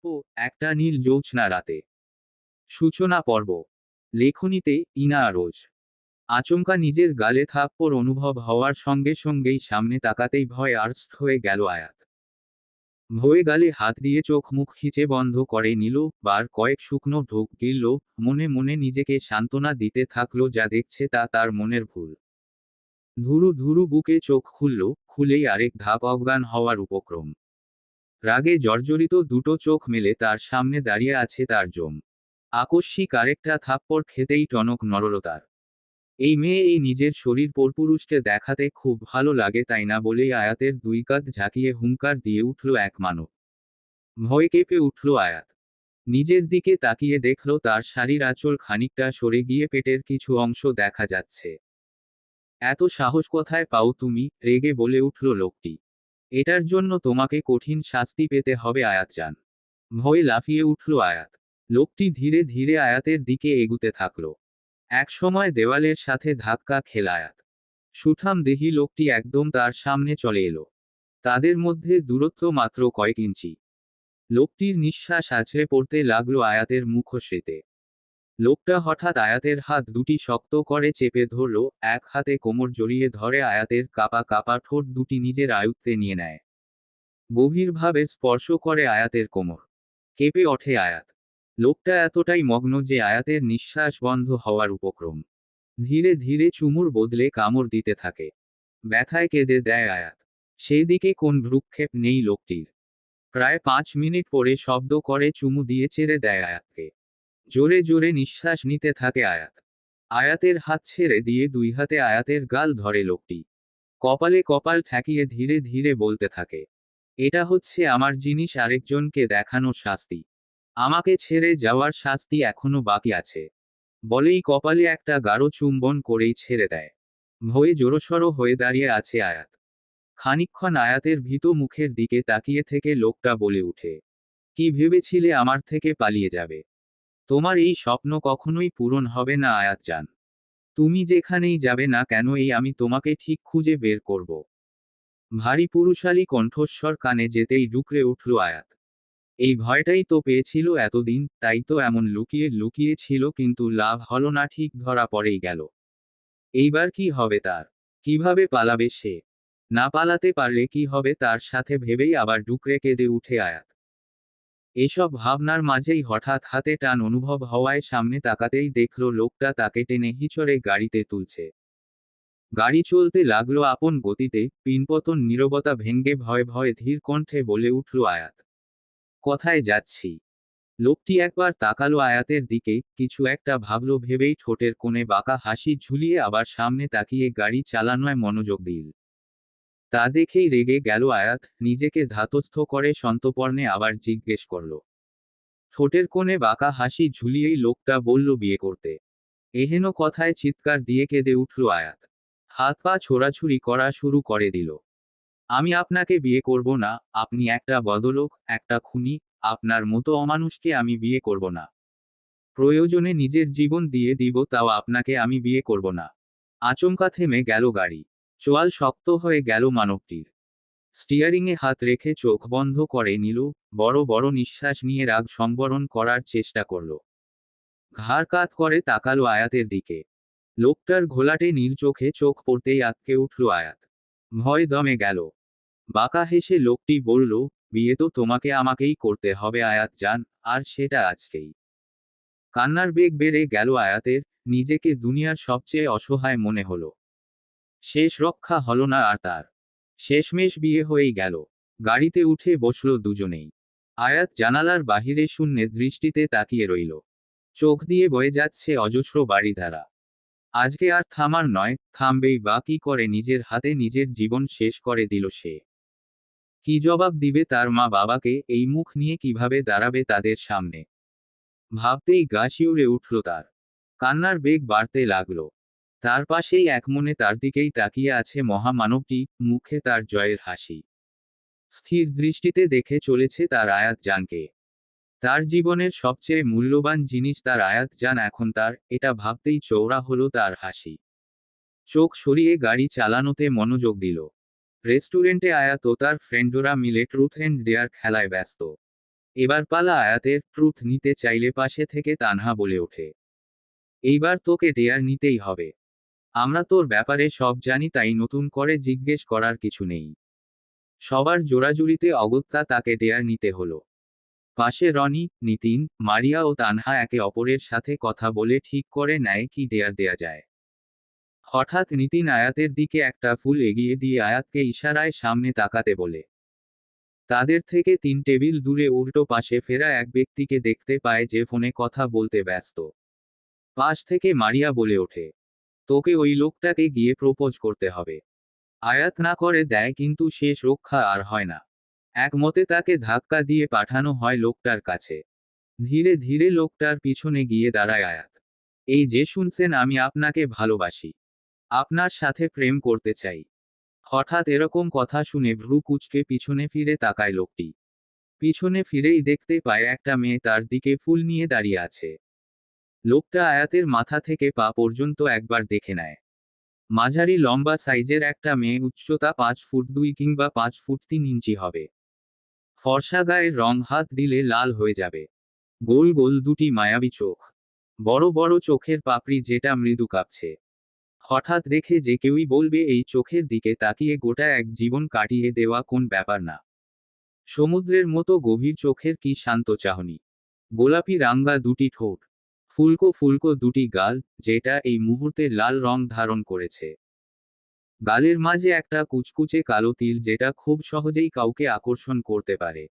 গল্প একটা নীল জ্যোৎস্না রাতে। সূচনা পর্ব। লেখনীতে ইনা আরোজ। আচমকা নিজের গালে থাপ্পড় অনুভব হওয়ার সঙ্গে সঙ্গেই সামনে তাকাতেই ভয় আর্স্ট হয়ে গেল আয়াত। ভয়ে গালে হাত দিয়ে চোখ মুখ খিচে বন্ধ করে নিল, বার কয়েক শুকনো ঢোক গিলল, মনে মনে নিজেকে সান্ত্বনা দিতে থাকলো যা দেখছে তা তার মনের ভুল। ধুরু ধুরু বুকে চোখ খুলল, খুলেই আরেক ধাপ অজ্ঞান হওয়ার উপক্রম। রাগে জর্জরিত দুটো চোখ মেলে তার সামনে দাঁড়িয়ে আছে তার জম। আকস্মিক আরেকটা থাপ্পড় খেতেই টনক নড়ল তার। এই মেয়ে এই নিজের শরীর পরপুরুষকে দেখাতে খুব ভালো লাগে তাই না বলেই আয়াতের দুই কাঁধ ঝাঁকিয়ে হুঙ্কার দিয়ে উঠল এক মানব। ভয় কেঁপে উঠল আয়াত। নিজের দিকে তাকিয়ে দেখল তার শাড়ির আঁচল খানিকটা সরে গিয়ে পেটের কিছু অংশ দেখা যাচ্ছে। এত সাহস কোথায় পাও তুমি, রেগে বলে উঠল লোকটি। এটার জন্য তোমাকে কঠিন শাস্তি পেতে হবে আয়াতজান। ভয়ে লাফিয়ে উঠল আয়াত। লোকটি ধীরে ধীরে আয়াতের দিকে এগুতে থাকল। এক সময় দেওয়ালের সাথে ধাক্কা খেল আয়াত। সুঠাম দেহি লোকটি একদম তার সামনে চলে এলো। তাদের মধ্যে দূরত্ব মাত্র কয়েক ইঞ্চি। লোকটির নিঃশ্বাস আছড়ে পড়তে লাগলো আয়াতের মুখশ্রীতে। লোকটা হঠাৎ আয়াতের হাত দুটি শক্ত করে চেপে ধরল, এক হাতে কোমর জড়িয়ে ধরে আয়াতের কাপা কাপা ঠোঁট দুটি নিজের আয়ত্তে নিয়ে নেয়। গভীরভাবে স্পর্শ করে আয়াতের কোমর। কেঁপে ওঠে আয়াত। লোকটা এতটাই মগ্ন যে আয়াতের নিঃশ্বাস বন্ধ হওয়ার উপক্রম। ধীরে ধীরে চুমুর বদলে কামড় দিতে থাকে। ব্যথায় কেঁদে দেয় আয়াত। সেই দিকে কোন ভ্রুক্ষেপ নেই লোকটির। প্রায় 5 মিনিট পরে শব্দ করে চুমু দিয়ে ছেড়ে দেয় আয়াতকে। জোরে জোরে নিঃশ্বাস নিতে থাকে আয়াত। আয়াতের হাত ছেড়ে দিয়ে দুই হাতে আয়াতের গাল ধরে লোকটি। কপালে কপাল ঠেকিয়ে ধীরে ধীরে বলতে থাকে, এটা হচ্ছে আমার জিনিস, আরেকজনকে দেখানোর শাস্তি। আমাকে ছেড়ে যাওয়ার শাস্তি এখনো বাকি আছে। বলেই কপালে একটা গাঢ় চুম্বন করেই ছেড়ে দেয়। ভয়ে জোরসড় হয়ে দাঁড়িয়ে আছে আয়াত। খানিকক্ষণ আয়াতের ভীত মুখের দিকে তাকিয়ে থেকে লোকটা বলে উঠে, কি ভেবেছিলে আমার থেকে পালিয়ে যাবে? তোমার এই স্বপ্ন কখনোই পূরণ হবে না আয়াতজান। তুমি যেখানেই যাবে না কেন এই আমি তোমাকে ঠিক খুঁজে বের করব। ভারী পুরুষালী কণ্ঠস্বর কানে যেতেই ডুকরে উঠল আয়াত। এই ভয়টাই তো পেয়েছিল এতদিন, তাই তো এমন লুকিয়ে লুকিয়ে ছিল, কিন্তু লাভ হলো না, ঠিক ধরা পড়েই গেল। এইবার কি হবে তার? কিভাবে পালাবে সে? না পালাতে পারলে কি হবে তার সাথে ভেবেই আবার ডুকরে কেঁদে উঠে আয়াত। এসব ভাবনার মাঝেই হঠাৎ হাতে টান অনুভব হওয়ায় সামনে তাকাতেই দেখল লোকটা তাকে টেনে হিঁচড়ে গাড়িতে তুলছে। গাড়ি চলতে লাগলো আপন গতিতে, পিনপতন নীরবতা ভেঙ্গে ভয়ে ভয়ে ধীর কণ্ঠে বলে উঠল আয়াত, কোথায় যাচ্ছি? লোকটি একবার তাকালো আয়াতের দিকে, কিছু একটা ভাবলো ভেবেই ঠোঁটের কোণে বাঁকা হাসি ঝুলিয়ে আবার সামনে তাকিয়ে গাড়ি চালানোয় মনোযোগ দিল। তা দেখেই রেগে গেল আয়াত, নিজেকে ধাতস্থ করে সন্তর্পণে আবার জিজ্ঞেস করল। ঠোঁটের কোণে বাঁকা হাসি ঝুলিয়েই লোকটা বলল, বিয়ে করতে। এহেন কথায় চিৎকার দিয়ে কেঁদে উঠল আয়াত। হাত পা ছোড়াছুড়ি করা শুরু করে দিল। আমি আপনাকে বিয়ে করব না, আপনি একটা বদলোক, একটা খুনি। আপনার মতো অমানুষকে আমি বিয়ে করব না। প্রয়োজনে নিজের জীবন দিয়ে দিব, তাও আপনাকে আমি বিয়ে করব না। আচমকা থেমে গেল গাড়ি। চোয়াল শক্ত হয়ে গেল মানবটির। স্টিয়ারিংয়ে হাত রেখে চোখ বন্ধ করে নিল, বড় বড় নিঃশ্বাস নিয়ে রাগ সংবরণ করার চেষ্টা করল। ঘাড় কাত করে তাকালো আয়াতের দিকে। লোকটার ঘোলাটে নীল চোখে চোখ পড়তেই আঁতকে উঠল আয়াত। ভয় দমে গেল। বাঁকা হেসে লোকটি বলল, বিয়ে তো তোমাকে আমাকেই করতে হবে আয়াতজান, আর সেটা আজকেই। কান্নার বেগ বেড়ে গেল আয়াতের। নিজেকে দুনিয়ার সবচেয়ে অসহায় মনে হলো। শেষ রক্ষা হলো না আর তার। শেষমেশ বিয়ে হয়েই গেল। গাড়িতে উঠে বসল দুজনেই। আয়াত জানালার বাহিরে শূন্যে দৃষ্টিতে তাকিয়ে রইল। চোখ দিয়ে বয়ে যাচ্ছে অজস্র বাড়িধারা। আজকে আর থামার নয়, থামবেই বা কি করে? নিজের হাতে নিজের জীবন শেষ করে দিল সে। কি জবাব দিবে তার মা বাবাকে? এই মুখ নিয়ে কিভাবে দাঁড়াবে তাদের সামনে? ভাবতেই গা শিউরে উঠল তার। কান্নার বেগ বাড়তে লাগলো। তার পাশেই একমনে তার দিকেই তাকিয়ে আছে মহামানবটি, মুখে তার জয়ের হাসি। স্থির দৃষ্টিতে দেখে চলেছে তার আয়াত জানকে। তার জীবনের সবচেয়ে মূল্যবান জিনিস তার আয়াত জান এখন তার, এটা ভাবতেই চওড়া হলো তার হাসি। চোখ সরিয়ে গাড়ি চালানোতে মনোযোগ দিল। রেস্টুরেন্টে আয়াত ও তার ফ্রেন্ডরা মিলে ট্রুথ এন্ড ডেয়ার খেলায় ব্যস্ত। এবার পালা আয়াতের। ট্রুথ নিতে চাইলে পাশে থেকে তানহা বলে ওঠে, এইবার তোকে ডেয়ার নিতেই হবে। আমরা তোর ব্যাপারে সব জানি, তাই নতুন করে জিজ্ঞেস করার কিছু নেই। সবার জোরাজুরিতে অগত্যা তাকে ডেয়ার নিতে হলো। পাশে রনি, নিতিন, মারিয়া ও তানহা একে অপরের সাথে কথা বলে ঠিক করে নেয় কি ডেয়ার দেয়া যায়। হঠাৎ নিতিন আয়াতের দিকে একটা ফুল এগিয়ে দিয়ে আয়াতকে ইশারায় সামনে তাকাতে বলে। তাদের থেকে 3 টেবিল দূরে উল্টো পাশে ফেরা এক ব্যক্তিকে দেখতে পায় যে ফোনে কথা বলতে ব্যস্ত। পাশ থেকে মারিয়া বলে ওঠে, তোকে ওই লোকটাকে গিয়ে প্রপোজ করতে হবে। আয়াত না করে দেয়, কিন্তু শেষ রক্ষা আর হয় না। একমতে তাকে ধাক্কা দিয়ে পাঠানো হয় লোকটার কাছে। ধীরে ধীরে লোকটার পিছনে গিয়ে দাঁড়ায় আয়াত। এই যে শুনছেন, আমি আপনাকে ভালোবাসি, আপনার সাথে প্রেম করতে চাই। হঠাৎ এরকম কথা শুনে ভ্রু কুঁচকে পিছনে ফিরে তাকায় লোকটি। পিছনে ফিরেই দেখতে পায় একটা মেয়ে তার দিকে ফুল নিয়ে দাঁড়িয়ে আছে। লোকটা আয়াতের মাথা থেকে পা পর্যন্ত একবার দেখে নেয়। মাঝারি লম্বা সাইজের একটা মেয়ে, উচ্চতা 5 ফুট 2 কিংবা 5 ফুট 3 ইঞ্চি হবে। ফর্সা গায়ের রং, হাত দিলে লাল হয়ে যাবে। গোল গোল দুটি মায়াবী চোখ, বড় বড় চোখের পাপড়ি যেটা মৃদু কাঁপছে। হঠাৎ দেখে যে কেউই বলবে এই চোখের দিকে তাকিয়ে গোটা এক জীবন কাটিয়ে দেওয়া কোন ব্যাপার না। সমুদ্রের মতো গভীর চোখের কি শান্ত চাহনি। গোলাপি রাঙ্গা দুটি ঠোঁট, ফুলকো ফুলকো দুটি গাল, যেটা এই মুহূর্তে লাল রং ধারণ করেছে। গালের মাঝে একটা কুচকুচে কালো তিল, যেটা খুব সহজেই কাউকে আকর্ষণ করতে পারে।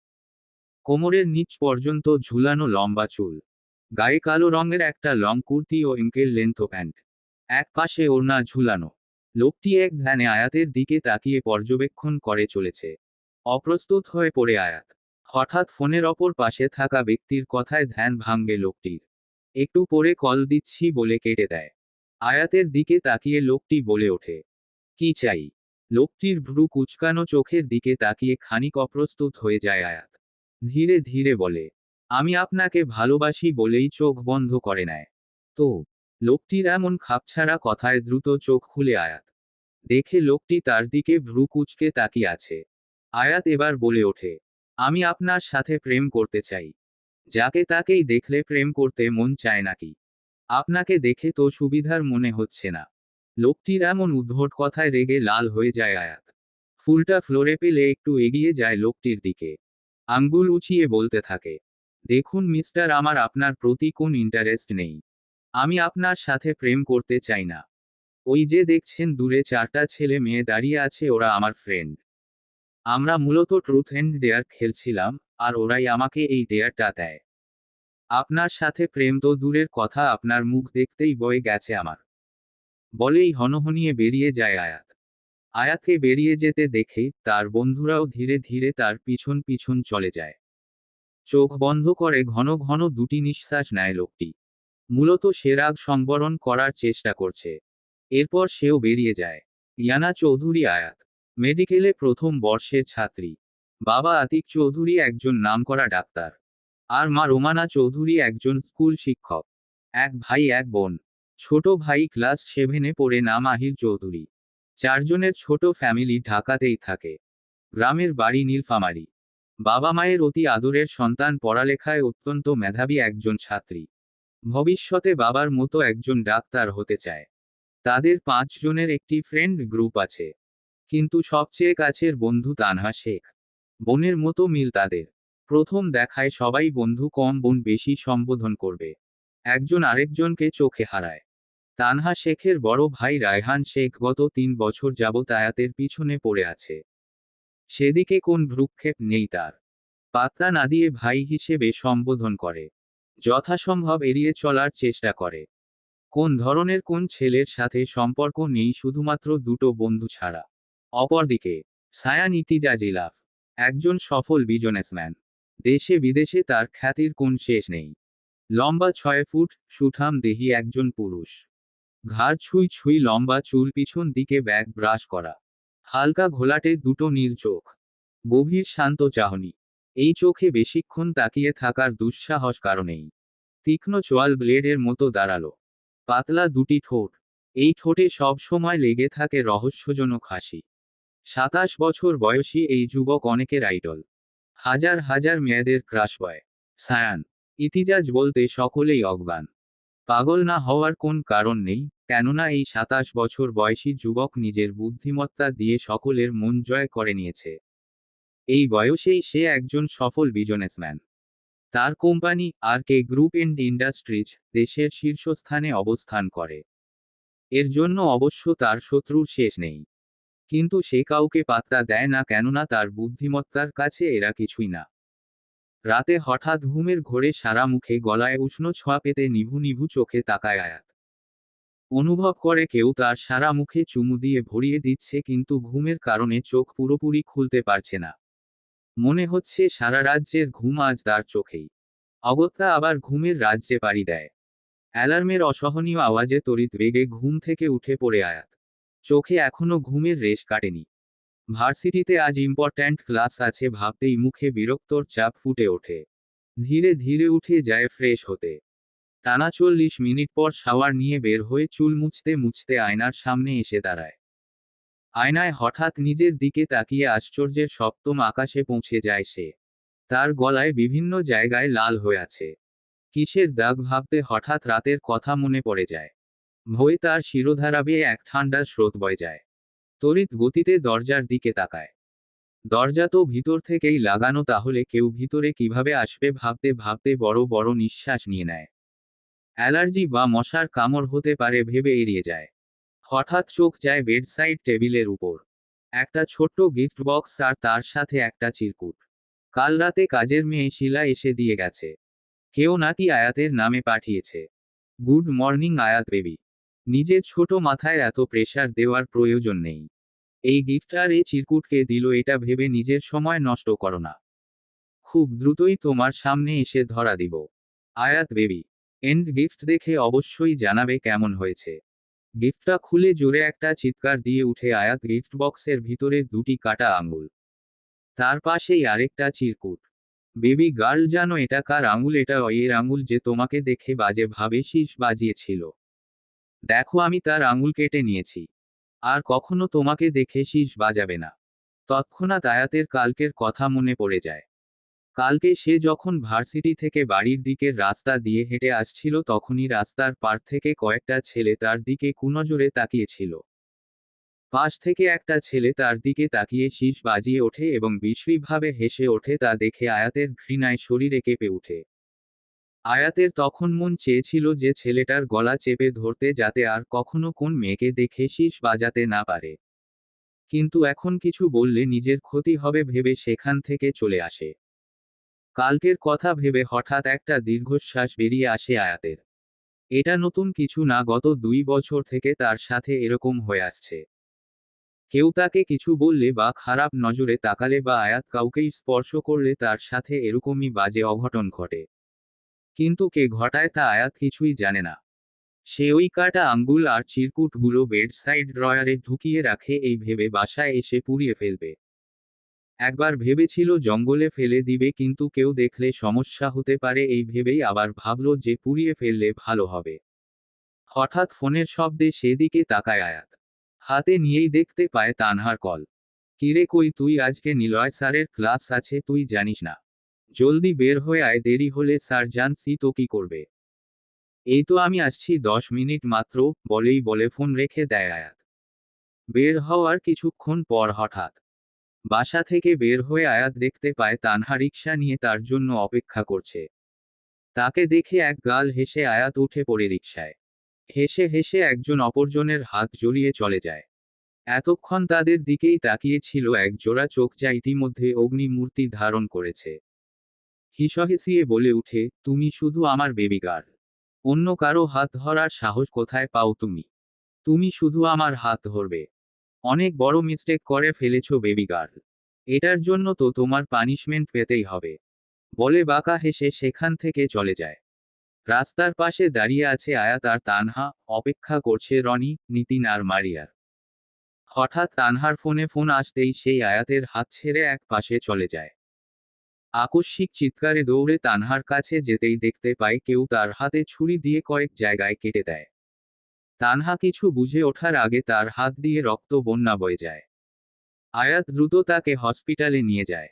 কোমরের নিচ পর্যন্ত ঝুলানো লম্বা চুল, গায়ে কালো রঙের একটা লং কুর্তি ও এঙ্কেল লেন্থ প্যান্ট, এক পাশে ওড়না ঝুলানো। লোকটি এক ধ্যানে আয়াতের দিকে তাকিয়ে পর্যবেক্ষণ করে চলেছে। অপ্রস্তুত হয়ে পড়ে আয়াত। হঠাৎ ফোনের অপর পাশে থাকা ব্যক্তির কথায় ধ্যান ভাঙে লোকটির। একটু পরে কল দিচ্ছি বলে কেটে দেয়। আয়াতের দিকে তাকিয়ে লোকটি বলে ওঠে, কি চাই? লোকটির ভ্রু কুচকানো চোখের দিকে তাকিয়ে খানিক অপ্রস্তুত হয়ে যায় আয়াত। ধীরে ধীরে বলে, আমি আপনাকে ভালোবাসি বলেই চোখ বন্ধ করে নেয়। তো? লোকটির এমন খাপছাড়া কথায় দ্রুত চোখ খুলে আয়াত। দেখে লোকটি তার দিকে ভ্রু কুঁচকে তাকিয়ে আছে। আয়াত এবার বলে ওঠে, আমি আপনার সাথে প্রেম করতে চাই। যাকে তাকেই দেখলে প্রেম করতে মন চায় নাকি? আপনাকে দেখে তো সুবিধার মনে হচ্ছে না। লোকটির এমন উদ্ভট কথায় রেগে লাল হয়ে যায় আয়াত। ফুলটা ফ্লোরে পেলে একটু এগিয়ে যায় লোকটির দিকে। আঙ্গুল উঁচিয়ে বলতে থাকে, দেখুন মিস্টার, আমার আপনার প্রতি কোন ইন্টারেস্ট নেই। আমি আপনার সাথে প্রেম করতে চাই না। ওই যে দেখছেন দূরে 4টা ছেলে মেয়ে দাঁড়িয়ে আছে, ওরা আমার ফ্রেন্ড। আমরা মূলত ট্রুথ এন্ড ডেয়ার খেলছিলাম, আর ওরাই আমাকে এই ডেয়ারটা দেয়। আপনার সাথে প্রেম তো দূরের কথা, আপনার মুখ দেখতেই বয়ে গেছে আমার। বলেই হনহনিয়ে বেরিয়ে যায় আয়াত। আয়াতকে বেরিয়ে যেতে দেখে তার বন্ধুরাও ধীরে ধীরে তার পিছন পিছন চলে যায়। চোখ বন্ধ করে ঘন ঘন দুটি নিঃশ্বাস নেয় লোকটি। মূলত সে রাগ সংবরণ করার চেষ্টা করছে। এরপর সেও বেরিয়ে যায়। ইয়ানা চৌধুরী আয়াত। মেডিকেলে প্রথম বর্ষের ছাত্রী। বাবা আতিক চৌধুরী একজন নামকরা ডাক্তার। আর মা রোমানা চৌধুরী একজন স্কুল শিক্ষক। এক ভাই এক বোন। ছোট ভাই ক্লাস 7-এ পড়ে, নাম আহিল চৌধুরী। 4 জনের ছোট ফ্যামিলি, ঢাকাতেই থাকে। গ্রামের বাড়ি নীলফামারী। বাবা মায়ের অতি আদরের সন্তান, পড়ালেখায় অত্যন্ত মেধাবী একজন ছাত্রী। ভবিষ্যতে বাবার মতো একজন ডাক্তার হতে চায়। তাদের 5 জনের একটি ফ্রেন্ড গ্রুপ আছে। কিন্তু সবচেয়ে কাছের বন্ধু তানহা শেখ। বোনের মতো মিল তাদের। প্রথম দেখায় সবাই বন্ধু কম, বোন বেশি সম্বোধন করবে। একজন আরেকজনকে চোখে হারায়। তানহা শেখের বড় ভাই রায়হান শেখ গত 3 বছর যাবৎ আয়াতের পিছনে পড়ে আছে। সেদিকে কোন ভ্রুক্ষেপ নেই তার। পাত্তা না দিয়ে ভাই হিসেবে সম্বোধন করে। যথাসম্ভব এড়িয়ে চলার চেষ্টা করে। কোন ধরনের কোন ছেলের সাথে সম্পর্ক নেই, শুধুমাত্র দুটো বন্ধু ছাড়া। অপরদিকে সায়ান ইতিজা জিলাফ, একজন সফল বিজনেসম্যান। দেশে বিদেশে তার খ্যাতির কোন শেষ নেই। লম্বা 6 ফুট, সুঠাম দেহি একজন পুরুষ। ঘাড় ছুঁই ছুঁই লম্বা চুল, পিছন দিকে ব্যাগ ব্রাশ করা। হালকা ঘোলাটে দুটো নীল চোখ, গভীর শান্ত চাহনি। এই চোখে বেশিক্ষণ তাকিয়ে থাকার দুঃসাহস কারণেই। তীক্ষ্ণ চোয়াল ব্লেডের মতো দাঁড়ালো। পাতলা দুটি ঠোঁট, এই ঠোঁটে সব সময় লেগে থাকে রহস্যজনক হাসি। 27 বছর বয়সী এই যুবক অনেকের আইডল। হাজার হাজার মেয়েদের ক্রাশ বয়। সায়ান। ইতিজাজ বলতে সকলেই অজ্ঞান। পাগল না হওয়ার কোন কারণ নেই, কেননা এই ২৭ বছর বয়সী যুবক নিজের বুদ্ধিমত্তা দিয়ে সকলের মন জয় করে নিয়েছে। এই বয়সেই সে একজন সফল বিজনেসম্যান। তার company R K group and industries দেশের শীর্ষস্থানে অবস্থান করে। এর জন্য অবশ্য তার শত্রুর শেষ নেই। কিন্তু সে কাউকে পাত্তা দেয় না, কেননা তার বুদ্ধিমত্তার কাছে এরা কিছুই না। রাতে হঠাৎ ঘুমের ঘোরে সারা মুখে গলায় উষ্ণ ছোঁয়া পেতে নিভু নিভু চোখে তাকায় আয়াত। অনুভব করে কেউ তার সারা মুখে চুমু দিয়ে ভরিয়ে দিচ্ছে, কিন্তু ঘুমের কারণে চোখ পুরোপুরি খুলতে পারছে না। মনে হচ্ছে সারা রাজ্যের ঘুম আজ তার চোখেই। অগত্যা আবার ঘুমের রাজ্যে পাড়ি দেয়। অ্যালার্মের অসহনীয় আওয়াজে তড়িৎ বেগে ঘুম থেকে উঠে পড়ে আয়াত। চোখে এখনো ঘুমের রেশ কাটেনি। ভার্সিটিতে আজ ইম্পর্ট্যান্ট ক্লাস আছে ভাবতেই মুখে বিরক্তর চাপ ফুটে ওঠে। ধীরে ধীরে উঠে যায় ফ্রেশ হতে। টানা ৪০ মিনিট পর শাওয়ার নিয়ে বের হয়ে চুল মুছতে মুছতে আয়নার সামনে এসে দাঁড়ায়। আয়নায় হঠাৎ নিজের দিকে তাকিয়ে আশ্চর্যের সপ্তম আকাশে পৌঁছে যায় সে। তার গলায় বিভিন্ন জায়গায় লাল হয়ে আছে। কিসের দাগ ভাবতে হঠাৎ রাতের কথা মনে পড়ে যায়। ভয়ে তার শিরোধারা বেয়ে এক ঠান্ডা স্রোত বয়ে যায়। তড়িৎ গতিতে দরজার দিকে তাকায়। দরজা তো ভিতর থেকেই লাগানো, তাহলে কেউ ভিতরে কিভাবে আসবে ভাবতে ভাবতে বড় বড় নিঃশ্বাস নিয়ে নেয়। অ্যালার্জি বা মশার কামড় হতে পারে ভেবে এড়িয়ে যায়। হঠাৎ চোখ যায় বেডসাইড টেবিলের উপর। একটা ছোট্ট গিফট বক্স আর তার সাথে একটা চিরকুট। কাল রাতে কাজের মেয়ে শিলা এসে দিয়ে গেছে। কেউ নাকি আয়াতের নামে পাঠিয়েছে। গুড মর্নিং আয়াত বেবি। নিজের ছোট মাথায় এত প্রেশার দেওয়ার প্রয়োজন নেই। এই গিফট আর এই চিরকুটকে দিল এটা ভেবে নিজের সময় নষ্ট করো না। খুব দ্রুতই তোমার সামনে এসে ধরা দিব। আয়াত বেবি। এন্ড গিফট দেখে অবশ্যই জানাবে কেমন হয়েছে। গিফটটা খুলে জোরে একটা চিৎকার দিয়ে উঠে আয়াত গিফট বক্সের ভিতরে দুটি কাটা আঙুল। তার পাশেই আরেকটা চিরকুট। বেবি গার্ল, জানো এটা কার আঙুল? এটা এর আঙুল যে তোমাকে দেখে বাজে ভাবে শীষ বাজিয়েছিল। দেখো আমি তার আঙুল কেটে নিয়েছি। আর কখনো তোমাকে দেখে শীষ বাজাবে না। তৎক্ষণাৎ আয়াতের কালকের কথা মনে পড়ে যায়। কালকে সে যখন ভার্সিটি থেকে বাড়ির দিকের রাস্তা দিয়ে হেঁটে আসছিল, তখনই রাস্তার পার থেকে কয়েকটা ছেলে তার দিকে কুনজরে তাকিয়েছিল। পাশ থেকে একটা ছেলে তার দিকে তাকিয়ে শীষ বাজিয়ে ওঠে এবং বিশ্রীভাবে হেসে ওঠে, তা দেখে আয়াতের ঘৃণায় শরীরে কেঁপে ওঠে। আয়াতের তখন মন চেয়েছিল যে ছেলেটার গলা চেপে ধরতে, যাতে আর কখনো কোন মেয়েকে দেখে শীষ বাজাতে না পারে। কিন্তু এখন কিছু বললে নিজের ক্ষতি হবে ভেবে সেখান থেকে চলে আসে। কালকের কথা ভেবে হঠাৎ একটা দীর্ঘশ্বাস বেরিয়ে আসে আয়াতের। এটা নতুন কিছু না, গত ২ বছর থেকে তার সাথে এরকম হয়ে আসছে। কেউ তাকে কিছু বললে বা খারাপ নজরে তাকালে বা আয়াত কাউকেই স্পর্শ করলে তার সাথে এরকমই বাজে অঘটন ঘটে। কিন্তু কে ঘটায় তা আয়াত কিছুই জানে না। সে ওই কাটা আঙ্গুল আর চিরকুটগুলো বেডসাইড ড্রয়ারে ঢুকিয়ে রাখে এই ভেবে বাসায় এসে পুড়িয়ে ফেলবে। একবার ভেবেছিল জঙ্গলে ফেলে দিবে, কিন্তু কেউ দেখলে সমস্যা হতে পারে এই ভেবেই আবার ভাবল যে পুড়িয়ে ফেললে ভালো হবে। হঠাৎ ফোনের শব্দে সেদিকে তাকায় আয়াত। হাতে নিয়েই দেখতে পায় তানহার কল। কিরে কই তুই? আজকে নিলয় স্যারের ক্লাস আছে, তুই জানিস না? জলদি বের হয়ে আয়, দেরি হলে স্যার জানছি তো কি করবে। এই তো আমি আসছি, 10 মিনিট মাত্র, বলেই বলে ফোন রেখে দেয় আয়াত। বের হওয়ার কিছুক্ষণ পর হঠাৎ বাসা থেকে বের হয়ে আয়াত দেখতে পায় তানহা রিকশা নিয়ে তার জন্য অপেক্ষা করছে। তাকে দেখে এক গাল হেসে আয়াত উঠে পড়ে রিকশায়। হেসে হেসে একজন অপরজনের হাত জড়িয়ে চলে যায়। এতক্ষণ তাদের দিকেই তাকিয়ে ছিল এক জোড়া চোখ, যা ইতিমধ্যে অগ্নি মূর্তি ধারণ করেছে। হিসহিসিয়ে বলে উঠে, তুমি শুধু আমার বেবি গার্ল। অন্য কারো হাত ধরার সাহস কোথায় পাও তুমি? তুমি শুধু আমার হাত ধরবে। অনেক বড় মিস্টেক করে ফেলেছো বেবি গার্ল। এটার জন্য তো তোমার পানিশমেন্ট পেতেই হবে। বলে বাঁকা হেসে সেখান থেকে চলে যায়। রাস্তার পাশে দাঁড়িয়ে আছে আয়াত আর তানহা, অপেক্ষা করছে রনি, নিতিন আর মারিয়ার। হঠাৎ তানহার ফোনে ফোন আসতেই সেই আয়াতের হাত ছেড়ে এক পাশে চলে যায়। আকস্মিক চিৎকারে দৌড়ে তানহার কাছে যেতেই দেখতে পায় কেউ তার হাতে ছুরি দিয়ে কয়েক জায়গায় কেটে দেয়। তানহা কিছু বুঝে ওঠার আগে তার হাত দিয়ে রক্ত বন্যা বয়ে যায়। আয়াত দ্রুত তাকে হসপিটালে নিয়ে যায়।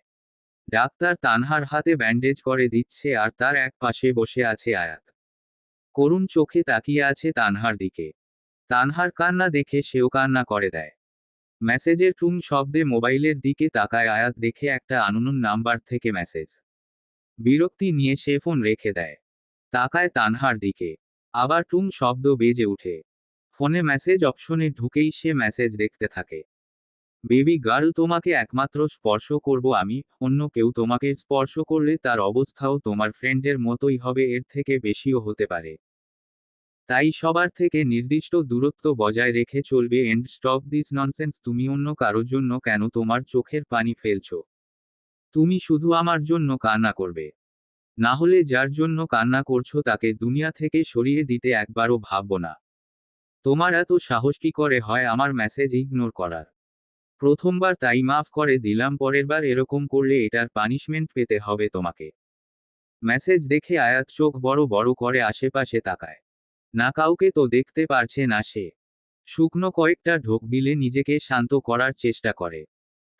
ডাক্তার তানহার হাতে ব্যান্ডেজ করে দিচ্ছে আর তার এক পাশে বসে আছে আয়াত। করুণ চোখে তাকিয়ে আছে তানহার দিকে। তানহার কান্না দেখে সেও কান্না করে দেয়। মেসেজের টুং শব্দে মোবাইলের দিকে তাকায় আয়াত, দেখে একটা আননোন নাম্বার থেকে মেসেজ। বিরক্তি নিয়ে সে ফোন রেখে দেয়। তাকায় তানহার দিকে। আবার টুং শব্দ বেজে উঠে। ফোনে মেসেজ অপশনে ঢুকেই সে মেসেজ দেখতে থাকে। বেবি গার্ল, তোমাকে একমাত্র স্পর্শ করব আমি, অন্য কেউ তোমাকে স্পর্শ করলে তার অবস্থাও তোমার ফ্রেন্ডের মতোই হবে, এর থেকে বেশিও হতে পারে। তাই সবার থেকে নির্দিষ্ট দূরত্ব বজায় রেখে চলবে। And stop this nonsense. তুমি অন্য কারোর জন্য কেন তোমার চোখের পানি ফেলছো? তুমি শুধু আমার জন্য কান্না করবে। না হলে যার জন্য কান্না করছো তাকে দুনিয়া থেকে সরিয়ে দিতে একবারও ভাববো না। তোমার এত সাহস কি করে হয় আমার মেসেজ ইগনোর করার? প্রথমবার তাই মাফ করে দিলাম, পরের বার এরকম করলে এটার পানিশমেন্ট পেতে হবে তোমাকে। মেসেজ দেখে আয়াত চোখ বড় বড় করে আশেপাশে তাকায়। না, কাউকে তো দেখতে পারছে না সে। শুকনো কয়েকটা ঢোক গিলে নিজেকে শান্ত করার চেষ্টা করে।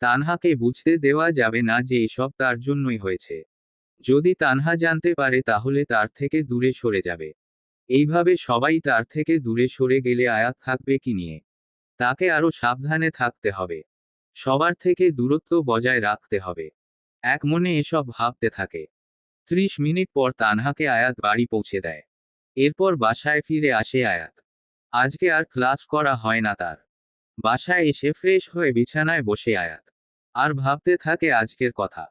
তানহাকে বুঝতে দেওয়া যাবে না যে এসব তার জন্যই হয়েছে। যদি তানহা জানতে পারে তাহলে তার থেকে দূরে সরে যাবে। এইভাবে সবাই তার থেকে দূরে সরে গেলে আয়াত থাকবে কি নিয়ে? তাকে আরো সাবধানে থাকতে হবে। সবার থেকে দূরত্ব বজায় রাখতে হবে। এক মনে এসব ভাবতে থাকে। 30 মিনিট পর তানহাকে আয়াত বাড়ি পৌঁছে দেয়। এরপর বাসায় ফিরে আসে আয়াত। আজকে আর ক্লাস করা হয় না তার। বাসায় এসে ফ্রেশ হয়ে বিছানায় বসে আয়াত আর ভাবতে থাকে আজকের কথা।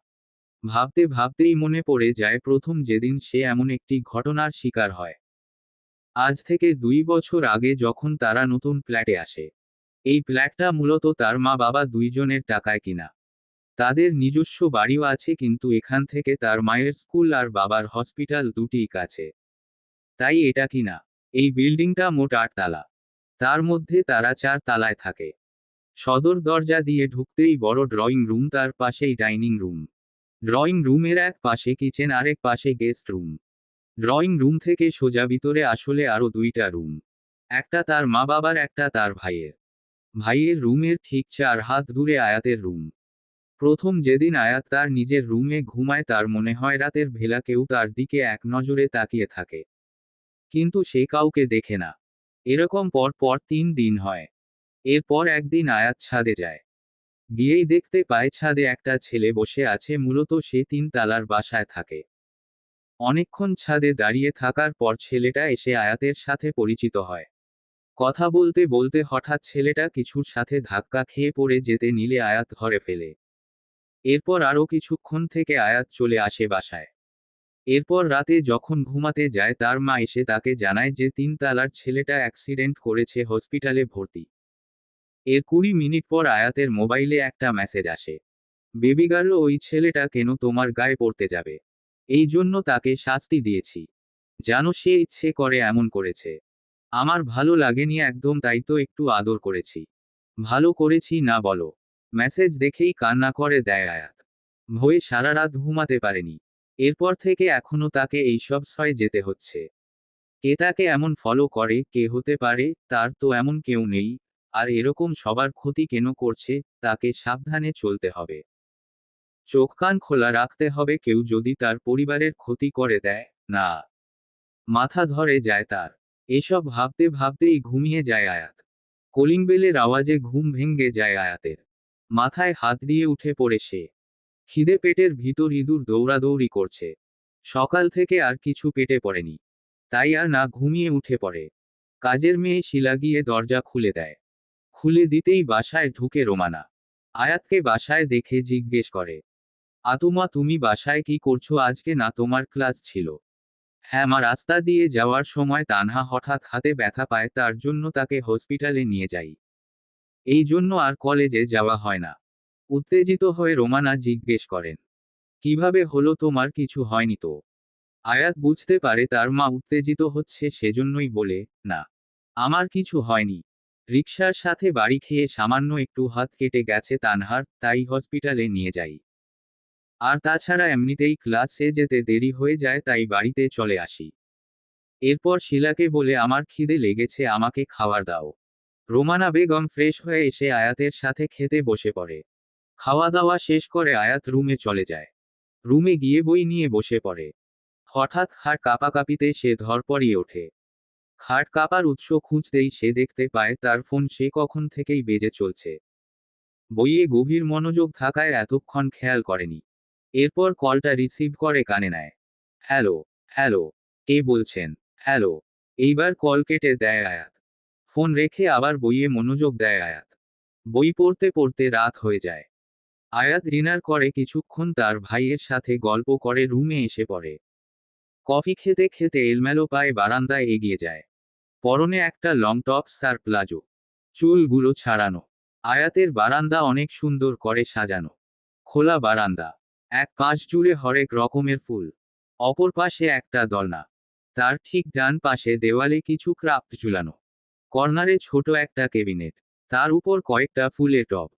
ভাবতে ভাবতেই মনে পড়ে যায় প্রথম যেদিন সে এমন একটি ঘটনার শিকার হয়। আজ থেকে 2 বছর আগে যখন তারা নতুন ফ্ল্যাটে আসে। এই ফ্ল্যাটটা মূলত তার মা বাবা দুইজনের টাকায় কিনা। তাদের নিজস্ব বাড়িও আছে, কিন্তু এখান থেকে তার মায়ের স্কুল আর বাবার হসপিটাল দুটিই কাছে। তাই এটা কিনা। এই বিল্ডিংটা মোট 8 তালা। তার মধ্যে তারা 4 তালায় থাকে। সদর দরজা দিয়ে ঢুকতেই বড় ড্রয়িং রুম, তার পাশেই ডাইনিং রুম। ড্রয়িং রুমের এক পাশে কিচেন, আরেক পাশে গেস্ট রুম। ড্রয়িং রুম থেকে সোজা ভিতরে আসলে আরো 2টা রুম। একটা তার মা বাবার, একটা তার ভাইয়ের। ভাইয়ের রুমের ঠিক 4 হাত দূরে আয়াতের রুম। প্রথম যেদিন আয়াত তার নিজের রুমে ঘুমায় তার মনে হয় রাতের ভেলা কেউ তার দিকে এক নজরে তাকিয়ে থাকে। কিন্তু সে কাউকে দেখে না। এরকম পর পর 3 দিন হয়। এরপর একদিন আয়াত ছাদে যায়। গিয়েই দেখতে পায় ছাদে একটা ছেলে বসে আছে, মূলত সে 3 তালার বাসায় থাকে। অনেকক্ষণ ছাদে দাঁড়িয়ে থাকার পর ছেলেটা এসে আয়াতের সাথে পরিচিত হয়। কথা বলতে বলতে হঠাৎ ছেলেটা কিছুর সাথে ধাক্কা খেয়ে পড়ে যেতে নিলে আয়াত ধরে ফেলে। এরপর আরও কিছুক্ষণ থেকে আয়াত চলে আসে বাসায়। এরপর রাতে যখন ঘুমাতে যায় তার মা এসে তাকে জানায় যে 3 তালার ছেলেটা অ্যাক্সিডেন্ট করেছে, হসপিটালে ভর্তি। এর 20 মিনিট পর আয়াতের মোবাইলে একটা মেসেজ আসে। বেবি গার্ল, ওই ছেলেটা কেন তোমার গায়ে পড়তে যাবে? এই জন্য তাকে শাস্তি দিয়েছি। জানো সে ইচ্ছে করে এমন করেছে। আমার ভালো লাগেনি একদম, তাই তো একটু আদর করেছি। ভালো করেছি না বলো? মেসেজ দেখেই কান্না করে দেয় আয়াত। ভয়ে সারা রাত ঘুমাতে পারেনি। এরপর থেকে এখনো তাকে এইসব সয়ে যেতে হচ্ছে। কে তাকে এমন ফলো করে, কে হতে পারে? তার তো এমন কেউ নেই। আর এরকম সবার ক্ষতি কেন করছে? তাকে সাবধানে চলতে হবে। চোখ কান খোলা রাখতে হবে, কেউ যদি তার পরিবারের ক্ষতি করে দেয় না। মাথা ধরে যায় তার। এসব ভাবতে ভাবতেই ঘুমিয়ে যায় আয়াত। কলিং বেলের আওয়াজে ঘুম ভেঙে যায় আয়াতের। মাথায় হাত দিয়ে উঠে পড়ে সে। খিদে পেটের ভিতর ইঁদুর দৌড়াদৌড়ি করছে। সকাল থেকে আর কিছু পেটে পড়েনি। তাই আর না ঘুমিয়ে উঠে পড়ে। কাজের মেয়ে শিলা গিয়ে দরজা খুলে দেয়। খুলে দিতেই বাসায় ঢুকে রোমানা। আয়াতকে বাসায় দেখে জিজ্ঞেস করে, আতুমা তুমি বাসায় কি করছো? আজকে না তোমার ক্লাস ছিল? হ্যাঁ মা, রাস্তা দিয়ে যাওয়ার সময় তানহা হঠাৎ হাতে ব্যথা পায়, তার জন্য তাকে হসপিটালে নিয়ে যাই। এই জন্য আর কলেজে যাওয়া হয় না। উত্তেজিত হয়ে রোমানা জিজ্ঞেস করেন, কিভাবে হলো? তোমার কিছু হয়নি তো? আয়াত বুঝতে পারে তার মা উত্তেজিত হচ্ছে, সেজন্যই বলে, না, আমার কিছু হয়নি। রিকশার সাথে বাড়ি খেয়ে সামান্য একটু হাত কেটে গেছে তানহার, তাই হসপিটালে নিয়ে যাই। আর তাছাড়া এমনিতেই ক্লাসে যেতে দেরি হয়ে যায়, তাই বাড়িতে চলে আসি। এরপর শিলাকে বলে আমার খিদে লেগেছে, আমাকে খাবার দাও। রোমানা বেগম ফ্রেশ হয়ে এসে আয়াতের সাথে খেতে বসে পড়ে। খাওয়া দাওয়া শেষ করে আয়াত রুমে চলে যায়। রুমে গিয়ে বই নিয়ে বসে পড়ে। হঠাৎ খাট কাঁপাকাঁপিতে সে ধরপড়িয়ে ওঠে। খাট কাঁপার উৎস খুঁজতেই সে দেখতে পায় তার ফোন সে কখন থেকেই বেজে চলছে। বইয়ে গভীর মনোযোগ থাকায় এতক্ষণ খেয়াল করেনি। এরপর কলটা রিসিভ করে কানে নেয়। হ্যালো, হ্যালো, কে বলছেন? হ্যালো। এইবার কল কেটে দেয় আয়াত। ফোন রেখে আবার বইয়ে মনোযোগ দেয় আয়াত। বই পড়তে পড়তে রাত হয়ে যায়। আয়াত ডিনার করে কিছুক্ষণ তার ভাইয়ের সাথে গল্প করে রুমে এসে পড়ে। কফি খেতে খেতে এলমেলো পায়ে বারান্দায় এগিয়ে যায়। পরনে একটা লং টপস আর প্লাজো। চুলগুলো ছাড়ানো। আয়াতের বারান্দা অনেক সুন্দর করে সাজানো। খোলা বারান্দা। এক পাশ জুড়ে হরেক রকমের ফুল। অপর পাশে একটা দোলনা। তার ঠিক ডান পাশে দেওয়ালে কিছু ক্রাফট ঝুলানো। কর্নারে ছোট একটা কেবিনেট। তার উপর কয়েকটা ফুলের টব।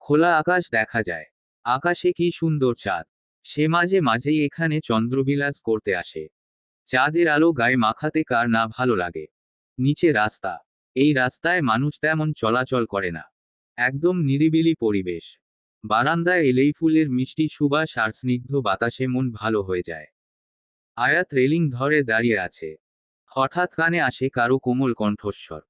খোলা আকাশ দেখা যায়। আকাশে কি সুন্দর চাঁদ। সে মাঝে মাঝেই এখানে চন্দ্রবিলাস করতে আসে। চাঁদের আলো গায়ে মাখাতে কার না ভালো লাগে। নিচে রাস্তা। এই রাস্তায় মানুষ তেমন চলাচল করে না। একদম নিরিবিলি পরিবেশ। বারান্দায় এলেই ফুলের মিষ্টি সুবাস আর স্নিগ্ধ বাতাসে মন ভালো হয়ে যায়। আয়াত রেলিং ধরে দাঁড়িয়ে আছে। হঠাৎ কানে আসে কারো কোমল কণ্ঠস্বর।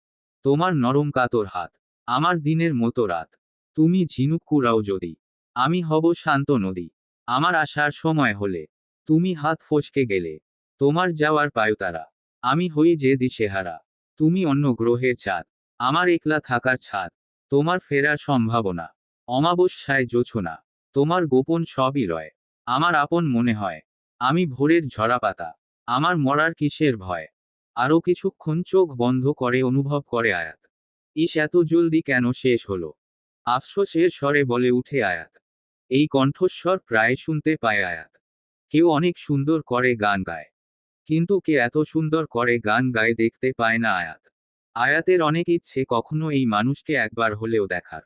তোমার নরম কাতর হাত। আমার দিনের মতো রাত। তুমি ঝিনুক কুড়াও যদি। আমি হব শান্ত নদী। আমার আসার সময় হলে। তুমি হাত ফসকে গেলে। তোমার যাওয়ার পায়তারা। আমি হই যে দিশেহারা। তুমি অন্য গ্রহের চাঁদ। আমার একলা থাকার ছাদ। তোমার ফেরার সম্ভাবনা। অমাবস্যায় জোছনা। তোমার গোপন সবই রয়। আমার আপন মনে হয়। আমি ভোরের ঝরা পাতা। আমার মরার কিসের ভয়। আরও কিছুক্ষণ চোখ বন্ধ করে অনুভব করে আয়াত। ইস, এত জলদি কেন শেষ হলো? আফসোসের স্বরে বলে উঠে আয়াত। এই কণ্ঠস্বর প্রায় শুনতে পায় আয়াত। কেউ অনেক সুন্দর করে গান গায়। কিন্তু কে এত সুন্দর করে গান গায় দেখতে পায় না আয়াত। আয়াতের অনেক ইচ্ছে কখনো এই মানুষকে একবার হলেও দেখার।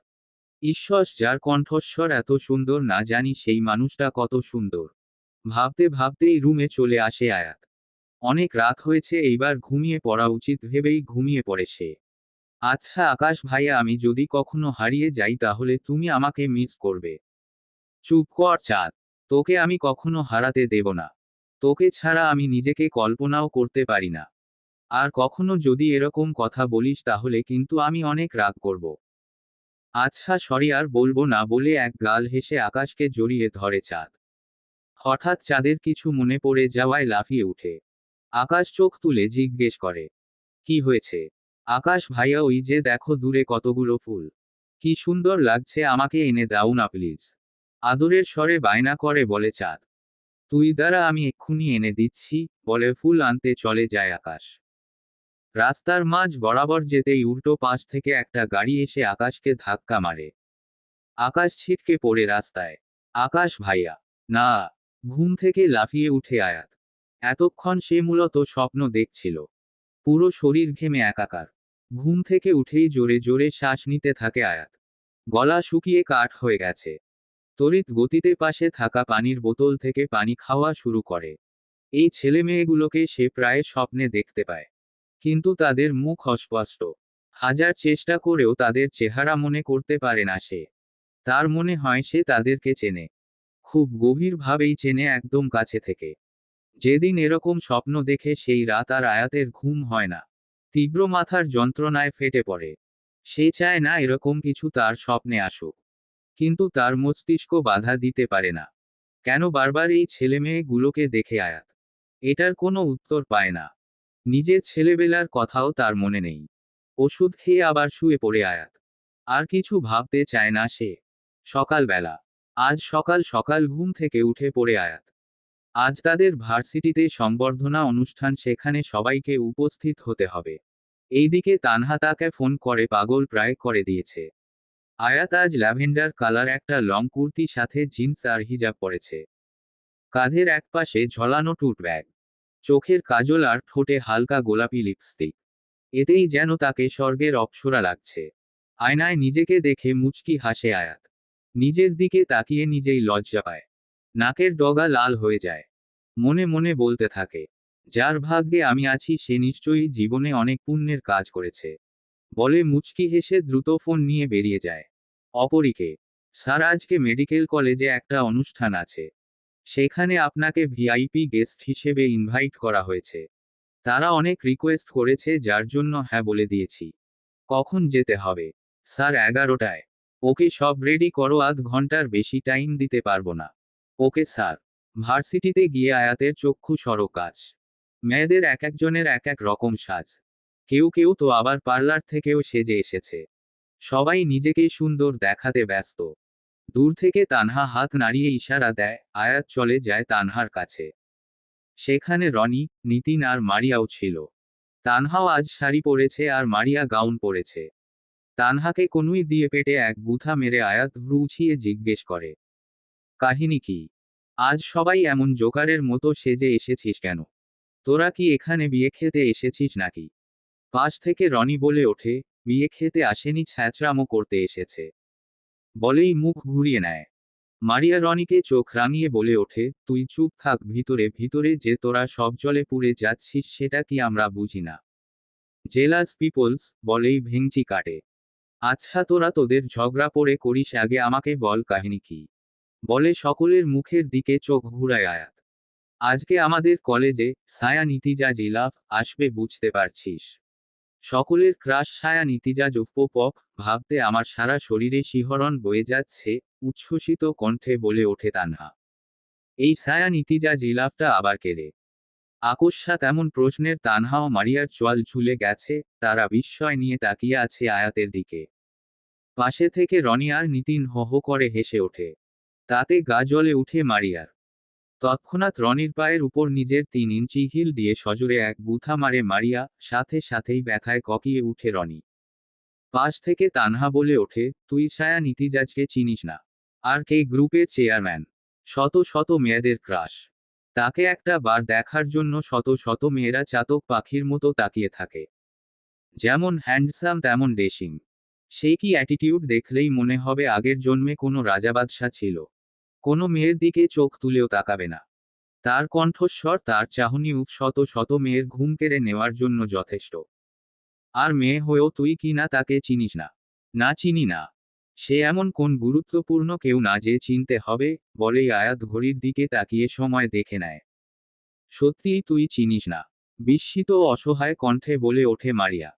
ঈশ্বর, যার কণ্ঠস্বর এত সুন্দর, না জানি সেই মানুষটা কত সুন্দর। ভাবতে ভাবতেই রুমে চলে আসে আয়াত। অনেক রাত হয়েছে, এইবার ঘুমিয়ে পড়া উচিত ভেবেই ঘুমিয়ে পড়ে সে। আচ্ছা আকাশ ভাইয়া, আমি যদি কখনো হারিয়ে যাই তাহলে তুমি আমাকে মিস করবে। চুপ কর চাঁদ। তোকে আমি কখনো হারাতে দেব না। তোকে ছাড়া আমি নিজেকে কল্পনাও করতে পারি না। আর কখনো যদি এরকম কথা বলিস তাহলে কিন্তু আমি অনেক রাগ করব। আচ্ছা সরি, আর বলবো না বলে এক গাল হেসে আকাশকে জড়িয়ে ধরে চাঁদ। হঠাৎ চাঁদের কিছু মনে পড়ে যাওয়ায় লাফিয়ে উঠে। আকাশ চোখ তুলে জিজ্ঞেস করে, কি হয়েছে? আকাশ ভাইয়া, ওই যে দেখো দূরে কতগুলো ফুল। কি সুন্দর লাগছে, আমাকে এনে দাও না প্লিজ। আদরের স্বরে বায়না করে বলে চাঁদ। তুই দ্বারা আমি এক্ষুনি এনে দিচ্ছি, বলে ফুল আনতে চলে যায় আকাশ। রাস্তার মাঝ বরাবর যেতেই উল্টো পাশ থেকে একটা গাড়ি এসে আকাশকে ধাক্কা মারে। আকাশ ছিটকে পড়ে রাস্তায়। আকাশ ভাইয়া। না। ঘুম থেকে লাফিয়ে উঠে আয়াত। এতক্ষণ সে মূলত স্বপ্ন দেখছিল। পুরো শরীর ঘেমে একাকার। ঘুম থেকে উঠেই জোরে জোরে শ্বাস নিতে থাকে আয়াত। গলা শুকিয়ে কাঠ হয়ে গেছে। তড়িৎ গতিতে পাশে থাকা পানির বোতল থেকে পানি খাওয়া শুরু করে। এই ছেলেমেয়েগুলোকে সে প্রায় স্বপ্নে দেখতে পায়। কিন্তু তাদের মুখ অস্পষ্ট। হাজার চেষ্টা করেও তাদের চেহারা মনে করতে পারে না সে। তার মনে হয় সে তাদেরকে চেনে। খুব গভীরভাবেই চেনে, একদম কাছে থেকে। যেদিন এরকম স্বপ্ন দেখে সেই রাত আর আয়াতের ঘুম হয় না। তীব্র মাথার যন্ত্রণায় ফেটে পড়ে। সে চায় না এরকম কিছু তার স্বপ্নে আসুক। কিন্তু তার মস্তিষ্ক বাধা দিতে পারে না। কেন বারবার এই ছেলেমেয়েগুলোকে দেখে আয়াত? এটার কোনো উত্তর পায় না। নিজের ছেলেবেলার কথাও তার মনে নেই। ওষুধ খেয়ে আবার শুয়ে পড়ে আয়াত। আর কিছু ভাবতে চায় না সে। সকালবেলা। আজ সকাল সকাল ঘুম থেকে উঠে পড়ে আয়াত। আজ তাদের ভার্সিটিতে সংবর্ধনা অনুষ্ঠান, সেখানে সবাইকে উপস্থিত হতে হবে। এইদিকে তানহা তাকে ফোন করে পাগল প্রায় করে দিয়েছে। আয়াত আজ ল্যাভেন্ডার কালার একটা লং কুর্তি সাথে জিন্স আর হিজাব পরেছে। কাঁধের একপাশে ঝোলানো টুট ব্যাগ। চোখের কাজল আর ঠোঁটে হালকা গোলাপি লিপস্টিক। এতেই যেন তাকে স্বর্গের অপ্সরা লাগছে। আয়নায় নিজেকে দেখে মুচকি হাসে আয়াত। নিজের দিকে তাকিয়ে নিজেই লজ্জা পায়। নাকের ডগা লাল হয়ে যায়। মনে মনে বলতে থাকে, যার ভাগ্যে আমি আছি সে নিশ্চয়ই জীবনে অনেক পুণ্যের কাজ করেছে। বলে মুচকি হেসে দ্রুত ফোন নিয়ে বেরিয়ে যায়। অপরদিকে স্যার, আজকে মেডিকেল কলেজে একটা অনুষ্ঠান আছে। সেখানে আপনাকে ভিআইপি গেস্ট হিসেবে ইনভাইট করা হয়েছে। তারা অনেক রিকোয়েস্ট করেছে, যার জন্য হ্যাঁ বলে দিয়েছি। কখন যেতে হবে? স্যার 11টায়। ওকে, সব রেডি করো, আধ ঘন্টার বেশি টাইম দিতে পারবো না। Okay sir. ভার্সিটিতে গিয়ে আয়াতের চক্ষু সরকাজ। মেয়েদের এক একজনের এক এক রকম সাজ। কেউ কেউ তো আবার পার্লার থেকেও সেজে এসেছে। সবাই নিজেকে সুন্দর দেখাতে ব্যস্ত। দূর থেকে তানহা হাত নাড়িয়ে ইশারা দেয়, আয়াত চলে যায় তানহার কাছে। সেখানে রনি, নিতিন আর মারিয়াও ছিল। তানহাও আজ শাড়ি পরেছে আর মারিয়া গাউন পরেছে। তানহাকে কনুই দিয়ে পেটে এক গুথা মেরে আয়াত ভ্রু উছিয়ে জিজ্ঞেস করে, কাহিনী কি? আজ সবাই এমন জোকারের মতো সেজে এসেছিস কেন? তোরা কি এখানে বিয়ে খেতে এসেছিস নাকি? পাশ থেকে রনি বলে ওঠে, বিয়ে খেতে আসেনি, ছ্যাঁচড়ামো করতে এসেছে। বলেই মুখ ঘুরিয়ে নেয়। মারিয়া রনিকে চোখ রাঙিয়ে বলে ওঠে, তুই চুপ থাক, ভিতরে ভিতরে যে তোরা সব জলে পুড়ে যাচ্ছিস সেটা কি আমরা বুঝি না? জেলাস পিপলস, বলেই ভেংচি কাটে। আচ্ছা, তোরা তোদের ঝগড়া পড়ে করিস, আগে আমাকে বল কাহিনী কি? বলে সকলের মুখের দিকে চোখ ঘুরায় আয়াত। আজকে আমাদের কলেজে ছায়া নিতিজা জিলাফ আসবে, বুঝতে পারছিস? সকলের ক্রাশ ছায়া নিতিজা পপ। ভাবতে আমার সারা শরীরে শিহরণ বয়ে যাচ্ছে, উচ্ছ্বসিত কণ্ঠে বলে ওঠে তানহা। এই ছায়া নিতিজা জিলাফটা আবার কে রে? আকস্মাৎ এমন প্রশ্নের তানহা ও মারিয়ার চোয়াল ঝুলে গেছে। তারা বিস্ময় নিয়ে তাকিয়ে আছে আয়াতের দিকে। পাশে থেকে রনি আর নিতিন হো হো করে হেসে ওঠে। তাতে গা জ্বলে উঠে মারিয়ার। তৎক্ষণাৎ রনির পায়ের উপর নিজের 3 ইঞ্চি হিল দিয়ে সজোরে এক গুথা মারে মারিয়া, সাথে সাথেই ব্যথায় ককিয়ে উঠে রনি। পাশ থেকে তানহা বলে ওঠে, তুই ছায়া নিতিজাজকে চিনিস না? আর কে গ্রুপের চেয়ারম্যান। শত শত মেয়েদের ক্রাশ। তাকে একটা বার দেখার জন্য শত শত মেয়েরা চাতক পাখির মতো তাকিয়ে থাকে। যেমন হ্যান্ডসাম তেমন ডেশিং। সেই কি অ্যাটিটিউড, দেখলেই মনে হবে আগের জন্মে কোনো রাজাবাদশা ছিল। কোনো মেয়ের দিকে চোখ তুলেও তাকাবে না। তার কণ্ঠস্বর, তার চাহনি শত শত মেয়ের ঘুম কেড়ে নেওয়ার জন্য যথেষ্ট। আর মেয়ে হয়েও তুই কি না তাকে চিনিস না? না, চিনি না। সে এমন কোন গুরুত্বপূর্ণ কেউ না যে চিনতে হবে? বলেই আয়াত ঘড়ির দিকে তাকিয়ে সময় দেখে নেয়। সত্যিই তুই চিনিস না? বিস্মিত ও অসহায় কণ্ঠে বলে ওঠে মারিয়া।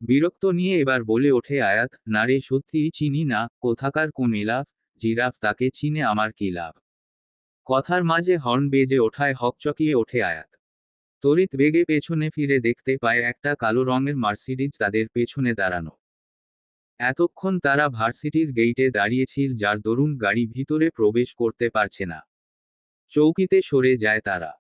বিরক্ত নিয়ে এবার বলে ওঠে আয়াত, না রে, সত্যিই চিনি না। কোথাকার কোন ইলাফ, জিরাফ, তাকে চিনে আমার কি লাভ? কথার মাঝে হর্ন বেজে ওঠায় হকচকিয়ে ওঠে আয়াত। তড়িৎ বেগে পেছনে ফিরে দেখতে পায় একটা কালো রঙের মার্সিডিজ তাদের পেছনে দাঁড়ানো। এতক্ষণ তারা ভার্সিটির গেইটে দাঁড়িয়েছিল, যার দরুন গাড়ি ভিতরে প্রবেশ করতে পারছে না। চৌকিতে সরে যায় তারা।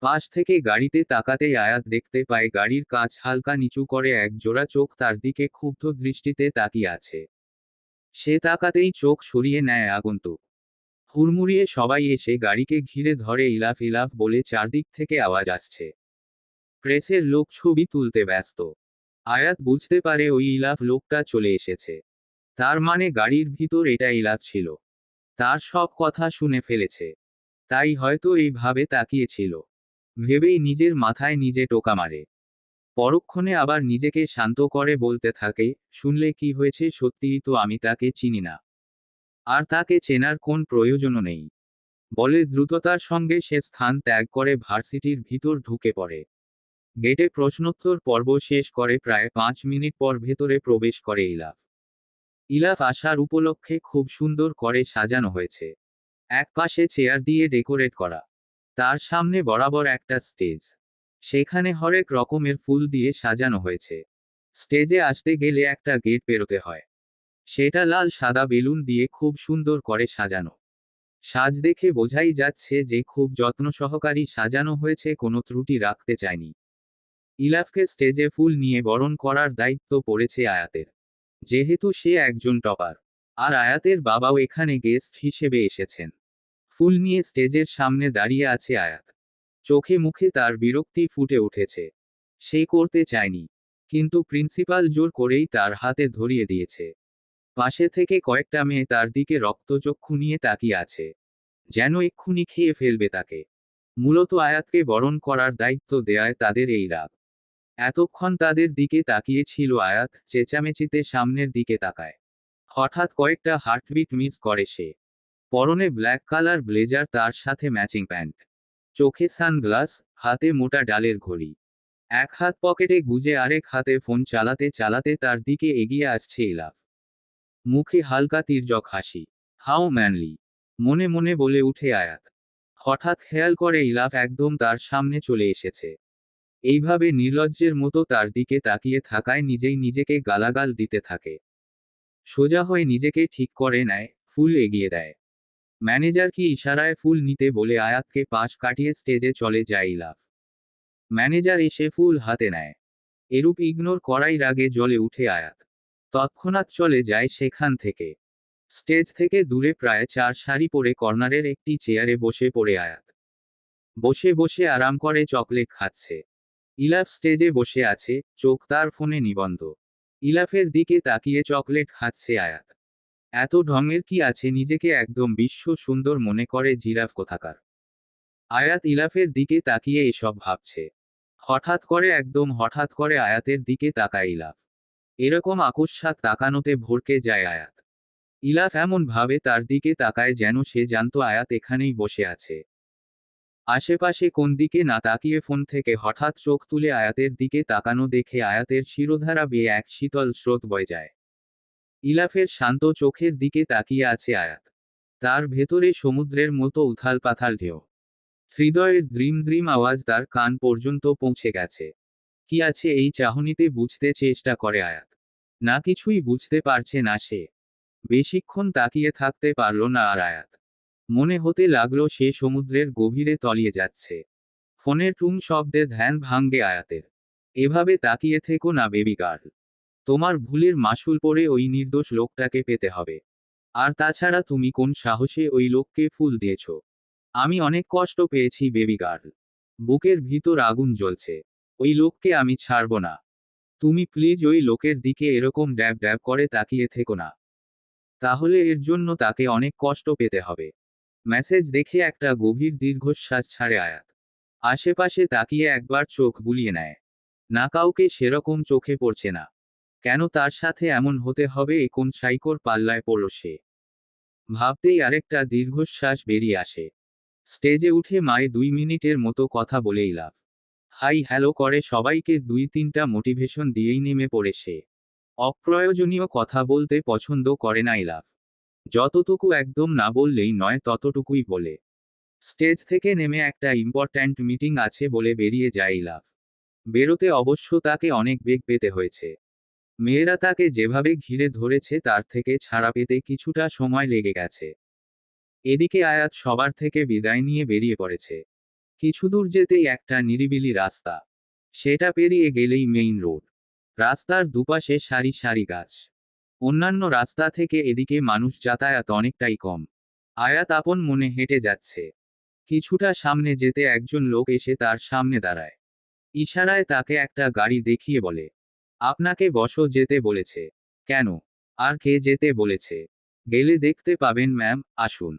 পাশ থেকে গাড়িতে তাকাতেই আয়াত দেখতে পায় গাড়ির কাঁচ হালকা নিচু করে এক জোড়া চোখ তার দিকে ক্ষুব্ধ দৃষ্টিতে তাকিয়ে আছে। সে তাকাতেই চোখ সরিয়ে নেয় আগন্তুক। হুড়মুড়িয়ে সবাই এসে গাড়িকে ঘিরে ধরে, ইলাফ ইলাফ বলে চারদিক থেকে আওয়াজ আসছে। প্রেসের লোক ছবি তুলতে ব্যস্ত। আয়াত বুঝতে পারে ওই ইলাফ লোকটা চলে এসেছে। তার মানে গাড়ির ভিতর এটা ইলাফ ছিল। তার সব কথা শুনে ফেলেছে। তাই হয়তো এইভাবে তাকিয়েছিল। ভেবেই নিজের মাথায় নিজে টোকা মারে। পরক্ষণে আবার নিজেকে শান্ত করে বলতে থাকে, শুনলে কি হয়েছে, সত্যিই তো আমি তাকে চিনি না। আর তাকে চেনার কোন প্রয়োজনও নেই। বলে দ্রুততার সঙ্গে সে স্থান ত্যাগ করে ভার্সিটির ভিতর ঢুকে পড়ে। গেটে প্রশ্নোত্তর পর্ব শেষ করে প্রায় 5 মিনিট পর ভেতরে প্রবেশ করে ইলাফ। ইলাফ আসার উপলক্ষে খুব সুন্দর করে সাজানো হয়েছে। এক পাশে চেয়ার দিয়ে ডেকোরেট করা। তার সামনে বরাবর একটা স্টেজ। সেখানে হরেক রকমের ফুল দিয়ে সাজানো হয়েছে। স্টেজে আসতে গেলে একটা গেট পেরোতে হয়। সেটা লাল সাদা বেলুন দিয়ে খুব সুন্দর করে সাজানো। সাজ দেখে বোঝাই যাচ্ছে যে খুব যত্ন সহকারী সাজানো হয়েছে, কোনো ত্রুটি রাখতে চায়নি। ইলাফকে স্টেজে ফুল নিয়ে বরণ করার দায়িত্ব পড়েছে আয়াতের। যেহেতু সে একজন টপার। আর আয়াতের বাবাও এখানে গেস্ট হিসেবে এসেছেন। ফুল নিয়ে স্টেজের সামনে দাঁড়িয়ে আছে আয়াত। চোখে মুখে তার বিরক্তি ফুটে উঠেছে। সে করতে চায়নি। কিন্তু প্রিন্সিপাল জোর করেই তার হাতে ধরিয়ে দিয়েছে। পাশে থেকে কয়েকটা মেয়ে তার দিকে রক্তচক্ষু নিয়ে তাকিয়ে আছে। যেন এক্ষুনি খেয়ে ফেলবে তাকে। মূলত আয়াতকে বরণ করার দায়িত্ব দেয়ায় তাদের এই রাগ। এতক্ষণ তাদের দিকে তাকিয়ে ছিল আয়াত, চেঁচামেচিতে সামনের দিকে তাকায়। হঠাৎ কয়েকটা হার্টবিট মিস করে সে। পরনে ব্ল্যাক কালার ব্লেজার, তার সাথে ম্যাচিং প্যান্ট, চোখে সানগ্লাস, হাতে মোটা ডালের ঘড়ি। এক হাত পকেটে গুজে আরেক হাতে ফোন চালাতে চালাতে তার দিকে এগিয়ে আসছে ইলাফ। মুখে হালকা তির্যক হাসি। হাউ ম্যানলি, মনে মনে বলে উঠে আয়াত। হঠাৎ খেয়াল করে ইলাফ একদম তার সামনে চলে এসেছে। এইভাবে নির্লজ্জের মতো তার দিকে তাকিয়ে থাকায় নিজেই নিজেকে গালাগাল দিতে থাকে। সোজা হয়ে নিজেকে ঠিক করে নেয়, ফুল এগিয়ে দেয়। ম্যানেজার কি ইশারায় ফুল নিতে বলে আয়াতকে পাশ কাটিয়ে স্টেজে চলে যায় ইলাফ। ম্যানেজার এসে ফুল হাতে নেয়। এরূপ ইগনোর করাই রাগে জ্বলে উঠে আয়াত। তৎক্ষণাৎ চলে যায় সেখান থেকে। স্টেজ থেকে দূরে প্রায় 4 সারি পরে কর্নারের একটি চেয়ারে বসে পড়ে আয়াত। বসে বসে আরাম করে চকলেট খাচ্ছে। ইলাফ স্টেজে বসে আছে, চোখ তার ফোনে নিবন্ধ। ইলাফের দিকে তাকিয়ে চকলেট খাচ্ছে আয়াত। এত ঢঙের কি আছে, নিজেকে একদম বিশ্ব সুন্দর মনে করে জিরাফ কোথাকার। আয়াত ইলাফের দিকে তাকিয়ে এসব ভাবছে। হঠাৎ করে আয়াতের দিকে তাকায় ইলাফ। এরকম আকস্মাৎ তাকানোতে ভড়কে যায় আয়াত। ইলাফ এমন ভাবে তার দিকে তাকায় যেন সে জানতো আয়াত এখানেই বসে আছে। আশেপাশে কোন দিকে না তাকিয়ে ফোন থেকে হঠাৎ চোখ তুলে আয়াতের দিকে তাকানো দেখে আয়াতের শিরোধারা বেয়ে এক শীতল স্রোত বয়ে যায়। ইলাফের শান্ত চোখের দিকে তাকিয়ে আছে আয়াত। তার ভেতরে সমুদ্রের মতো উথাল পাথাল ঢেউ। হৃদয়ের দ্রিম দ্রিম আওয়াজ তার কান পর্যন্ত পৌঁছে গেছে। কি আছে এই চাহনিতে বুঝতে চেষ্টা করে আয়াত। না, কিছুই বুঝতে পারছে না সে। বেশিক্ষণ তাকিয়ে থাকতে পারল না আর আয়াত। মনে হতে লাগলো সে সমুদ্রের গভীরে তলিয়ে যাচ্ছে। ফোনের টুং শব্দে ধ্যান ভাঙ্গে আয়াতের। এভাবে তাকিয়ে থেকো না বেবি গার্ল। তোমার ভুলের মাসুল পরে ওই নির্দোষ লোকটাকে পেতে হবে। আর তাছাড়া তুমি কোন সাহসে ওই লোককে ফুল দিয়েছ? আমি অনেক কষ্ট পেয়েছি বেবি গার্ল। বুকের ভিতর আগুন জ্বলছে। ওই লোককে আমি ছাড়ব না। তুমি প্লিজ ওই লোকের দিকে এরকম ড্যাব ড্যাব করে তাকিয়ে থেকো না। তাহলে এর জন্য তাকে অনেক কষ্ট পেতে হবে। মেসেজ দেখে একটা গভীর দীর্ঘশ্বাস ছাড়ে আয়াত। আশেপাশে তাকিয়ে একবার চোখ বুলিয়ে নেয়। না, কাউকে সেরকম চোখে পড়ছে না। কেন তার সাথে এমন হতে হবে, এ কোন সাইকোর পাল্লায় পড়ল সে? ভাবতেই আরেকটা দীর্ঘশ্বাস বেরিয়ে আসে। স্টেজে উঠে মায়ে 2 মিনিটের মতো কথা বলে ইলাফ। হাই হ্যালো করে সবাইকে 2-3টা মোটিভেশন দিয়েই নেমে পড়ে সে। অপ্রয়োজনীয় কথা বলতে পছন্দ করে না ইলাফ। যতটুকু একদম না বললেই নয় ততটুকুই বলে। স্টেজ থেকে নেমে একটা ইম্পর্ট্যান্ট মিটিং আছে বলে বেরিয়ে যায় ইলাফ। বেরোতে অবশ্য তাকে অনেক বেগ পেতে হয়েছে। মেয়েরা তাকে যেভাবে ঘিরে ধরেছে তার থেকে ছাড়া পেতে কিছুটা সময় লেগে গেছে। এদিকে আয়াত সবার থেকে বিদায় নিয়ে বেরিয়ে পড়েছে। কিছুদূর যেতেই একটা নিরিবিলি রাস্তা। সেটা পেরিয়ে গেলেই মেইন রোড। রাস্তার দুপাশে সারি সারি গাছ। অন্যান্য রাস্তা থেকে এদিকে মানুষ যাতায়াত অনেকটাই কম। আয়াত আপন মনে হেঁটে যাচ্ছে। কিছুটা সামনে যেতে একজন লোক এসে তার সামনে দাঁড়ায়। ইশারায় তাকে একটা গাড়ি দেখিয়ে বলে, আপনাকে বসো, যেতে বলেছে। কেন? আর কে যেতে বলেছে? গেলে দেখতে পাবেন ম্যাম, আসুন।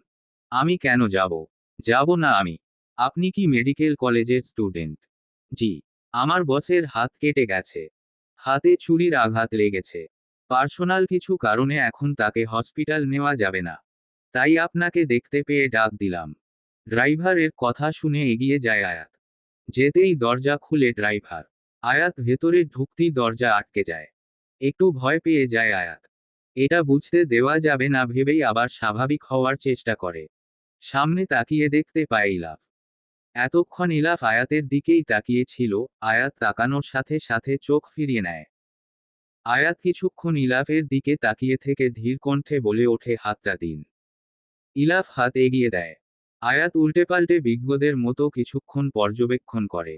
আমি কেন যাব? যাব না আমি। আপনি কি মেডিকেল কলেজের স্টুডেন্ট? জি। আমার বসের হাত কেটে গেছে। হাতে ছুরির আঘাত লেগেছে। পার্সোনাল কিছু কারণে এখন তাকে হসপিটাল নেওয়া যাবে না। তাই আপনাকে দেখতে পেয়ে ডাক দিলাম। ড্রাইভারের কথা শুনে এগিয়ে যায় আয়াত। যেতেই দরজা খুলে ড্রাইভার। আয়াত ভেতরে ঢুকতেই দরজা আটকে যায়। একটু ভয় পেয়ে যায় আয়াত। এটা বুঝতে দেওয়া যাবে না ভেবেই আবার স্বাভাবিক হওয়ার চেষ্টা করে। সামনে তাকিয়ে দেখতে পায় ইলাফ। এতক্ষণ ইলাফ আয়াতের দিকেই তাকিয়ে ছিল। আয়াত তাকানোর সাথে সাথে চোখ ফিরিয়ে নেয়। আয়াত কিছুক্ষণ ইলাফের দিকে তাকিয়ে থেকে ধীর কণ্ঠে বলে ওঠে, হাতটা দিন। ইলাফ হাত এগিয়ে দেয়। আয়াত উল্টেপাল্টে বিজ্ঞদের মতো কিছুক্ষণ পর্যবেক্ষণ করে।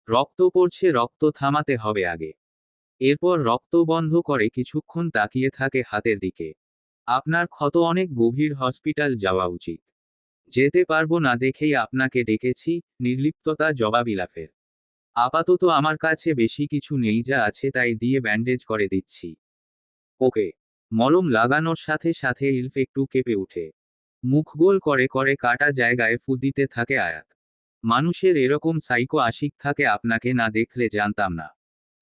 রক্ত পড়ছে, রক্ত থামাতে হবে আগে। এরপর রক্ত বন্ধ করে কিছুক্ষণ তাকিয়ে থাকে হাতের দিকে। আপনার ক্ষত অনেক গভীর, হসপিটাল যাওয়া উচিত। যেতে পারবো না দেখেই আপনাকে ডেকেছি। নির্লিপ্ততা জবাব ইলাফের। আপাতত আমার কাছে বেশি কিছু নেই, যা আছে তাই দিয়ে ব্যান্ডেজ করে দিচ্ছি। ওকে। মলম লাগানোর সাথে সাথে ইলফ একটু কেঁপে উঠে। মুখ গোল করে করে কাটা জায়গায় ফু দিতে থাকে আয়াত। মানুষের এরকম সাইকো আশিক থাকে, আপনাকে না দেখলে জানতাম না।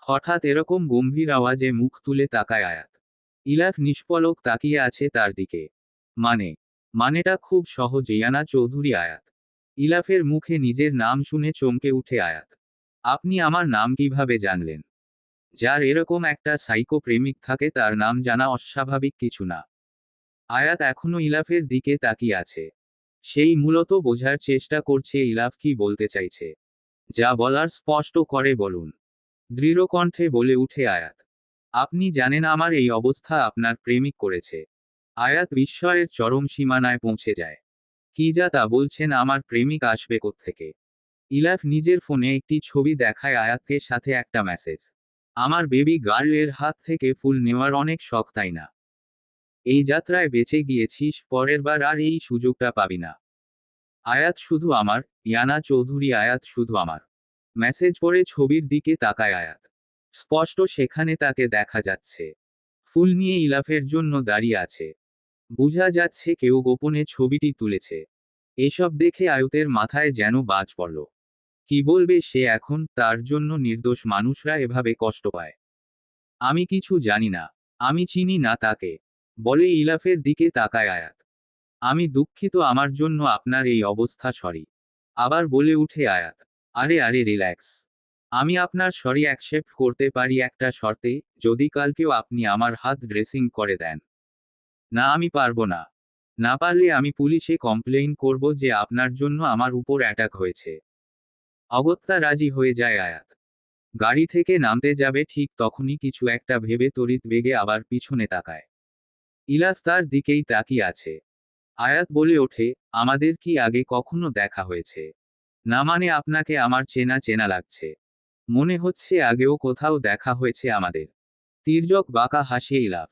হঠাৎ এরকম গম্ভীর আওয়াজে মুখ তুলে তাকায় আয়াত। ইলাফ নিষ্পলক তাকিয়ে আছে তার দিকে। মানে, মানেটা খুব সহজ, ইয়ানা চৌধুরী আয়াত। ইলাফের মুখে নিজের নাম শুনে চমকে উঠে আয়াত। আপনি আমার নাম কিভাবে জানলেন? যার এরকম একটা সাইকো প্রেমিক থাকে তার নাম জানা অস্বাভাবিক কিছু না। আয়াত এখনো ইলাফের দিকে তাকিয়ে আছে। সেই মূলত বোঝার চেষ্টা করছে ইলাফ কি বলতে চাইছে। যা বলার স্পষ্ট করে বলুন, দৃঢ় কণ্ঠে বলে উঠে আয়াত। আপনি জানেন আমার এই অবস্থা আপনার প্রেমিক করেছে। আয়াত বিস্ময়ের চরম সীমানায় পৌঁছে যায়। কি যা তা বলছেন, আমার প্রেমিক আসবে কোত্থেকে? ইলাফ নিজের ফোনে একটি ছবি দেখায় আয়াতকে, সাথে একটা মেসেজ। আমার বেবি গার্ল এর হাত থেকে ফুল নেওয়ার অনেক শখ, তাই না? এই যাত্রায় বেঁচে গিয়েছিস, পরের বার আর এই সুযোগটা পাবি না। আয়াত শুধু আমার, ইয়ানা চৌধুরী আয়াত শুধু আমার। মেসেজ পড়ে ছবির দিকে তাকায় আয়াত। স্পষ্ট সেখানে তাকে দেখা যাচ্ছে, ফুল নিয়ে ইলাফের জন্য দাঁড়িয়ে আছে। বোঝা যাচ্ছে কেউ গোপনে ছবিটি তুলেছে। এসব দেখে আয়তের মাথায় যেন বাজ পড়ল। কি বলবে সে এখন? তার জন্য নির্দোষ মানুষরা এভাবে কষ্ট পায়। আমি কিছু জানি না, আমি চিনি না তাকে, বলে ইলাফের দিকে তাকায় আয়াত। আমি দুঃখিত, আমার জন্য আপনার এই অবস্থা, সরি। আবার বলে উঠে আয়াত। আরে আরে রিল্যাক্স। আমি আপনার সরি অ্যাকসেপ্ট করতে পারি একটা শর্তে, যদি কালকেও আপনি আমার হাত ড্রেসিং করে দেন। না, আমি পারবো না। না পারলে আমি পুলিশে কমপ্লেইন করব যে আপনার জন্য আমার উপর অ্যাটাক হয়েছে। অগত্যা রাজি হয়ে যায় আয়াত। গাড়ি থেকে নামতে যাবে ঠিক তখনই কিছু একটা ভেবে তড়িৎ বেগে আবার পিছনে তাকায়। ইলাফ তার দিকেই তাকিয়ে আছে। আয়াত বলে ওঠে, আমাদের কি আগে কখনো দেখা হয়েছে? না মানে আপনাকে আমার চেনা চেনা লাগছে। মনে হচ্ছে আগেও কোথাও দেখা হয়েছে আমাদের। তির্যক বাঁকা হাসে ইলাফ।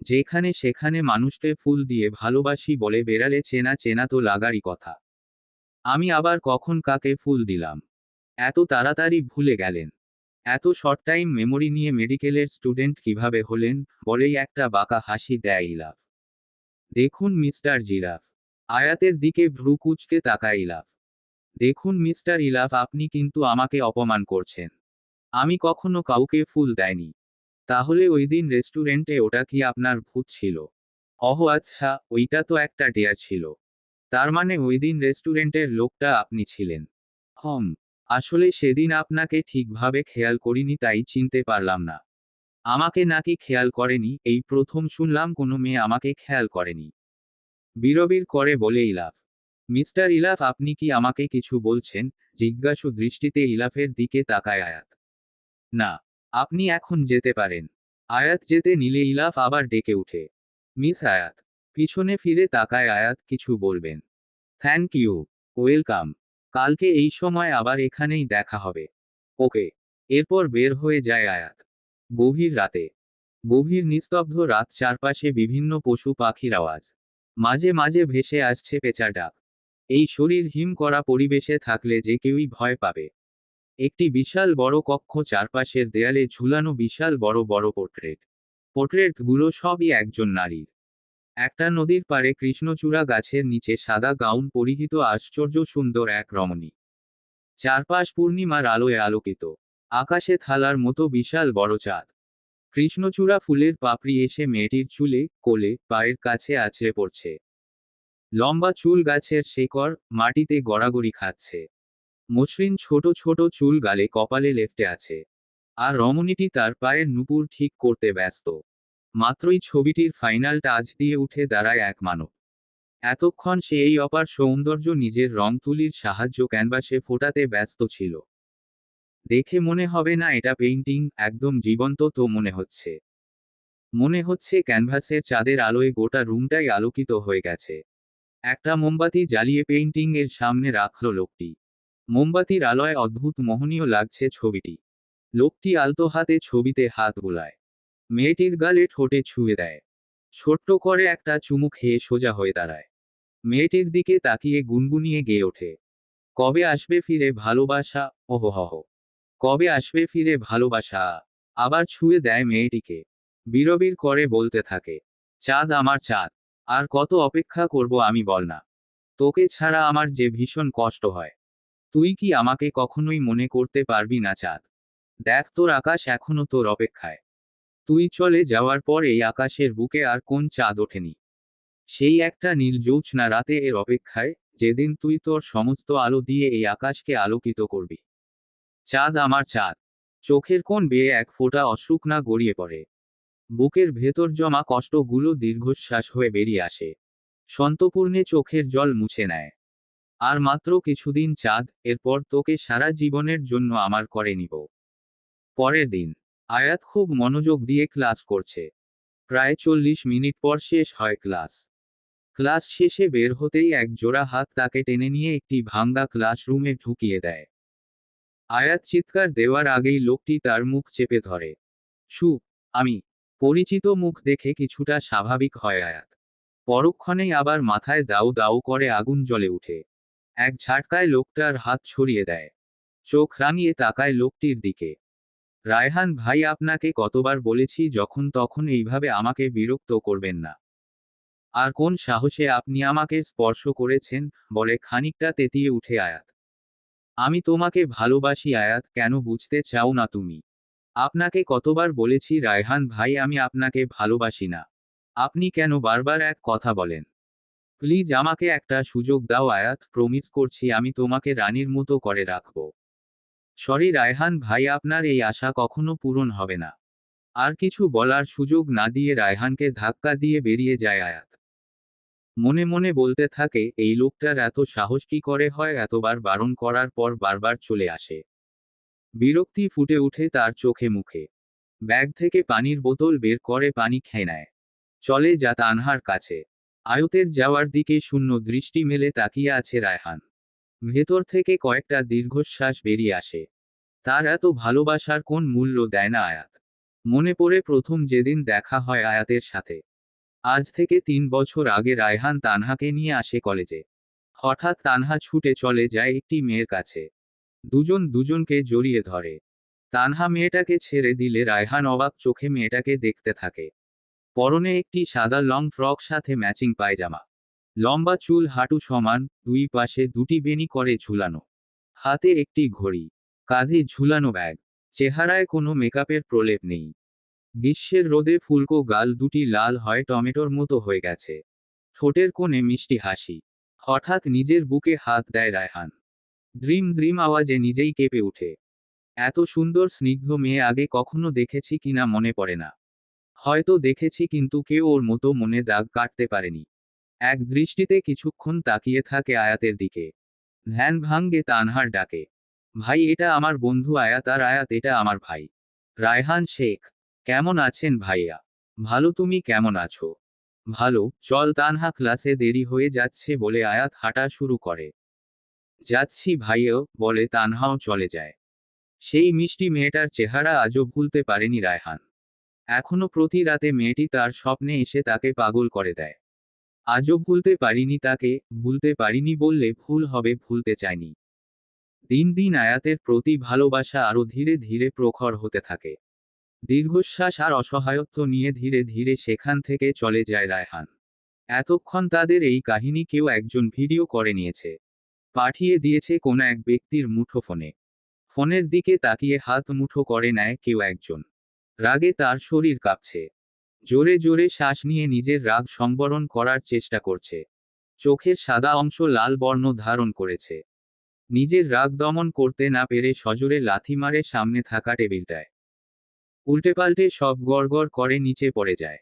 যেখানে সেখানে মানুষকে ফুল দিয়ে ভালোবাসি বলে বেড়ালে চেনা চেনা তো লাগারই কথা। আমি আবার কখন কাকে ফুল দিলাম? এত তাড়াতাড়ি ভুলে গেলেন? এত শর্ট টাইম মেমোরি নিয়ে মেডিকেলের স্টুডেন্ট কিভাবে হলেন? বলেই একটা বাঁকা হাসি দেয় ইলাফ। দেখুন মিস্টার জিরাফ। আয়াতের দিকে ভ্রু কুঁচকে তাকায় ইলাফ। দেখুন মিস্টার ইলাফ, আপনি কিন্তু আমাকে অপমান করছেন। আমি কখনো কাউকে ফুল দেয়নি। তাহলে ওই দিন রেস্টুরেন্টে ওটা কি আপনার ভূত ছিল? ওহ আচ্ছা, ওইটা তো একটা ডেয়ার ছিল। তার মানে ওই দিন রেস্টুরেন্টের লোকটা আপনি ছিলেন। হম। আসলে সেদিন আপনাকে ঠিকভাবে খেয়াল করিনি, তাই চিনতে পারলাম না। আমাকে নাকি খেয়াল করেনি, এই প্রথম শুনলাম কোনো মেয়ে আমাকে খেয়াল করেনি। বিড়বিড় করে বলে ইলাফ। মিস্টার ইলাফ, আপনি কি আমাকে কিছু বলছেন? জিজ্ঞাসু দৃষ্টিতে ইলাফের দিকে তাকায় আয়াত। না, আপনি এখন যেতে পারেন। আয়াত যেতে নিলে ইলাফ আবার ডেকে উঠে। মিস আয়াত। পিছনে ফিরে তাকায় আয়াত, কিছু বলবেন? Thank you. ওয়েলকাম। কালকে এই সময় আবার এখানেই দেখা হবে। ওকে। এরপর বের হয়ে যায় আয়াত। গভীর রাতে। গভীর নিস্তব্ধ রাত, চারপাশে বিভিন্ন পশু পাখির আওয়াজ। মাঝে মাঝে ভেসে আসছে পেঁচার ডাক। এই শরীর হিম করা পরিবেশে থাকলে যে কেউই ভয় পাবে। একটি বিশাল বড় কক্ষ, চারপাশের দেয়ালে ঝুলানো বিশাল বড় বড় পোর্ট্রেট। পোর্ট্রেটগুলো সবই একজন নারীর। একটা নদীর পাড়ে কৃষ্ণচূড়া গাছের নিচে সাদা গাউন পরিহিত আশ্চর্য সুন্দর এক রমণী। চারপাশ পূর্ণিমার আলোয় আলোকিত। আকাশে থালার মতো বিশাল বড় চাঁদ। কৃষ্ণচূড়া ফুলের পাপড়ি এসে মেয়েটির চুলে, কোলে, পায়ের কাছে আছড়ে পড়ছে। লম্বা চুল গাছের শেকড়, মাটিতে গড়াগড়ি খাচ্ছে। মসৃণ ছোট ছোট চুল গালে কপালে লেপ্টে আছে। আর রমণীটি তার পায়ের নুপুর ঠিক করতে ব্যস্ত। মাত্রই ছবিটির ফাইনাল টাচ দিয়ে উঠে দাঁড়ায় এক মানব। এতক্ষণ সে এই অপার সৌন্দর্য নিজের রং তুলির সাহায্য ক্যানভাসে ফোটাতে ব্যস্ত ছিল। দেখে মনে হবে না এটা পেইন্টিং, একদম জীবন্ত তো মনে হচ্ছে। মনে হচ্ছে ক্যানভাসের চাঁদের আলোয় গোটা রুমটাই আলোকিত হয়ে গেছে। একটা মোমবাতি জ্বালিয়ে পেইন্টিং এর সামনে রাখলো লোকটি। মোমবাতির আলোয় অদ্ভুত মোহনীয় লাগছে ছবিটি। লোকটি আলতো হাতে ছবিতে হাত বুলায়। মেয়েটির গালে ঠোঁটে ছুঁয়ে দেয়। ছোট্ট করে একটা চুমু খেয়ে সোজা হয়ে দাঁড়ায়। মেয়েটির দিকে তাকিয়ে গুনগুনিয়ে গেয়ে ওঠে। কবে আসবে ফিরে ভালোবাসা? ওহোহহ। কবে আসবে ফিরে ভালোবাসা? আবার ছুঁয়ে দেয় মেয়েটিকে। বিড়বিড় করে বলতে থাকে, চাঁদ আমার চাঁদ। আর কত অপেক্ষা করব আমি, বল না? তোকে ছাড়া আমার যে ভীষণ কষ্ট হয়। তুই কি আমাকে কখনোই মনে করতে পারবি না চাঁদ? দেখ, তোর আকাশ এখনো তোর অপেক্ষায়। তুই চলে যাওয়ার পর এই আকাশের বুকে আর কোন চাঁদ ওঠেনি। সেই একটা নির্জোৎস্না রাতে এর অপেক্ষায়, যেদিন তুই তোর সমস্ত আলো দিয়ে এই আকাশকে আলোকিত করবি। চাঁদ আমার চাঁদ। চোখের কোণ বেয়ে এক ফোঁটা অশ্রুকণা গড়িয়ে পড়ে। বুকের ভেতর জমা কষ্টগুলো দীর্ঘশ্বাস হয়ে বেরিয়ে আসে। সন্তপূর্ণে চোখের জল মুছে নেয়। আর মাত্র কিছুদিন চাঁদ, এরপর তোকে সারা জীবনের জন্য আমার করে নিব। পরের দিন আয়াত খুব মনোযোগ দিয়ে ক্লাস করছে। প্রায় 40 মিনিট পর শেষ হয় ক্লাস। ক্লাস শেষে বের হতেই এক জোড়া হাত তাকে টেনে নিয়ে একটি ভাঙ্গা ক্লাসরুমে ঢুকিয়ে দেয়। আয়াত চিৎকার দেওয়ার আগেই লোকটি তার মুখ চেপে ধরে। সু, আমি। পরিচিত মুখ দেখে কিছুটা স্বাভাবিক হয় আয়াত। পরক্ষণেই আবার মাথায় দাউ দাউ করে আগুন জ্বলে উঠে। এক ঝাটকায় লোকটার হাত ছড়িয়ে দেয়। চোখ রাঙিয়ে তাকায় লোকটির দিকে। রায়হান ভাই, আপনাকে কতবার বলেছি যখন তখন এইভাবে আমাকে বিরক্ত করবেন না। আর কোন সাহসে আপনি আমাকে স্পর্শ করেছেন, বলে খানিকটা তেতিয়ে উঠে আয়াত। আমি তোমাকে ভালোবাসি আয়াত, কেন বুঝতে চাও না তুমি? আপনাকে কতবার বলেছি রায়হান ভাই, আমি আপনাকে ভালোবাসি না। আপনি কেন বারবার এক কথা বলেন? প্লিজ আমাকে একটা সুযোগ দাও আয়াত, প্রমিস করছি আমি তোমাকে রানীর মতো করে রাখবো। সরি রায়হান ভাই, আপনার এই আশা কখনো পূরণ হবে না। আর কিছু বলার সুযোগ না দিয়ে রায়হানকে ধাক্কা দিয়ে বেরিয়ে যায় আয়াত। মনে মনে বলতে থাকে, এই লোকটার এত সাহস কি করে হয়, এতবার বারণ করার পর বারবার চলে আসে। বিরক্তি ফুটে উঠে তার চোখে মুখে। ব্যাগ থেকে পানির বোতল বের করে পানি খেয়ে নেয়। চলে যা তানহার কাছে। আয়তের যাওয়ার দিকে শূন্য দৃষ্টি মেলে তাকিয়ে আছে রায়হান। ভেতর থেকে কয়েকটা দীর্ঘশ্বাস বেরিয়ে আসে। তার এত ভালোবাসার কোন মূল্য দেয় না আয়াত। মনে পড়ে প্রথম যেদিন দেখা হয় আয়াতের সাথে। আজ থেকে 3 বছর আগে রায়হান তানহাকে নিয়ে আসে কলেজে। হঠাৎ তানহা ছুটে চলে যায় একটি মেয়ের কাছে। দুজন দুজনকে জড়িয়ে ধরে। তানহা মেয়েটাকে ছেড়ে দিলে রায়হান অবাক চোখে মেয়েটাকে দেখতে থাকে। পরনে একটি সাদা লং ফ্রক, সাথে ম্যাচিং পায়জামা। লম্বা চুল হাঁটু সমান, দুই পাশে দুটি বেনি করে ঝুলানো। হাতে একটি ঘড়ি। কাঁধে ঝুলানো ব্যাগ। চেহারায় কোনো মেকআপের প্রলেপ নেই। গ্রীষ্মের রোদে ফুলকো গাল দুটি লাল হয় টমেটোর মতো হয়ে গেছে। ঠোঁটের কোণে মিষ্টি হাসি। হঠাৎ নিজের বুকে হাত দেয় রায়হান। দ্রিম দ্রিম আওয়াজে নিজেই কেঁপে উঠে। এত সুন্দর স্নিগ্ধ মেয়ে আগে কখনো দেখেছি কিনা মনে পড়ে না। হয়তো দেখেছি, কিন্তু কেউ ওর মতো মনে দাগ কাটতে পারেনি। এক দৃষ্টিতে কিছুক্ষণ তাকিয়ে থাকে আয়াতের দিকে। ধ্যান ভাঙ্গে তানহার ডাকে। ভাই, এটা আমার বন্ধু আয়াত, আর আয়াত এটা আমার ভাই রায়হান শেখ। কেমন আছেন ভাইয়া? ভালো, তুমি কেমন আছো? ভালো, চল তানহা, ক্লাসে দেরি হয়ে যাচ্ছে বলে আয়াত হাঁটা শুরু করে। যাচ্ছি ভাইও, বলে তানহাও চলে যায়। সেই মিষ্টি মেয়েটার চেহারা আজও ভুলতে পারেনি রায়হান। এখনো প্রতি রাতে মেয়েটি তার স্বপ্নে এসে তাকে পাগল করে দেয়। আজও ভুলতে পারিনি তাকে। ভুলতে পারিনি বললে ভুল হবে, ভুলতে চাইনি। দিন দিন আয়াতের প্রতি ভালোবাসা আরো ধীরে ধীরে প্রখর হতে থাকে। দীর্ঘশ্বাস আর অসহায়ত্ব নিয়ে ধীরে ধীরে সেখান থেকে চলে যায় রায়হান। এতক্ষণ তাদের এই কাহিনী কেউ একজন ভিডিও করে নিয়েছে। পাঠিয়ে দিয়েছে কোনো এক ব্যক্তির মুঠোফোনে। ফোনের দিকে তাকিয়ে হাত মুঠো করে নেয় কেউ একজন। রাগে তার শরীর কাঁপছে। জোরে জোরে শ্বাস নিয়ে নিজের রাগ সংবরণ করার চেষ্টা করছে। চোখের সাদা অংশ লাল বর্ণ ধারণ করেছে। নিজের রাগ দমন করতে না পেরে সজোরে লাথি মারে সামনে থাকা টেবিলটায়। উল্টেপাল্টে সব গড়গড় করে নিচে পড়ে যায়।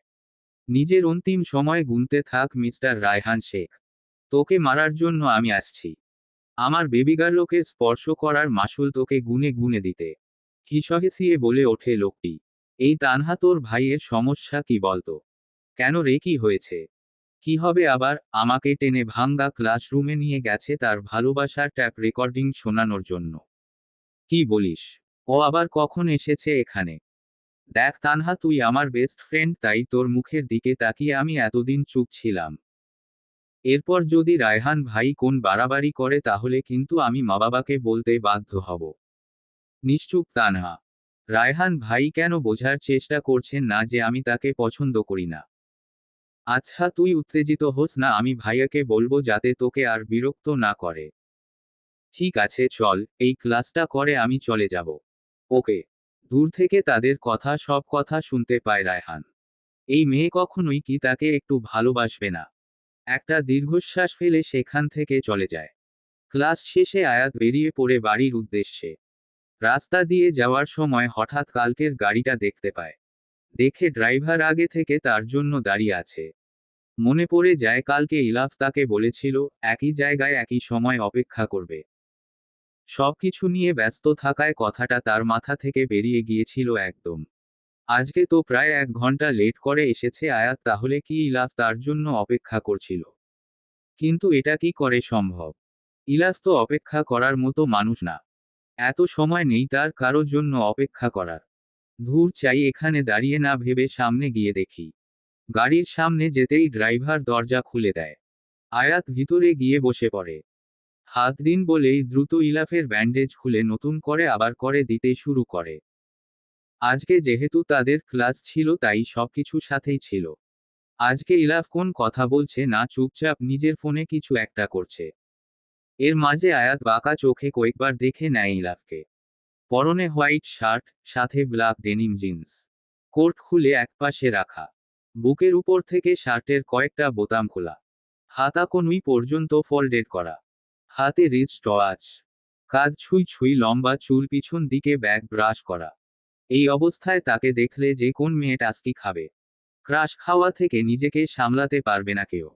নিজের অন্তিম সময় গুনতে থাক মিস্টার রায়হান শেখ। তোকে মারার জন্য আমি আসছি। আমার বেবিগার্লকে স্পর্শ করার মাসুল তোকে গুনে গুনে দিতে। হিসহিসিয়ে বলে ওঠে লোকটি। এই তানহা তোর ভাইয়ের সমস্যা কি বলতো? কেন রে, কি হয়েছে? কি হবে আবার? আমাকে টেনে ভাঙ্গা ক্লাসরুমে নিয়ে গেছে তার ভালোবাসার ট্যাপ রেকর্ডিং শোনানোর জন্য। কি বলিস? ও আবার কখন এসেছে এখানে? দেখ তানহা, তুই আমার বেস্ট ফ্রেন্ড, তাই তোর মুখের দিকে তাকিয়ে আমি এতদিন চুপ ছিলাম। এরপর যদি রায়হান ভাই কোন বাড়াবাড়ি করে তাহলে কিন্তু আমি মা বাবাকে বলতে বাধ্য হব। নিশ্চুপ তানহা। রায়হান ভাই কেন বোঝার চেষ্টা করছেন না যে আমি তাকে পছন্দ করি না? আচ্ছা তুই উত্তেজিত হোস না, আমি ভাইয়াকে বলবো যাতে তোকে আর বিরক্ত না করে। ঠিক আছে চল, এই ক্লাসটা করে আমি চলে যাব। ওকে। দূর থেকে তাদের সব কথা শুনতে পায় রায়হান। এই মেয়ে কখনোই কি তাকে একটু ভালোবাসবে না? একটা দীর্ঘশ্বাস ফেলে সেখান থেকে চলে যায়। ক্লাস শেষে আয়াত বেরিয়ে পড়ে বাড়ির উদ্দেশ্যে। রাস্তা দিয়ে যাওয়ার সময় হঠাৎ কালকের গাড়িটা দেখতে পায়। দেখে ড্রাইভার আগে থেকে তার জন্য দাঁড়িয়ে আছে। মনে পড়ে যায় কালকে ইলাফ তাকে বলেছিল একই জায়গায় একই সময় অপেক্ষা করবে। সবকিছু নিয়ে ব্যস্ত থাকায় কথাটা তার মাথা থেকে বেরিয়ে গিয়েছিল একদম। আজকে তো প্রায় 1 ঘন্টা লেট করে এসেছে আয়াত, তাহলে কি ইলাফ তার জন্য অপেক্ষা করছিল? কিন্তু এটা কি করে সম্ভব? ইলাফ তো অপেক্ষা করার মতো মানুষ না। এত সময় নেই তার কারোর জন্য অপেক্ষা করার। ধুর, চাই এখানে দাঁড়িয়ে না ভেবে সামনে গিয়ে দেখি। গাড়ির সামনে যেতেই ড্রাইভার দরজা খুলে দেয়। আয়াত ভিতরে গিয়ে বসে পড়ে। হাত দিন বলেই দ্রুত ইলাফের ব্যান্ডেজ খুলে নতুন করে আবার করে দিতে শুরু করে। আজকে যেহেতু তাদের ক্লাস ছিল তাই সবকিছু সাথেই ছিল। আজকে ইলাফ কোন কথা বলছে না, চুপচাপ নিজের ফোনে কিছু একটা করছে। এর মাঝে আয়াত বাঁকা চোখে কয়েকবার দেখে নেয় ইলাফকে। পরনে হোয়াইট শার্ট, সাথে ব্ল্যাক ডেনিম জিন্স। কোট খুলে একপাশে রাখা। বুকের উপর থেকে শার্টের কয়েকটা বোতাম খোলা। হাতা কনুই পর্যন্ত ফোল্ডেড করা। হাতে রিস্ট ওয়াচ। কাঁধ ছুঁই ছুঁই লম্বা চুল পিছন দিকে ব্যাক ব্রাশ করা। এই অবস্থায় তাকে দেখলে যে কোন মেয়ে টাস্কি খাবে। ক্রাশ খাওয়া থেকে নিজেকে সামলাতে পারবে না কেউ।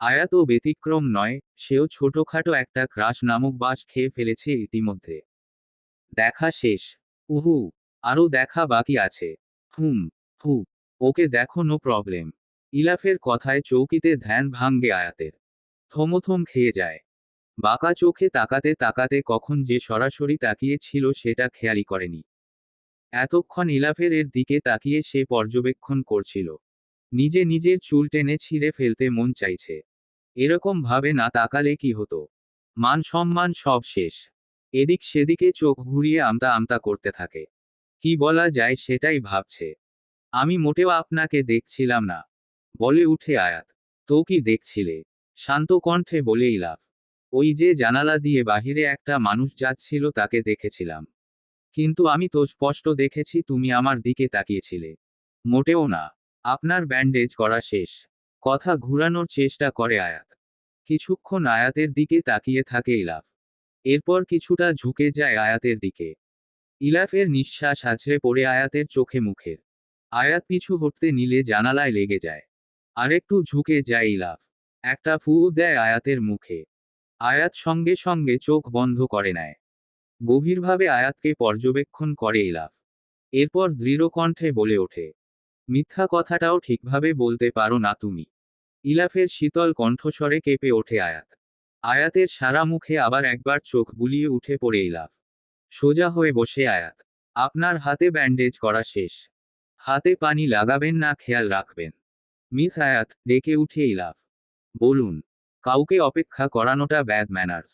আয়াতও ব্যতিক্রম নয়, সেও ছোটখাটো একটা ক্রাশ নামক বাস খেয়ে ফেলেছে ইতিমধ্যে। দেখা শেষ। উহু। আরও দেখা বাকি আছে। হুম। হু। ওকে দেখো, নো প্রবলেম। ইলাফের কথায় চৌকিতে ধ্যান ভাঙ্গে আয়াতের। থমথম খেয়ে যায়। বাঁকা চোখে তাকাতে তাকাতে কখন যে সরাসরি তাকিয়েছিল সেটা খেয়ালই করেনি। এতক্ষণ ইলাফের এর দিকে তাকিয়ে সে পর্যবেক্ষণ করছিল। নিজে নিজের চুল টেনে ছিঁড়ে ফেলতে মন চাইছে। এরকম ভাবে না তাকালে কি হতো? মান সম্মান সব শেষ। এদিক সেদিকে চোখ ঘুরিয়ে আমতা আমতা করতে থাকে। কি বলা যায় সেটাই ভাবছে। আমি মোটেও আপনাকে দেখছিলাম না, বলে উঠে আয়াত। তো কি দেখছিলে? শান্ত কণ্ঠে বলে ইলাফ। ওই যে জানালা দিয়ে বাহিরে একটা মানুষ যাচ্ছিল তাকে দেখেছিলাম। কিন্তু আমি তো স্পষ্ট দেখেছি তুমি আমার দিকে তাকিয়েছিলে। মোটেও না। আপনার ব্যান্ডেজ করা শেষ। কথা ঘুরানোর চেষ্টা করে আয়াত। কিছুক্ষণ আয়াতের দিকে তাকিয়ে থাকে ইলাফ। এরপর কিছুটা ঝুঁকে যায় আয়াতের দিকে। ইলাফের নিঃশ্বাস আছড়ে পড়ে আয়াতের চোখে মুখের। আয়াত পিছু হটতে নিলে জানালায় লেগে যায়। আরেকটু ঝুঁকে যায় ইলাফ। একটা ফু দেয় আয়াতের মুখে। আয়াত সঙ্গে সঙ্গে চোখ বন্ধ করে নেয়। গভীরভাবে আয়াতকে পর্যবেক্ষণ করে ইলাফ। এরপর দৃঢ় কণ্ঠে বলে ওঠে, মিথ্যা কথাটাও ঠিকভাবে বলতে পারো না তুমি। ইলাফের শীতল কণ্ঠস্বরে কেঁপে ওঠে আয়াত। আয়াতের সারা মুখে আবার একবার চোখ বুলিয়ে উঠে পড়ে ইলাফ। সোজা হয়ে বসে আয়াত। আপনার হাতে ব্যান্ডেজ করা শেষ। হাতে পানি লাগাবেন না, খেয়াল রাখবেন। মিস আয়াত, ডেকে উঠে ইলাফ। বলুন। কাউকে অপেক্ষা করানোটা ব্যাড ম্যানার্স।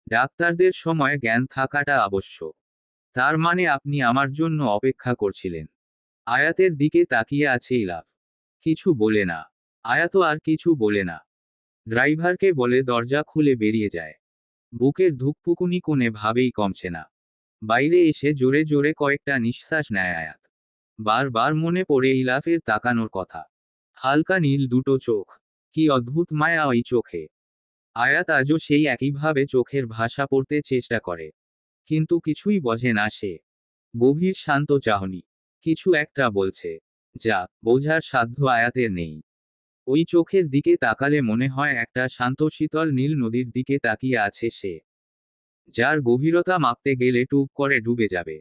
ডাক্তারদের সময় জ্ঞান থাকাটা আবশ্যক। তার মানে আপনি আমার জন্য অপেক্ষা করছিলেন? আয়াতের দিকে তাকিয়ে আছে ইলাফ। কিছু বলে না। আয়াতও আর কিছু বলে না। ড্রাইভারকে বলে দরজা খুলে বেরিয়ে যায়। বুকের ধুকপুকুনি কোণে ভাবেই কমছে না। বাইরে এসে জোরে জোরে কয়েকটা নিঃশ্বাস নেয় আয়াত। বারবার মনে পড়ে ইলাফের তাকানোর কথা। হালকা নীল দুটো চোখ। কি অদ্ভুত মায়া ওই চোখে। আয়াত আজও সেই একইভাবে চোখের ভাষা পড়তে চেষ্টা করে। কিন্তু কিছুই বোঝে না সে। গভীর শান্ত চাহনি। কিছু একটা বলছে। যা বোঝার সাধ্য আয়াতের নেই। ওই চোখের দিকে তাকালে মনে হয় একটা শান্ত শীতল নীল নদীর দিকে তাকিয়ে আছে সে। যার গভীরতা মাপতে গেলে টুপ করে ডুবে যাবে।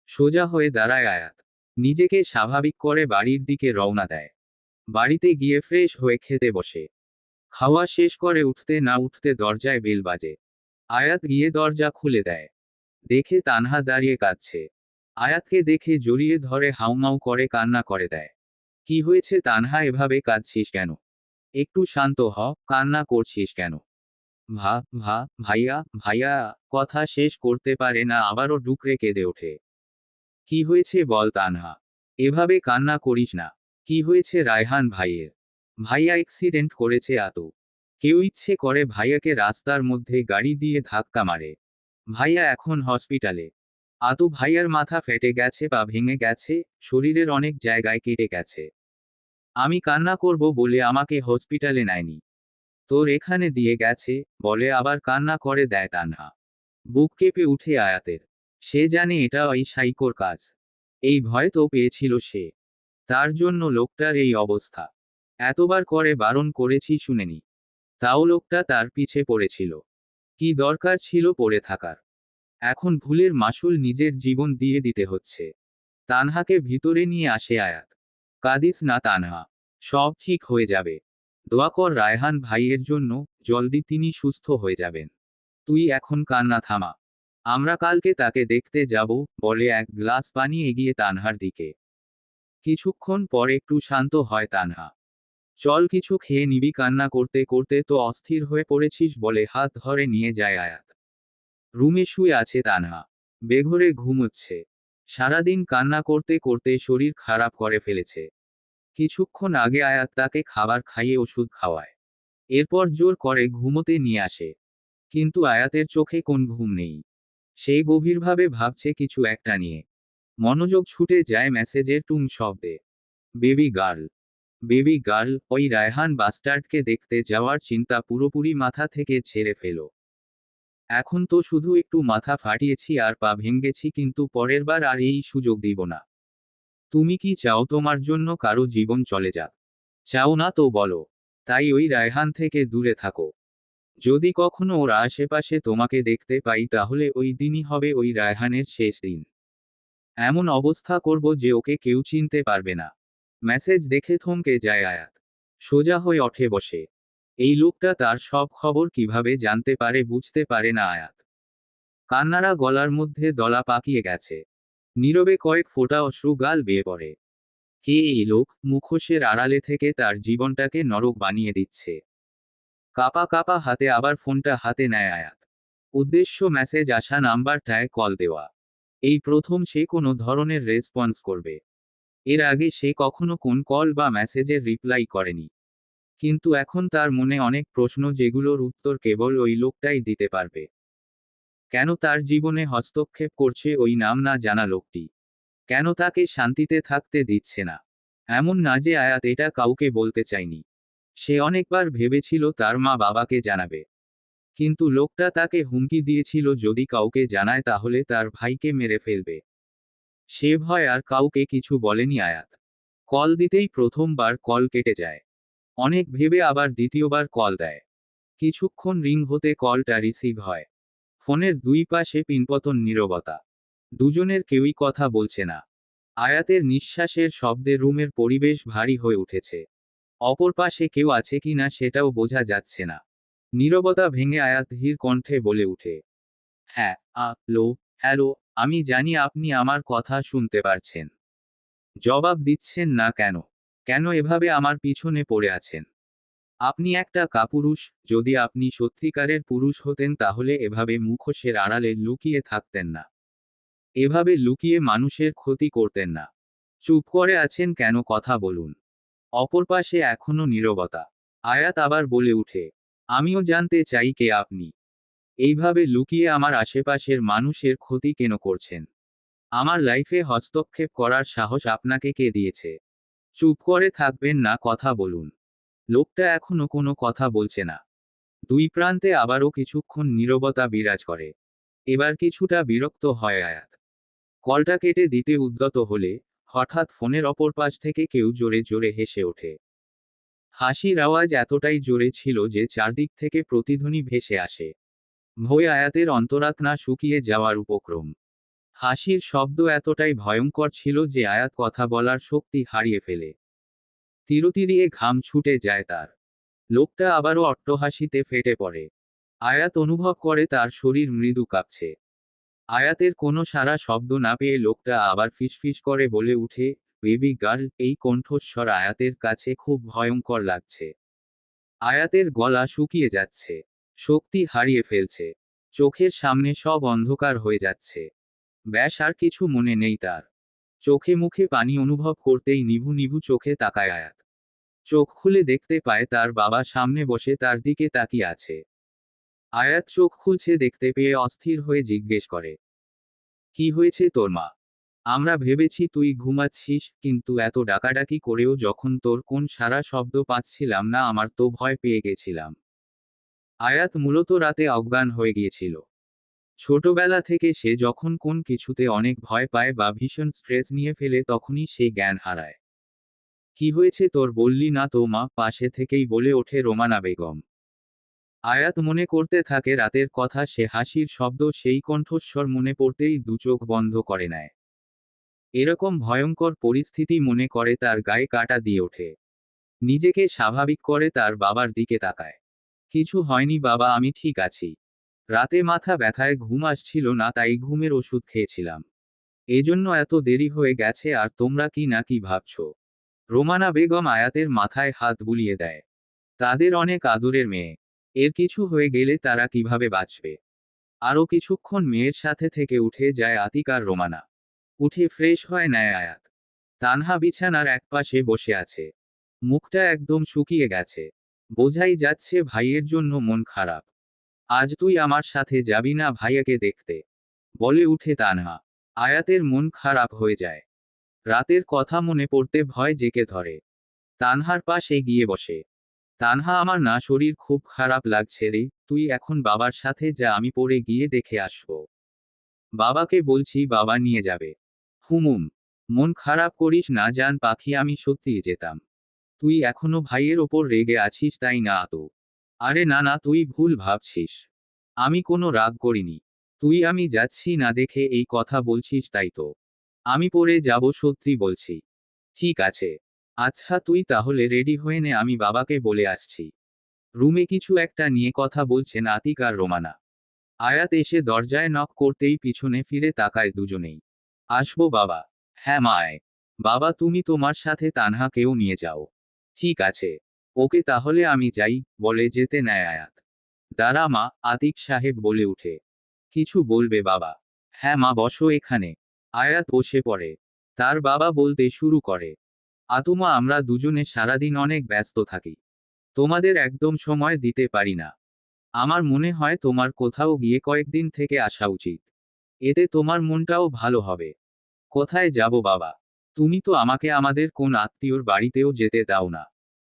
সোজা হয়ে দাঁড়ায় আয়াত। নিজেকে স্বাভাবিক করে বাড়ির দিকে রওনা দেয়। বাড়িতে গিয়ে ফ্রেশ হয়ে খেতে বসে। খাওয়া শেষ করে উঠতে না উঠতে দরজায় বেল বাজে। আয়াত গিয়ে দরজা খুলে দেয়। দেখে তানহা দাঁড়িয়ে কাঁদছে। আয়াতকে দেখে জড়িয়ে ধরে হাউমাউ করে কান্না করে দেয়। কি হয়েছে তানহা, এভাবে কাঁদছিস কেন? একটু শান্ত হ, কান্না করছিস কেন? ভা ভা ভাইয়া ভাইয়া। কথা শেষ করতে পারে না, আবারও ডুকরে কেঁদে ওঠে। কি হয়েছে বল তানহা। এভাবে কান্না করিস না। কি হয়েছে রায়হান ভাইয়ের? ভাইয়া অ্যাক্সিডেন্ট করেছে আতু। কেউ ইচ্ছে করে ভাইয়াকে রাস্তার মধ্যে গাড়ি দিয়ে ধাক্কা মারে। ভাইয়া এখন হসপিটালে। আতু ভাইয়ার মাথা ফেটে গেছে, পা ভেঙে গেছে, শরীরের অনেক জায়গায় কেটে গেছে। আমি কান্না করব বলে আমাকে হসপিটালে নেয়নি। তোর এখানে দিয়ে গেছে, বলে আবার কান্না করে দেয় তানহা। বুক কেঁপে উঠে আয়াতের। সে জানে এটা ওই সাইকোর কাজ। এই ভয় তো পেয়েছিল সে। তার জন্য লোকটার এই অবস্থা। এতবার করে বারণ করেছি শুনেনি। তাও লোকটা তার পিছে পড়েছিল। কি দরকার ছিল পড়ে থাকার? এখন ভুলের মাসুল নিজের জীবন দিয়ে দিতে হচ্ছে। তানহাকে ভিতরে নিয়ে আসে আয়াত। কাঁদিস না তানহা। সব ঠিক হয়ে যাবে। দোয়া কর রায়হান ভাইয়ের জন্য, জলদি তিনি সুস্থ হয়ে যাবেন। তুই এখন কান্না থামা। আমরা কালকে তাকে দেখতে যাব, বলে এক গ্লাস পানি এগিয়ে তানহার দিকে। কিছুক্ষণ পর একটু শান্ত হয় তানহা। চল কিছু খেয়ে নিবি, কান্না করতে করতে তো অস্থির হয়ে পড়েছিস, বলে হাত ধরে নিয়ে যায় আয়াত। রুমে শুয়ে আছে তানহা। বেঘোরে ঘুমোচ্ছে। সারাদিন কান্না করতে করতে শরীর খারাপ করে ফেলেছে। কিছুক্ষণ আগে আয়াত তাকে খাবার খাইয়ে ওষুধ খাওয়ায়। এরপর জোর করে ঘুমোতে নিয়ে আসে। কিন্তু আয়াতের চোখে কোন ঘুম নেই। সে গভীরভাবে ভাবছে কিছু একটা নিয়ে। মনোযোগ ছুটে যায় মেসেজের টুং শব্দে। Baby girl. বেবি গার্ল, ওই রায়হান বাস্টার্ডকে দেখতে যাওয়ার চিন্তা পুরোপুরি মাথা থেকে ছেড়ে ফেলো। এখন তো শুধু একটু মাথা ফাটিয়েছি আর পা ভেঙেছি, কিন্তু পরের বার আর এই সুযোগ দিব না। তুমি কি চাও তোমার জন্য কারো জীবন চলে যাক? চাও না তো বলো। তাই ওই রায়হান থেকে দূরে থাকো। যদি কখনো ওর আশেপাশে তোমাকে দেখতে পাই তাহলে ওই দিনই হবে ওই রায়হানের শেষ দিন। এমন অবস্থা করব যে ওকে কেউ চিনতে পারবে না। মেসেজ দেখে থমকে যায় আয়াত। সোজা হয়ে ওঠে বসে। এই লোকটা তার সব খবর কিভাবে জানতে পারে বুঝতে পারে না আয়াত। কান্নারা গলার মধ্যে দলা পাকিয়ে গেছে। নীরবে কয়েক ফোঁটা অশ্রু গাল বেয়ে পড়ে। কে এই লোক, মুখোশের আড়ালে থেকে তার জীবনটাকে নরক বানিয়ে দিচ্ছে? কাপা কাপা হাতে আবার ফোনটা হাতে নেয় আয়াত। উদ্দেশ্য মেসেজ আসা নাম্বারটায় কল দেওয়া। এই প্রথম সে কোনো ধরনের রেসপন্স করবে। এর আগে সে কখনো কোন কল বা মেসেজের রিপ্লাই করেনি। কিন্তু এখন তার মনে অনেক প্রশ্ন, যেগুলোর উত্তর কেবল ওই লোকটাই দিতে পারবে। কেন তার জীবনে হস্তক্ষেপ করছে ওই নাম না জানা লোকটি? কেন তাকে শান্তিতে থাকতে দিচ্ছে না? এমন না যে আয়াত এটা কাউকে বলতে চায়নি। সে অনেকবার ভেবেছিল তার মা বাবাকে জানাবে। কিন্তু লোকটা তাকে হুমকি দিয়েছিল যদি কাউকে জানায় তাহলে তার ভাইকে মেরে ফেলবে। সে ভয় আর কাউকে কিছু বলেনি আয়াত। কল দিতেই প্রথমবার কল কেটে যায়। অনেক ভেবে আবার দ্বিতীয়বার কল দেয়। কিছুক্ষণ রিং হতে কলটা রিসিভ হয়। ফোনের দুই পাশে পিনপতন নীরবতা। দুজনের কেউই কথা বলছে না। আয়াতের নিঃশ্বাসের শব্দে রুমের পরিবেশ ভারী হয়ে উঠেছে। অপর পাশে কেউ আছে কিনা সেটাও বোঝা যাচ্ছে না। নীরবতা ভেঙে আয়াত ধীর কণ্ঠে বলে উঠে। হ্যাঁ। হ্যালো। আমি জানি আপনি আমার কথা শুনতে পারছেন। জবাব দিচ্ছেন না কেন? কেন এভাবে আমার পিছনে পড়ে আছেন? আপনি একটা কাপুরুষ। যদি আপনি সত্যিকারের পুরুষ হতেন তাহলে এভাবে মুখোশের আড়ালে লুকিয়ে থাকতেন না। এভাবে লুকিয়ে মানুষের ক্ষতি করতেন না। চুপ করে আছেন কেন, কথা বলুন। অপর পাশে এখনো নীরবতা। আয়াত আবার বলে উঠে। আমিও জানতে চাই কে আপনি। এইভাবে লুকিয়ে আমার আশেপাশের মানুষের ক্ষতি কেন করছেন? আমার লাইফে হস্তক্ষেপ করার সাহস আপনাকে কে দিয়েছে? চুপ করে থাকবেন না, কথা বলুন। লোকটা এখনো কোনো কথা বলছে না। দুই প্রান্তে আবারও কিছুক্ষণ নীরবতা বিরাজ করে। এবার কিছুটা বিরক্ত হয় আয়াত। কলটা কেটে দিতে উদ্যত হলে হঠাৎ ফোনের অপর পাশ থেকে কেউ জোরে জোরে হেসে ওঠে। হাসির আওয়াজ এতটাই জোরে ছিল যে চারদিক থেকে প্রতিধ্বনি ভেসে আসে। ভয়ে আয়াতের অন্তরাত্মা শুকিয়ে যাওয়ার উপক্রম। হাসির শব্দ এতটাই ভয়ঙ্কর ছিল যে আয়াত কথা বলার শক্তি হারিয়ে ফেলে। তিরতিরিয়ে ঘাম ছুটে যায় তার। লোকটা আবারও অট্টহাসিতে ফেটে পড়ে। আয়াত অনুভব করে তার শরীর মৃদু কাঁপছে। আয়াতের কোনো সারা শব্দ না পেয়ে লোকটা আবার ফিসফিস করে বলে উঠে, বেবি গার্ল। এই কণ্ঠস্বর আয়াতের কাছে খুব ভয়ঙ্কর লাগছে। আয়াতের গলা শুকিয়ে যাচ্ছে। শক্তি হারিয়ে ফেলছে। চোখের সামনে সব অন্ধকার হয়ে যাচ্ছে। ব্যাস আর কিছু মনে নেই তার। চোখে মুখে পানি অনুভব করতেই নিভু নিভু চোখে তাকায় আয়াত। চোখ খুলে দেখতে পায় তার বাবা সামনে বসে তার দিকে তাকিয়ে আছে। আয়াত চোখ খুলছে দেখতে পেয়ে অস্থির হয়ে জিজ্ঞেস করে, কি হয়েছে তোর মা? আমরা ভেবেছি তুই ঘুমাচ্ছিস, কিন্তু এত ডাকাডাকি করেও যখন তোর কোন সারা শব্দ পাচ্ছিলাম না আমার তো ভয় পেয়ে গেছিলাম। আয়াত মূলত রাতে অজ্ঞান হয়ে গিয়েছিল। ছোটবেলা থেকে সে যখন কোন কিছুতে অনেক ভয় পায় বা ভীষণ স্ট্রেস নিয়ে ফেলে তখনই সে জ্ঞান হারায়। কি হয়েছে তোর বললি না তো মা, পাশে থেকেই বলে ওঠে রোমানা বেগম। আয়াত মনে করতে থাকে রাতের কথা, সে হাসির শব্দ, সেই কণ্ঠস্বর মনে পড়তেই দুচোখ বন্ধ করে নেয়। এরকম ভয়ঙ্কর পরিস্থিতি মনে করে তার গায়ে কাঁটা দিয়ে ওঠে। নিজেকে স্বাভাবিক করে তার বাবার দিকে তাকায়। কিছু হয়নি বাবা, আমি ঠিক আছি। রাতে মাথা ব্যথায় ঘুম আসছিল না, তাই ঘুমের ওষুধ খেয়েছিলাম। এজন্য এত দেরি হয়ে গেছে। আর তোমরা কি না কি ভাবছো? রোমানা বেগম আয়াতের মাথায় হাত বুলিয়ে দেয়। তাদের অনেক আদরের মেয়ে। এর কিছু হয়ে গেলে তারা কিভাবে বাঁচবে? আরও কিছুক্ষণ মেয়ের সাথে থেকে উঠে যায় আতিক আর রোমানা। উঠে ফ্রেশ হয় নেয় আয়াত। তানহা বিছানার একপাশে বসে আছে। মুখটা একদম শুকিয়ে গেছে। বোঝাই যাচ্ছে ভাইয়ের জন্য মন খারাপ। আজ তুই আমার সাথে যাবি না ভাইয়াকে দেখতে? বলে উঠে তানহা। আয়াতের মন খারাপ হয়ে যায়। রাতের কথা মনে পড়তে ভয় জেঁকে ধরে। তানহার পাশে গিয়ে বসে। তানহা, আমার না শরীর খুব খারাপ লাগছে রে, তুই এখন বাবার সাথে যা, আমি পরে গিয়ে দেখে আসবো। বাবাকে বলছি বাবা নিয়ে যাবে। হুমুম। মন খারাপ করিস না জান পাখি, আমি সত্যিই যেতাম। তুই এখনো ভাইয়ের ওপর রেগে আছিস তাই না তো? আরে না না, তুই ভুল ভাবছিস। আমি কোনো রাগ করিনি। তুই আমি যাচ্ছি না দেখে এই কথা বলছিস তাই তো? আমি পরে যাব, সত্যি বলছি। ঠিক আছে। আচ্ছা তুই তাহলে রেডি হয়ে নে, আমি বাবাকে বলে আসছি। রুমে কিছু একটা নিয়ে কথা বলছেন আতিক আর রোমানা। আয়াত এসে দরজায় নক করতেই পিছনে ফিরে তাকায় দুজনেই। আসবো বাবা? হ্যাঁ মা আয়। বাবা তুমি তোমার সাথে তানহাকেও নিয়ে যাও। ঠিক আছে। ওকে তাহলে আমি যাই, বলে যেতে নেয় আয়াত। দাঁড়া মা, আতিক সাহেব বলে উঠে। কিছু বলবে বাবা? হ্যাঁ মা বসো এখানে। আয়াত বসে পড়ে। তার বাবা বলতে শুরু করে। আতুমা, আমরা দুজনে সারাদিন অনেক ব্যস্ত থাকি। তোমাদের একদম সময় দিতে পারি না। আমার মনে হয় তোমার কোথাও গিয়ে কয়েকদিন থেকে আসা উচিত। এতে তোমার মনটাও ভালো হবে। কোথায় যাব বাবা? তুমি তো আমাকে আমাদের কোন আত্মীয়র বাড়িতেও যেতে দাও না।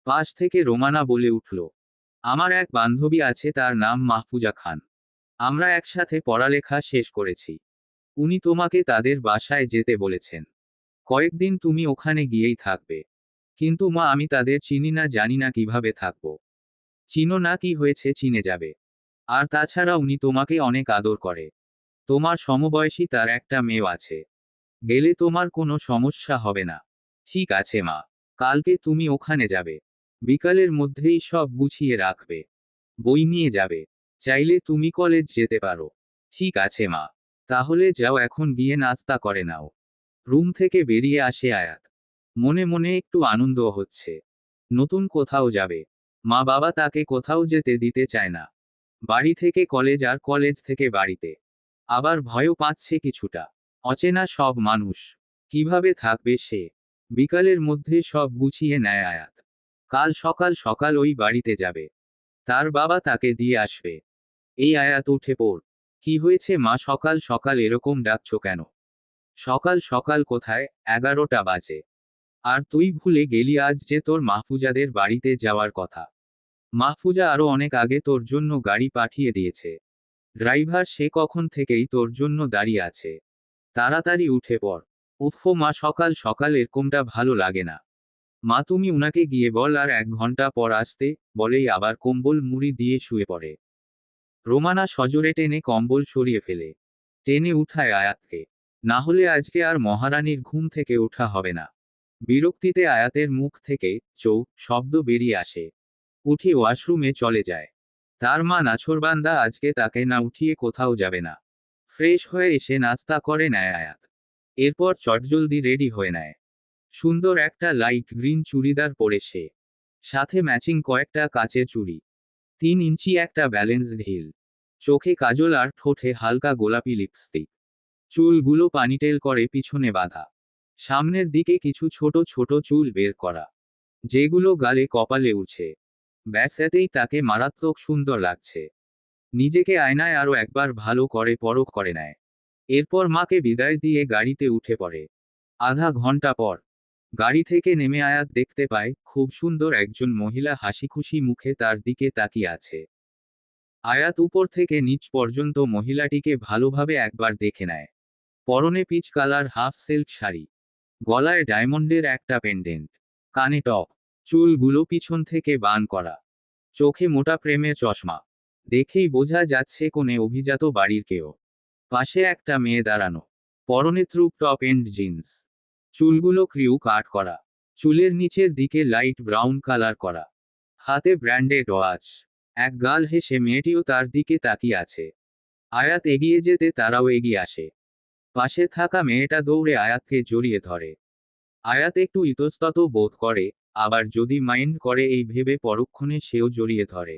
পাশ থেকে রোমানা বলে উঠল। আমার এক বান্ধবী আছে, তার নাম মাহফুজা খান। আমরা একসাথে পড়ালেখা শেষ করেছি। উনি তোমাকে তাদের বাসায় যেতে বলেছেন। কয়েকদিন তুমি ওখানে গিয়েই থাকবে। কিন্তু মা, আমি তাদের চিনি না, জানি না কিভাবে থাকবো। চিনো না, কি হয়েছে, চিনে যাবে। আর তাছাড়া উনি তোমাকে অনেক আদর করে। তোমার সমবয়সী তার একটা মেয়ে আছে। গেলে তোমার কোনো সমস্যা হবে না। ঠিক আছে মা। কালকে তুমি ওখানে যাবে। বিকালের মধ্যেই সব গুছিয়ে রাখবে। বই নিয়ে যাবে। চাইলে তুমি কলেজ যেতে পারো। ঠিক আছে মা। তাহলে যাও, এখন গিয়ে নাস্তা করে নাও। রুম থেকে বেরিয়ে আসে আয়াত। মনে মনে একটু আনন্দ হচ্ছে। নতুন কোথাও যাবে। মা বাবা তাকে কোথাও যেতে দিতে চায় না। বাড়ি থেকে কলেজ আর কলেজ থেকে বাড়িতে। আবার ভয়ও পাচ্ছে কিছুটা। অচেনা সব মানুষ। কিভাবে থাকবে সে? বিকালের মধ্যে সব গুছিয়ে নেয় আয়াত। কাল সকাল সকাল ওই বাড়িতে যাবে। তার বাবা তাকে দিয়ে আসবে। এই আয়াত, উঠে পড়। কি হয়েছে মা, সকাল সকাল এরকম ডাকছো কেন? সকাল সকাল কোথায়, 11টা বাজে। আর তুই ভুলে গেলি আজ যে তোর মাহফুজাদের বাড়িতে যাওয়ার কথা। মাহফুজা আরো অনেক আগে তোর জন্য গাড়ি পাঠিয়ে দিয়েছে। ড্রাইভার সে কখন থেকেই তোর জন্য দাঁড়িয়ে আছে। তাড়াতাড়ি উঠে পড়। উফ মা, সকাল সকাল এরকমটা ভালো লাগে না। মা তুমি উনাকে গিয়ে বল আর 1 ঘন্টা পর আসতে, বলেই আবার কম্বল মুড়ি দিয়ে শুয়ে পড়ে। রোমানা সজোরে টেনে কম্বল সরিয়ে ফেলে। টেনে উঠায় আয়াতকে। না হলে আজকে আর মহারানীর ঘুম থেকে ওঠা হবে না। বিরক্তিতে আয়াতের মুখ থেকে চৌ শব্দ বেরিয়ে আসে। উঠে ওয়াশরুমে চলে যায়। তার মা নাছোড়বান্দা, আজকে তাকে না উঠিয়ে কোথাও যাবে না। ফ্রেশ হয়ে এসে নাস্তা করে নেয় আয়াত। এরপর চটজলদি রেডি হয়ে নেয়। সুন্দর একটা লাইট গ্রিন চুড়িদার পরে সে। সাথে ম্যাচিং কয়েকটা কাচের চুড়ি। 3 ইঞ্চি একটা ব্যালেন্সড হিল। চোখে কাজল আর ঠোঁটে হালকা গোলাপি লিপস্টিক। চুলগুলো পানিটেল করে পিছনে বাঁধা। সামনের দিকে কিছু ছোট ছোট চুল বের করা, যেগুলো গালে কপালে উঠছে। ব্যাস, এতেই তাকে মারাত্মক সুন্দর লাগছে। নিজেকে আয়নায় আরো একবার ভালো করে পরখ করে নেয়। এরপর মাকে বিদায় দিয়ে গাড়িতে উঠে পড়ে। আধা ঘন্টা পর গাড়ি থেকে নেমে আয়াত দেখতে পায় খুব সুন্দর একজন মহিলা হাসিখুশি মুখে তার দিকে তাকিয়ে আছে। আয়াত উপর থেকে নিচ পর্যন্ত মহিলাটিকে ভালোভাবে একবার দেখে নেয়। পরনে peach colour half silk sari, গলায় ডায়মন্ডের একটা পেন্ডেন্ট, কানে টপ, চুলগুলো পিছন থেকে বান করা, চোখে মোটা প্রেমের চশমা। দেখেই বোঝা যাচ্ছে কোনে অভিজাত বাড়ির কেউ। পাশে একটা মেয়ে দাঁড়ানো, পরনে থ্রুপ টপ এন্ড জিন্স, চুলগুলো ক্রিউ কাট করা, চুলের নিচের দিকে লাইট ব্রাউন কালার করা, হাতে ব্র্যান্ডেড ওয়াচ। এক গাল হেসে মেয়েটিও তার দিকে তাকিয়ে আছে। আয়াত এগিয়ে যেতে তারাও এগিয়ে আসে। পাশে থাকা মেয়েটা দৌড়ে আয়াতকে জড়িয়ে ধরে। আয়াত একটু ইতস্তত বোধ করে, আবার যদি মাইন্ড করে এই ভেবে পরক্ষণে সেও জড়িয়ে ধরে।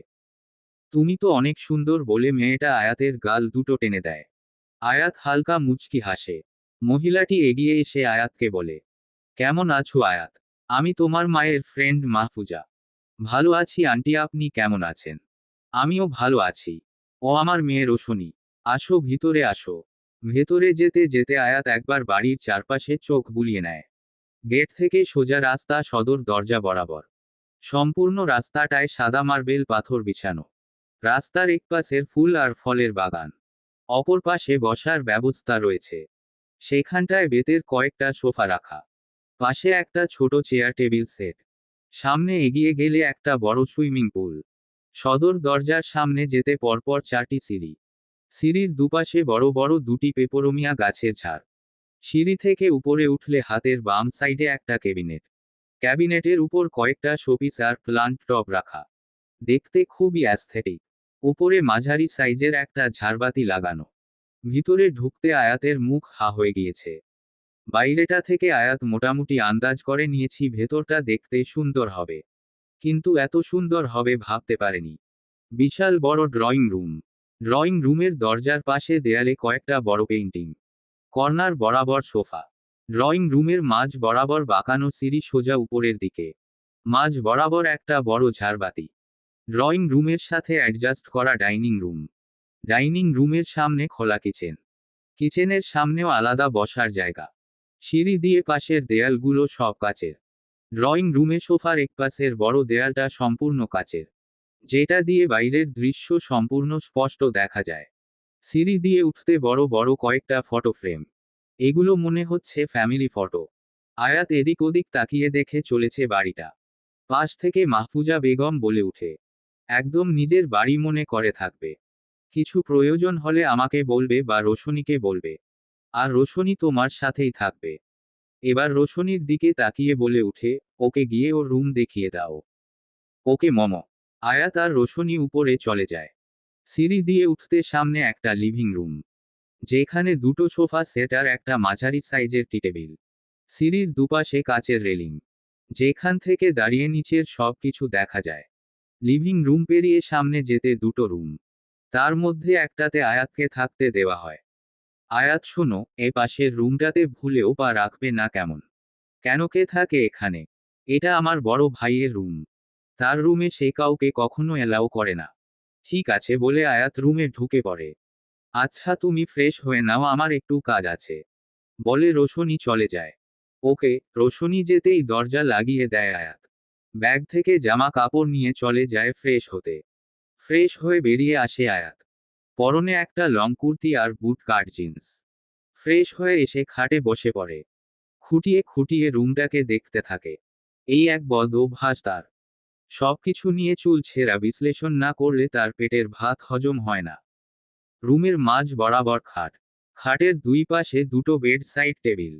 তুমি তো অনেক সুন্দর বলে মেয়েটা আয়াতের গাল দুটো টেনে দেয়। আয়াত হালকা মুচকি হাসে। মহিলাটি এগিয়ে এসে আয়াতকে বলে, কেমন আছো আয়াত? আমি তোমার মায়ের ফ্রেন্ড মাহফুজা। ভালো আছি আন্টি, আপনি কেমন আছেন? আমিও ভালো আছি। ও আমার মেয়ে রোশনি। আসো ভিতরে আসো। ভেতরে যেতে যেতে আয়াত একবার বাড়ির চারপাশে চোখ বুলিয়ে নেয়। গেট থেকে সোজা রাস্তা সদর দরজা বরাবর। সম্পূর্ণ রাস্তাটায় সাদা মার্বেল পাথর বিছানো। রাস্তার একপাশের ফুল আর ফলের বাগান, অপর পাশে বসার ব্যবস্থা রয়েছে। সেখানটায় বেতের কয়েকটা সোফা রাখা, পাশে একটা ছোট চেয়ার টেবিল সেট। সামনে এগিয়ে গেলে একটা বড় সুইমিং পুল। সদর দরজার সামনে যেতে পরপর 4টি সিঁড়ি। সিঁড়ির দুপাশে বড় বড় দুটি পেপোরোমিয়া গাছের ঝাড়। সিঁড়ি থেকে উপরে উঠলে হাতের বাম সাইডে একটা ক্যাবিনেট। ক্যাবিনেটের উপর কয়েকটা শোপিস আর প্লান্ট টব রাখা। দেখতে খুবই অ্যাস্থেটিক। উপরে মাঝারি সাইজের একটা ঝাড়বাতি লাগানো। ভিতরে ঢুকতে আয়াতের মুখ হা হয়ে গিয়েছে। বাইরেটা থেকে আয়াত মোটামুটি আন্দাজ করে নিয়েছি ভেতরটা দেখতে সুন্দর হবে, কিন্তু এত সুন্দর হবে ভাবতে পারেনি। বিশাল বড় ড্রয়িং রুম। ড্রয়িং রুমের দরজার পাশে দেয়ালে কয়েকটা বড় পেইন্টিং। কর্নার বরাবর সোফা। ড্রয়িং রুমের মাঝ বরাবর বাঁকানো সিঁড়ি সোজা উপরের দিকে। মাঝ বরাবর একটা বড় ঝাড়বাতি। ড্রয়িং রুমের সাথে অ্যাডজাস্ট করা ডাইনিং রুম। ডাইনিং রুমের সামনে খোলা কিচেন। কিচেনের সামনেও আলাদা বসার জায়গা। সিঁড়ি দিয়ে পাশের দেয়ালগুলো সব কাচের। ড্রয়িং রুমে সোফার একপাশের বড় দেয়ালটা সম্পূর্ণ কাচের, যেটা দিয়ে বাইরের দৃশ্য সম্পূর্ণ স্পষ্ট দেখা যায়। সিঁড়ি দিয়ে উঠতে বড় বড় কয়েকটা ফটো ফ্রেম। এগুলো মনে হচ্ছে ফ্যামিলি ফটো। আয়াত এদিক ওদিক তাকিয়ে দেখে চলেছে বাড়িটা। পাশ থেকে মাহফুজা বেগম বলে উঠে, একদম নিজের বাড়ি মনে করে থাকবে। কিছু প্রয়োজন হলে আমাকে বলবে বা রোশনীকে বলবে। আর রোশনী তোমার সাথেই থাকবে। এবার রোশনীর দিকে তাকিয়ে বলে উঠে, ওকে গিয়ে ওর রুম দেখিয়ে দাও। ওকে মম। আয়াত আর রোশনী উপরে চলে যায়। সিঁড়ি দিয়ে উঠতে সামনে একটা লিভিং রুম, যেখানে দুটো সোফা সেট আর একটা মাঝারি সাইজের টি টেবিল। সিঁড়ির দুপাশে কাচের রেলিং, যেখান থেকে দাঁড়িয়ে নিচের সব কিছু দেখা যায়। লিভিং রুম পেরিয়ে সামনে যেতে দুটো রুম, তার মধ্যে একটাতে আয়াতকে থাকতে দেওয়া হয়। আয়াত শোনো, এ পাশের রুমটাতে ভুলেও পা রাখবে না কেমন? কেন, কে থাকে এখানে? এটা আমার বড় ভাইয়ের রুম। তার রুমে সে কাউকে কখনো এলাও করে না। ঠিক আছে বলে আয়াত রুমে ঢুকে পড়ে। আচ্ছা তুমি ফ্রেশ হয়ে নাও, আমার একটু কাজ আছে, বলে রোশনী চলে যায়। ওকে। রোশনী যেতেই দরজা লাগিয়ে দেয় আয়াত। ব্যাগ থেকে জামা কাপড় নিয়ে চলে যায় ফ্রেশ হতে। ফ্রেশ হয়ে বেরিয়ে আসে আয়াত। পরনে একটা লং কুর্তি আর বুট কাট জিন্স। ফ্রেশ হয়ে এসে খাটে বসে পড়ে। খুঁটিয়ে খুঁটিয়ে রুমটাকে দেখতে থাকে। এই এক বদ অভ্যাস তার। সবকিছু নিয়ে চুল ছেঁড়া বিশ্লেষণ না করলে তার পেটের ভাত হজম হয় না। রুমের মাঝ বরাবর খাট। খাটের দুই পাশে দুটো বেড সাইড টেবিল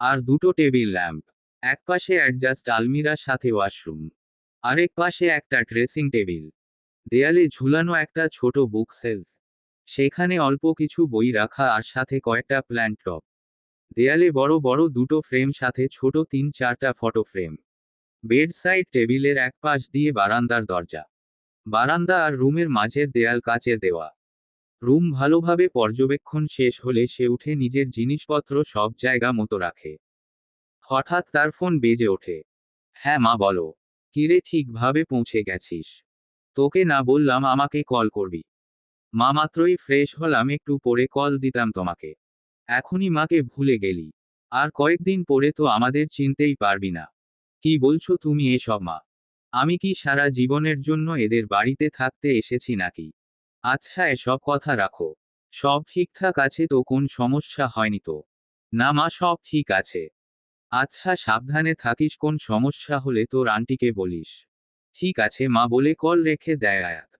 আর দুটো টেবিল ল্যাম্প। এক পাশে অ্যাডজাস্ট আলমিরা সাথে ওয়াশরুম। আরেক পাশে একটা ড্রেসিং টেবিল। দেয়ালে ঝুলানো একটা ছোট বুক সেলফ, সেখানে অল্প কিছু বই রাখা আর সাথে কয়েকটা প্ল্যান্ট টব। দেয়ালে বড় বড় দুটো ফ্রেম সাথে ছোট 3-4টা ফটো ফ্রেম। বেড সাইড টেবিলের এক পাশ দিয়ে বারান্দার দরজা। বারান্দা আর রুমের মাঝের দেয়াল কাচের দেওয়া। রুম ভালোভাবে পর্যবেক্ষণ শেষ হলে সে উঠে নিজের জিনিসপত্র সব জায়গা মতো রাখে। হঠাৎ তার ফোন বেজে ওঠে। হ্যাঁ মা বলো। কিরে, ঠিকভাবে পৌঁছে গেছিস? তোকে না বললাম আমাকে কল করবি? মা মাত্রই ফ্রেশ হলাম, একটু পরে কল দিতাম তোমাকে। এখনই মাকে ভুলে গেলি? আর কয়েকদিন পরে তো আমাদের চিনতেই পারবি না। কি বলছো তুমি এসব মা? আমি কি সারা জীবনের জন্য এদের বাড়িতে থাকতে এসেছি নাকি? আচ্ছা, এসব কথা রাখো। সব ঠিকঠাক আছে তো? কোন সমস্যা হয়নি তো? না মা, সব ঠিক আছে। আচ্ছা, সাবধানে থাকিস, কোন সমস্যা হলে তোর আন্টিকে বলিস। ঠিক আছে মা, বলে কল রেখে দেয় আয়াত।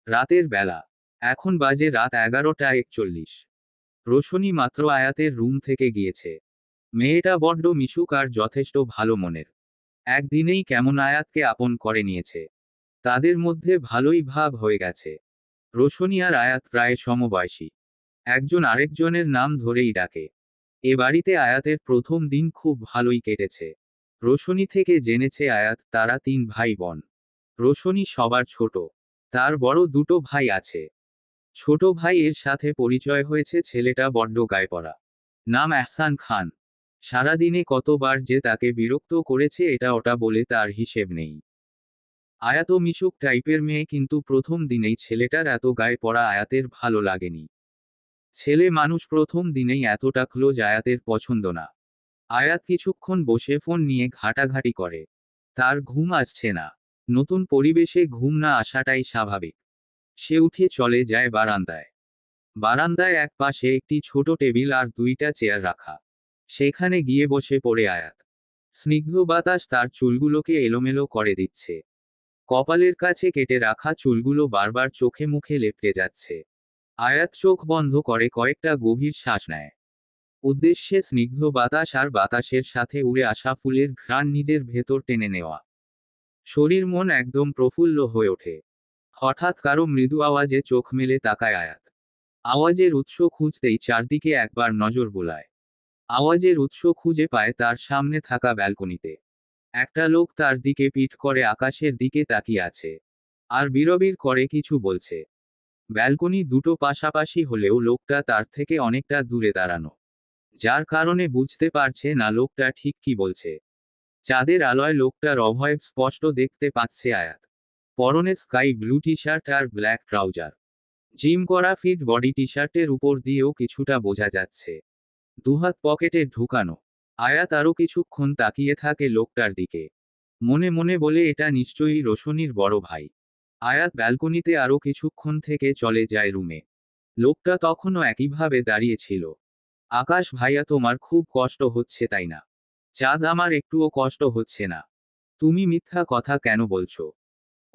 রাতের বেলা। এখন বাজে রাত 11টা 41। রোশনি মাত্র আয়াতের রুম থেকে গিয়েছে। মেয়েটা বড্ড মিশুক আর যথেষ্ট ভালো মনের। একদিনেই কেমন আয়াতকে আপন করে নিয়েছে। তাদের মধ্যে ভালোই ভাব হয়ে গেছে। রোশনি আর আয়াত প্রায় সমবয়সী। একজন আরেকজনের নাম ধরেই ডাকে। এ বাড়িতে আয়াতের প্রথম দিন খুব ভালোই কেটেছে। রোশনি থেকে জেনেছে আয়াত তারা 3 ভাই বোন। রোশনি সবার ছোট। তার বড় দুটো ভাই আছে। ছোট ভাই এর সাথে পরিচয় হয়েছে, ছেলেটা বড্ড গায়ে পড়া। নাম এহসান খান। সারাদিনে কতবার যে তাকে বিরক্ত করেছে এটা ওটা বলে তার হিসেব নেই। আয়াত মিশুক টাইপের মেয়ে, কিন্তু প্রথম দিনেই ছেলেটার এত গায়ে পড়া আয়াতের ভালো লাগেনি। ছেলে মানুষ প্রথম দিনেই এতটা ক্লোজ আয়াতের পছন্দ না। আয়াত কিছুক্ষণ বসে ফোন নিয়ে ঘাটাঘাটি করে। তার ঘুম আসছে না। নতুন পরিবেশে ঘুম না আসাটাই স্বাভাবিক। সে উঠে চলে যায় বারান্দায়। বারান্দায় এক পাশে একটি ছোট টেবিল আর 2টা চেয়ার রাখা। সেখানে গিয়ে বসে পড়ে আয়াত। স্নিগ্ধ বাতাস তার চুলগুলোকে এলোমেলো করে দিচ্ছে। কপালের কাছে কেটে রাখা চুলগুলো বারবার চোখে মুখে লেপটে যাচ্ছে। আয়াত চোখ বন্ধ করে কয়েকটা গভীর শ্বাস নেয়। উদ্দেশ্যে স্নিগ্ধ বাতাস আর বাতাসের সাথে উড়ে আসা ফুলের ঘ্রাণ নিজের ভেতর টেনে নেওয়া। শরীর মন একদম প্রফুল্ল হয়ে ওঠে। হঠাৎ কারো মৃদু আওয়াজে চোখ মেলে তাকায় আয়াত। আওয়াজের উৎস খুঁজতেই চারদিকে একবার নজর বোলায়। আওয়াজের উৎস খুঁজে পায় তার সামনে থাকা ব্যালকনিতে। একটা লোক তার দিকে পিঠ করে আকাশের দিকে তাকিয়ে আছে। আর বিড়বিড় করে কিছু বলছে। ব্যালকনি দুটো পাশাপাশি হলেও লোকটা তার থেকে অনেকটা দূরে দাঁড়ানো। যার কারণে বুঝতে পারছে না লোকটা ঠিক কি বলছে। চাঁদের আলোয় লোকটার অভয় স্পষ্ট দেখতে পাচ্ছে আয়াত। পরনে স্কাই ব্লু টি শার্ট আর ব্ল্যাক ট্রাউজার। জিম করা ফিট বডি টি শার্টের উপর দিয়েও কিছুটা বোঝা যাচ্ছে। দুহাত পকেটে ঢুকানো। আয়াত আরও কিছুক্ষণ তাকিয়ে থাকে লোকটার দিকে। মনে মনে বলে এটা নিশ্চয়ই রোশনির বড় ভাই। আয়াত ব্যালকনিতে আরও কিছুক্ষণ থেকে চলে যায় রুমে। লোকটা তখনও একইভাবে দাঁড়িয়ে ছিল। আকাশ ভাইয়া, তোমার খুব কষ্ট হচ্ছে তাই না? চাঁদ, আমার একটুও কষ্ট হচ্ছে না। তুমি মিথ্যা কথা কেন বলছো?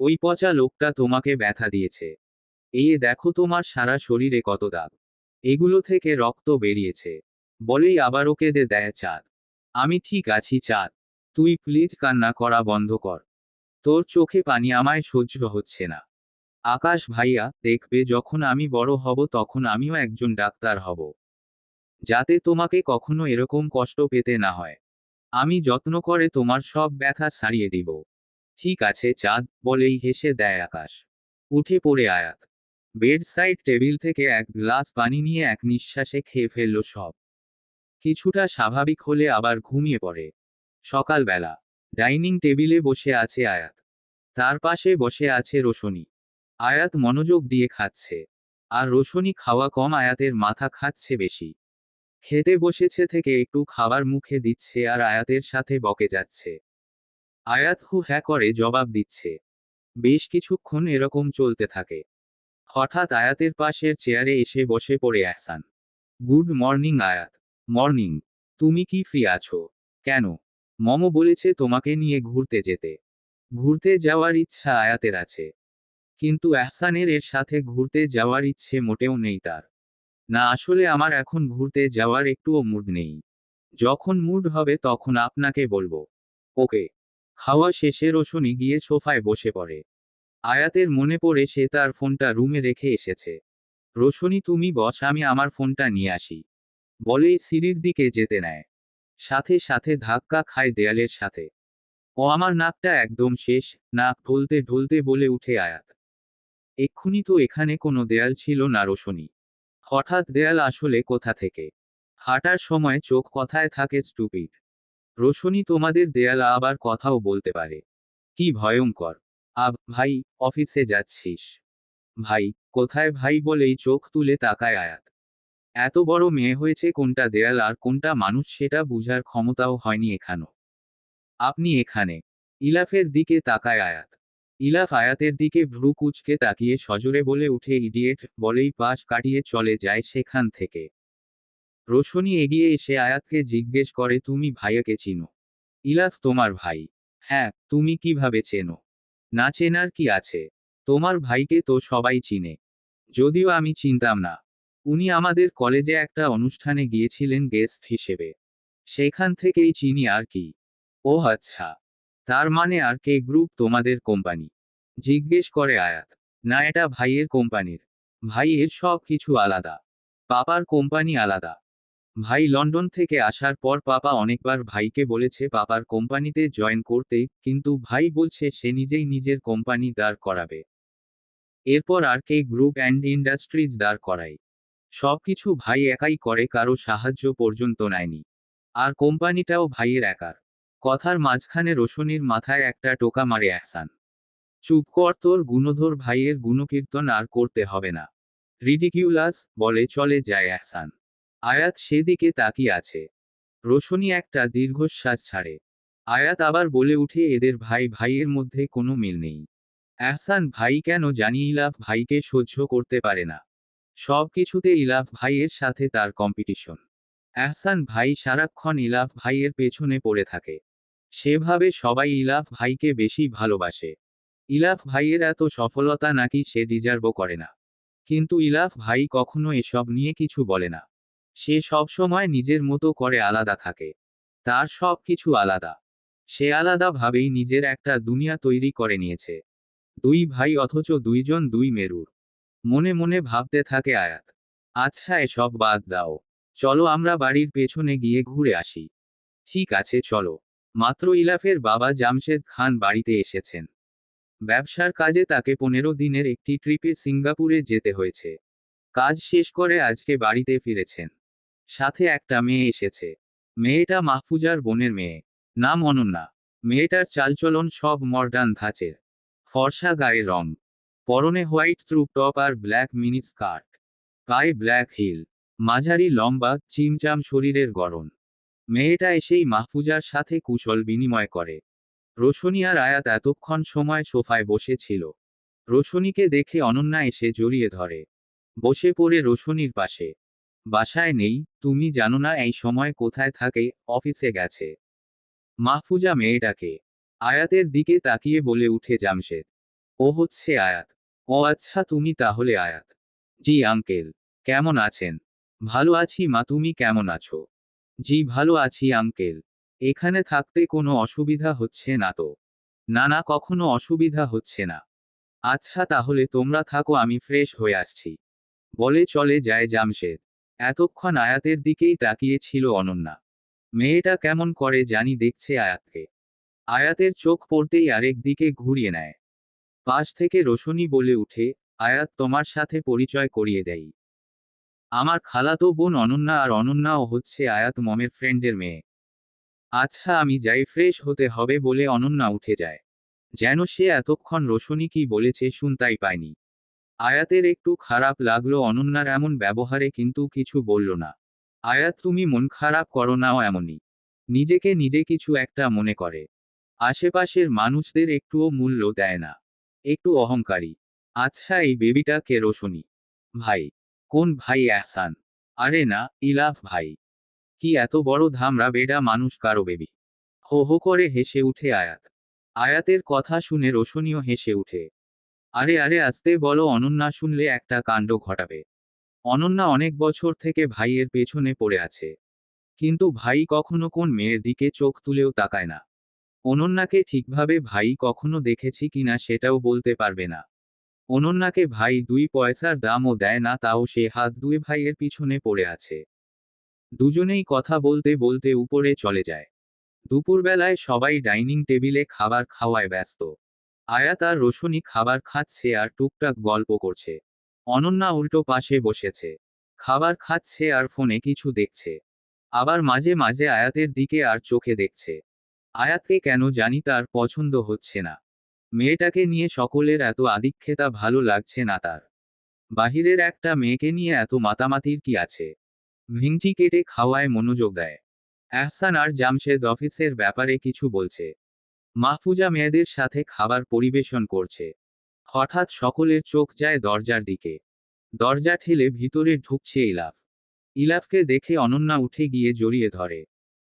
ওই পচা লোকটা তোমাকে ব্যথা দিয়েছে। এই দেখো তোমার সারা শরীরে কত দাগ। এগুলো থেকে রক্ত বেরিয়েছে। বলেই আবারও কেঁদে দেয় চাঁদ। আমি ঠিক আছি চাঁদ। তুই প্লিজ কান্না করা বন্ধ কর। তোর চোখে পানি আমায় সহ্য হচ্ছে না। আকাশ ভাইয়া, দেখবে যখন আমি বড় হব তখন আমিও একজন ডাক্তার হব। যাতে তোমাকে কখনো এরকম কষ্ট পেতে না হয়। আমি যত্ন করে তোমার সব ব্যথা সারিয়ে দিব। ঠিক আছে চাঁদ, বলেই হেসে দেয় আকাশ। উঠে পড়ে আয়াত। বেড সাইড টেবিল থেকে এক গ্লাস পানি নিয়ে এক নিঃশ্বাসে খেয়ে ফেলল সব। কিছুটা স্বাভাবিক হলে আবার ঘুমিয়ে পড়ে। সকালবেলা। ডাইনিং টেবিলে বসে আছে আয়াত। তার পাশে বসে আছে রোশনি। আয়াত মনোযোগ দিয়ে খাচ্ছে। আর রোশনি খাওয়া কম, আয়াতের মাথা খাচ্ছে বেশি। খেতে বসেছে থেকে একটু খাবার মুখে দিচ্ছে আর আয়াতের সাথে বকে যাচ্ছে। আয়াত হু হ্যাঁ করে জবাব দিচ্ছে। বেশ কিছুক্ষণ এরকম চলতে থাকে। হঠাৎ আয়াতের পাশের চেয়ারে এসে বসে পড়ে এহসান। গুড মর্নিং আয়াত। মর্নিং। তুমি কি ফ্রি আছো? কেন? মম বলেছে তোমাকে নিয়ে ঘুরতে যেতে। ঘুরতে যাওয়ার ইচ্ছা আয়াতের আছে। কিন্তু এহসানের এর সাথে ঘুরতে যাওয়ার ইচ্ছে মোটেও নেই তার। না, আসলে আমার এখন ঘুরতে যাওয়ার একটুও মুড নেই। যখন মুড হবে তখন আপনাকে বলবো। ওকে। খাওয়া শেষে রোশনি গিয়ে সোফায় বসে পড়ে। আয়াতের মনে পড়ে সে তার ফোনটা রুমে রেখে এসেছে। রোশনি, তুমি বস, আমি আমার ফোনটা নিয়ে আসি। বলেই সিঁড়ির দিকে যেতে নেয়। সাথে সাথে ধাক্কা খায় দেয়ালের সাথে। ও আমার নাকটা একদম শেষ। নাক ঢলতে ঢলতে বলে উঠে আয়াত। এক্ষুনি তো এখানে কোনো দেয়াল ছিল না রোশনি। হঠাৎ দেয়াল আসলে কোথা থেকে? হাঁটার সময় চোখ কথায় থাকে স্টুপিড। রোশনি, তোমাদের দেয়াল আবার কথাও বলতে পারে। কি ভয়ঙ্কর। ভাই, অফিসে যাচ্ছিস? ভাই? কোথায় ভাই বলেই চোখ তুলে তাকায় আয়াত। এত বড় মেয়ে হয়েছে, কোনটা দেয়াল আর কোনটা মানুষ সেটা বুঝার ক্ষমতাও হয়নি এখানো। আপনি এখানে? ইলাফের দিকে তাকায় আয়াত। ইলাফ আয়াতের দিকে ভ্রু কুঁচকে তাকিয়ে সজোরে বলে উঠে, ইডিয়েট, বলেই পাশ কাটিয়ে চলে যায় সেখান থেকে। রোশনি এগিয়ে এসে আয়াতকে জিজ্ঞেস করে, তুমি ভাইয়াকে চিনো? ইলাফ, তোমার ভাই? হ্যাঁ, তুমি কিভাবে চেনো? না চেনার কি আছে? তোমার ভাইকে তো সবাই চিনে। যদিও আমি চিনতাম না। উনি আমাদের কলেজে একটা অনুষ্ঠানে গিয়েছিলেন গেস্ট হিসেবে। সেখান থেকেই চিনি আর কি। ও আচ্ছা। তার মানে আর কে গ্রুপ তোমাদের কোম্পানি? জিজ্ঞেস করে আয়াত। না, এটা ভাইয়ের কোম্পানির। ভাইয়ের সব কিছু আলাদা। পাপার কোম্পানি আলাদা। ভাই লন্ডন থেকে আসার পর পাপা অনেকবার ভাইকে বলেছে পাপার কোম্পানিতে জয়েন করতে, কিন্তু ভাই বলছে সে নিজেই নিজের কোম্পানি দাঁড় করাবে। এরপর আর কে গ্রুপ অ্যান্ড ইন্ডাস্ট্রিজ দাঁড় করায়। সবকিছু ভাই একাই করে, কারো সাহায্য পর্যন্ত নেয়নি। আর কোম্পানিটাও ভাইয়ের একার। কথার মাঝখানে রোশনির মাথায় একটা টোকা মারে এহসান। চুপ কর, তোর গুণধর ভাইয়ের গুণকীর্তন আর করতে হবে না। রিডিকিউলাস, বলে চলে যায় এহসান। আয়াত সেদিকে তাকিয়ে আছে। রোশনি একটা দীর্ঘশ্বাস ছাড়ে। আয়াত আবার বলে উঠে, এদের ভাই ভাইয়ের মধ্যে কোনো মিল নেই। এহসান ভাই কেন জানি ইলাফ ভাইকে সহ্য করতে পারে না। সব কিছুতে ইলাফ ভাইয়ের সাথে তার কম্পিটিশন। এহসান ভাই সারাক্ষণ ইলাফ ভাইয়ের পেছনে পড়ে থাকে। সেভাবে সবাই ইলাফ ভাইকে বেশি ভালোবাসে। ইলাফ ভাইয়ের এত সফলতা নাকি সে ডিজার্ভও করে না। কিন্তু ইলাফ ভাই কখনো এসব নিয়ে কিছু বলে না। সে সবসময় নিজের মতো করে আলাদা থাকে। তার সব কিছু আলাদা। সে আলাদা ভাবেই নিজের একটা দুনিয়া তৈরি করে নিয়েছে। দুই ভাই অথচ দুইজন দুই মেরুর। মনে মনে ভাবতে থাকে আয়াত। আচ্ছা, এসব বাদ দাও। চলো আমরা বাড়ির পেছনে গিয়ে ঘুরে আসি। ঠিক আছে, চলো। মাত্র ইলাফের বাবা জামশেদ খান বাড়িতে এসেছেন। ব্যবসার কাজে তাকে 15 দিনের একটি ট্রিপে সিঙ্গাপুরে যেতে হয়েছে। কাজ শেষ করে আজকে বাড়িতে ফিরেছেন। সাথে একটা মেয়ে এসেছে। মেয়েটা মাহফুজার বোনের মেয়ে। নাম অনন্যা। মেয়েটার চালচলন সব মডার্ন ধাঁচের। ফর্সা গায়ের রং। পরনে হোয়াইট ট্রুপ টপ আর ব্ল্যাক মিনি স্কার্ট। পায়ে ব্ল্যাক হিল। মাঝারি লম্বা, চিমচাম শরীরের গড়ন। মেয়েটা এসেই মাহফুজার সাথে কুশল বিনিময় করে। রোশনি আর আয়াত এতক্ষণ সময় সোফায় বসে ছিল। রোশনিকে দেখে অনন্যা এসে জড়িয়ে ধরে। বসে পড়ে রোশনির পাশে। বাসায় নেই, তুমি জানো না এই সময় কোথায় থাকে? অফিসে গেছে। মাহফুজা মেয়েটাকে। আয়াতের দিকে তাকিয়ে বলে উঠে জামশেদ। ও হচ্ছে আয়াত। ও আচ্ছা, তুমি তাহলে আয়াত। জি আঙ্কেল। কেমন আছেন? ভালো আছি মা, তুমি কেমন আছো? জি ভালো আছি আঙ্কেল। এখানে থাকতে কোনো অসুবিধা হচ্ছে না তো? না না, কখনো অসুবিধা হচ্ছে না। আচ্ছা তাহলে তোমরা থাকো, আমি ফ্রেশ হয়ে আসছি। বলে চলে যায় জামশেদ। এতক্ষণ আয়াতের দিকেই তাকিয়ে ছিল অনন্যা। মেয়েটা কেমন করে জানি দেখছে আয়াতকে। আয়াতের চোখ পড়তেই আরেক দিকে ঘুরিয়ে নেয়। পাশ থেকে রোশনি বলে উঠে, আয়াত তোমার সাথে পরিচয় করিয়ে দেই। আমার খালাতো বোন অনন্যা, আর অনন্যাও হচ্ছে আয়াত মমের ফ্রেন্ডের মেয়ে। আচ্ছা আমি যাই, ফ্রেশ হতে হবে বলে অনন্যা উঠে যায়। যেন সে এতক্ষণ রোশনি কি বলেছে শুনতাই পায়নি। আয়াতের একটু খারাপ লাগলো অনন্যার এমন ব্যবহারে, কিন্তু কিছু বলল না। আয়াত, তুমি মন খারাপ করো নাও এমনই। নিজেকে নিজে কিছু একটা মনে করে। আশেপাশের মানুষদের একটুও মূল্য দেয় না। একটু অহংকারী। আচ্ছা এই বেবিটা কে? রোশনি ভাই? কোন ভাই? এহসান? আরে না, ইলাফ ভাই। কি এত বড় ধামরা বেডা মানুষ কারো বেবি? হো হো করে হেসে উঠে আয়াত। আয়াতের কথা শুনে রোশনিও হেসে উঠে। আরে আরে আস্তে বলো, অনন্যা শুনলে একটা কাণ্ড ঘটাবে। অনন্যা অনেক বছর থেকে ভাইয়ের পেছনে পড়ে আছে। কিন্তু ভাই কখনো কোন মেয়ের দিকে চোখ তুলেও তাকায় না। অনন্যাকে ঠিকভাবে ভাই কখনো দেখেছি কিনা সেটাও বলতে পারবে না। অনন্যাকে ভাই 2 পয়সার দামও দেয় না, তাও সে হাত ধুয়ে ভাইয়ের পিছনে পড়ে আছে। দুজনেই কথা বলতে বলতে উপরে চলে যায়। দুপুরবেলায় সবাই ডাইনিং টেবিলে খাবার খাওয়ায় ব্যস্ত। আয়াত আর রোশনি খাবার খাচ্ছে আর টুকটাক গল্প করছে। অনন্যা উল্টো পাশে বসেছে। খাবার খাচ্ছে আর ফোনে কিছু দেখছে। আবার মাঝে মাঝে আয়াতের দিকে আর চোখে দেখছে। আয়াতকে কেন জানি তার পছন্দ হচ্ছে না। মেয়েটাকে নিয়ে সকলের এত আদিক্ষেতা ভালো লাগছে না তার। বাহিরের একটা মেয়েকে নিয়ে এত মাতামাতির কি আছে? ভিঞ্চি কেটে খাওয়ায় মনোযোগ দেয়। এহসান আর জামশেদ অফিসের ব্যাপারে কিছু বলছে। মাহফুজা মেয়েদের সাথে খাবার পরিবেশন করছে। হঠাৎ সকলের চোখ যায় দরজার দিকে। দরজা ঠেলে ভিতরে ঢুকছে ইলাফ। ইলাফকে দেখে অনন্যা উঠে গিয়ে জড়িয়ে ধরে।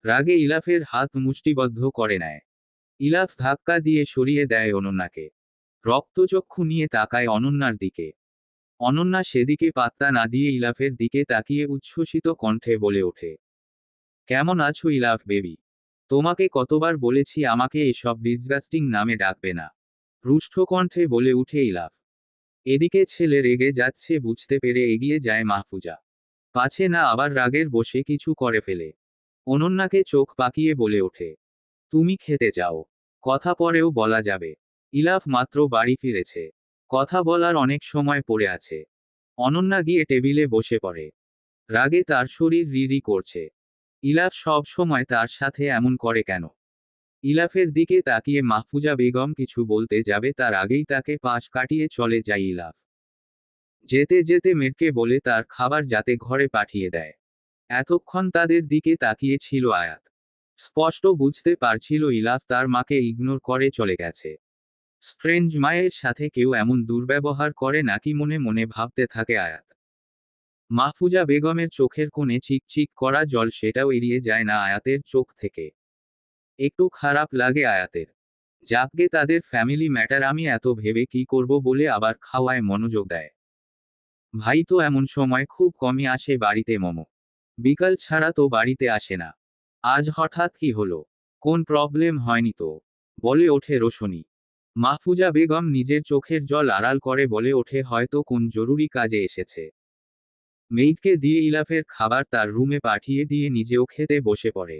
রাগে ইলাফের হাত মুষ্টিবদ্ধ করে নেয়। ইলাফ ধাক্কা দিয়ে সরিয়ে দেয় অনন্যাকে। রক্তচক্ষু নিয়ে তাকায় অনন্যার দিকে। অনন্যা সেদিকে পাত্তা না দিয়ে ইলাফের দিকে তাকিয়ে উচ্ছ্বসিত কণ্ঠে বলে ওঠে, কেমন আছো ইলাফ বেবি? তোমাকে কতবার বলেছি আমাকে এসব ডিসগাস্টিং নামে ডাকবে না। রুষ্ট কণ্ঠে বলে উঠে ইলাফ। এদিকে ছেলে রেগে যাচ্ছে বুঝতে পেরে এগিয়ে যায় মাহফুজা। পাছে না আবার রাগের বশে কিছু করে ফেলে। অনন্যাকে চোখ পাকিয়ে বলে ওঠে, তুমি খেতে যাও, কথা পরেও বলা যাবে। ইলাফ মাত্র বাড়ি ফিরেছে, কথা বলার অনেক সময় পড়ে আছে। অনন্যা গিয়ে টেবিলে বসে পড়ে। রাগে তার শরীর রিরি করছে। ইলাফ সব সময় তার সাথে এমন করে কেন? ইলাফের দিকে তাকিয়ে মাহফুজা বেগম কিছু বলতে যাবে তার আগেই তাকে পাশ কাটিয়ে চলে যায় ইলাফ। যেতে যেতে মেয়েকে বলে তার খাবার যাতে ঘরে পাঠিয়ে দেয়। এতক্ষণ তাদের দিকে তাকিয়ে ছিল আয়াত। স্পষ্ট বুঝতে পারছিল ইলাফ তার মাকে ইগনোর করে চলে গেছে। স্ট্রেঞ্জ মায়ের সাথে কেউ এমন দুর্ব্যবহার করে নাকি মনে মনে ভাবতে থাকে আয়াত। মাহফুজা বেগমের চোখের কোণে চিকচিক করা জল সেটাও এড়িয়ে যায় না আয়াতের চোখ থেকে। একটু খারাপ লাগে আয়াতের। যাকগে তাদের ফ্যামিলি ম্যাটার, আমি এত ভেবে কি করব বলে আবার খাওয়ায় মনোযোগ দেয়। ভাই তো এমন সময় খুব কমই আসে বাড়িতে, মোমো বিকাল ছাড়া তো বাড়িতে আসে না। আজ হঠাৎ কি হলো? কোন প্রবলেম হয়নি তো? বলে ওঠে রোশনি। মাহফুজা বেগম নিজের চোখের জল আড়াল করে বলে ওঠে হয়তো কোন জরুরি কাজে এসেছে। মেইডকে দিয়ে ইলাফের খাবার তার রুমে পাঠিয়ে দিয়ে নিজেও খেতে বসে পড়ে।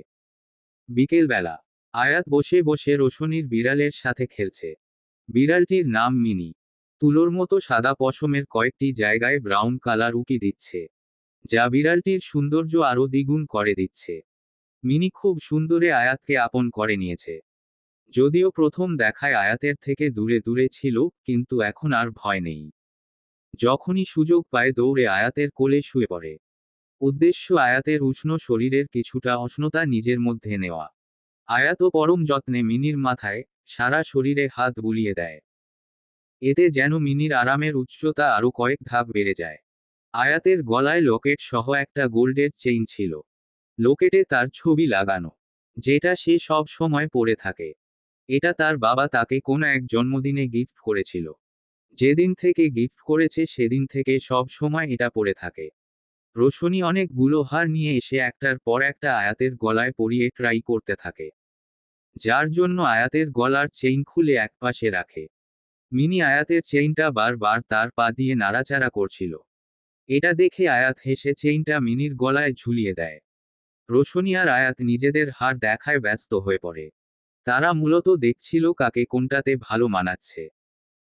বিকেলবেলা আয়াত বসে বসে রোশনির বিড়ালের সাথে খেলছে। বিড়ালটির নাম মিনি। তুলোর মতো সাদা পশমের কয়েকটি জায়গায় ব্রাউন কালার উকি দিচ্ছে, যা বিড়ালটির সৌন্দর্য আরও দ্বিগুণ করে দিচ্ছে। মিনি খুব সুন্দরে আয়াতকে আপন করে নিয়েছে। যদিও প্রথম দেখায় আয়াতের থেকে দূরে দূরে ছিল, কিন্তু এখন আর ভয় নেই। যখনই সুযোগ পায় দৌড়ে আয়াতের কোলে শুয়ে পড়ে। উদ্দেশ্য আয়াতের উষ্ণ শরীরের কিছুটা উষ্ণতা নিজের মধ্যে নেওয়া। আয়াতও পরম যত্নে মিনির মাথায়, সারা শরীরে হাত বুলিয়ে দেয়। এতে যেন মিনির আরামের উচ্চতা আরও কয়েক ধাপ বেড়ে যায়। আয়াতের গলায় লকেট সহ একটা গোল্ডের চেইন ছিল। লকেটে তার ছবি লাগানো, যেটা সে সব সময় পরে থাকে। এটা তার বাবা তাকে কোনো এক জন্মদিনে গিফট করেছিল। যেদিন থেকে গিফট করেছে সেদিন থেকে সব সময় এটা পরে থাকে। রোশনি অনেকগুলো হার নিয়ে এসে একটার পর একটা আয়াতের গলায় পরিয়ে ট্রাই করতে থাকে, যার জন্য আয়াতের গলার চেইন খুলে একপাশে রাখে। মিনি আয়াতের চেইনটা বারবার তার পা দিয়ে নাড়াচাড়া করছিল। এটা দেখে আয়াত হেসে চেইনটা মিনির গলায় ঝুলিয়ে দেয়। রোশনি আর আয়াত নিজেদের হার দেখায় ব্যস্ত হয়ে পড়ে। তারা মূলত দেখছিল কাকে কোনটাতে ভালো মানাচ্ছে।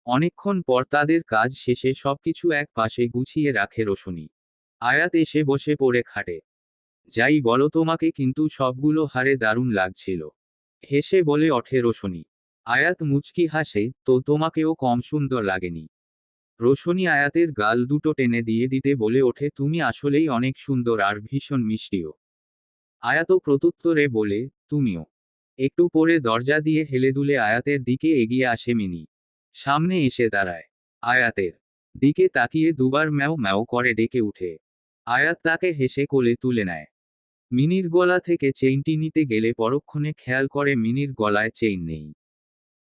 অনেকক্ষণ পর তাদের কাজ শেষে সবকিছু এক পাশে গুছিয়ে রাখে রোশনি। আয়াত এসে বসে পড়ে খাটে। যাই বলো তোমাকে কিন্তু সবগুলো হারে দারুণ লাগছিল। হেসে বলে ওঠে রোশনি। আয়াত মুচকি হাসে, তো তোমাকেও কম সুন্দর লাগেনি? রোশনি আয়াতের গাল দুটো টেনে দিয়ে দিতে বলে ওঠে তুমি আসলেই অনেক সুন্দর আর ভীষণ মিষ্টিও। আয়াতও প্রত্যুত্তরে বলে, তুমিও। একটু পরে দরজা দিয়ে হেলে দুলে আয়াতের দিকে এগিয়ে আসে মিনি। সামনে এসে দাঁড়ায়। আয়াতের দিকে তাকিয়ে দুবার ম্যাও ম্যাও করে ডেকে উঠে। আয়াত তাকে হেসে কোলে তুলে নেয়। মিনির গলা থেকে চেইনটি নিতে গেলে পরক্ষণে খেয়াল করে মিনির গলায় চেইন নেই।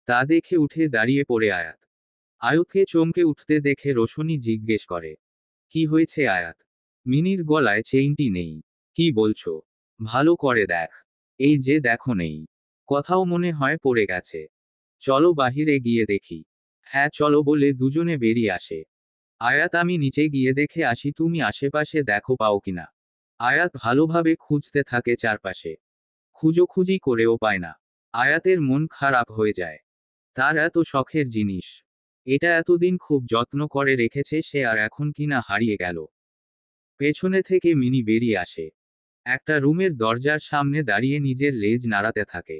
তা দেখে উঠে দাঁড়িয়ে পড়ে আয়াত। আয়াতকে চমকে উঠতে দেখে রোশনি জিজ্ঞেস করে, কি হয়েছে আয়াত? মিনির গলায় চেইনটি নেই? কি বলছো? ভালো করে দেখ। এই যে দেখো নেই। কথাও মনে হয় পড়ে গেছে। চলো বাহিরে গিয়ে দেখি। হ্যাঁ চলো বলে দুজনে বেরিয়ে আসে। আয়াত আমি নিচে গিয়ে দেখে আসি, তুমি আশেপাশে দেখো পাও কিনা। আয়াত ভালোভাবে খুঁজতে থাকে চারপাশে। খুঁজোখুঁজি করেও পায় না। আয়াতের মন খারাপ হয়ে যায়। তার এত শখের জিনিস, এটা এতদিন খুব যত্ন করে রেখেছে সে, আর এখন কিনা হারিয়ে গেল। পেছনে থেকে মিনি বেরিয়ে আসে। একটা রুমের দরজার সামনে দাঁড়িয়ে নিজের লেজ নাড়াতে থাকে।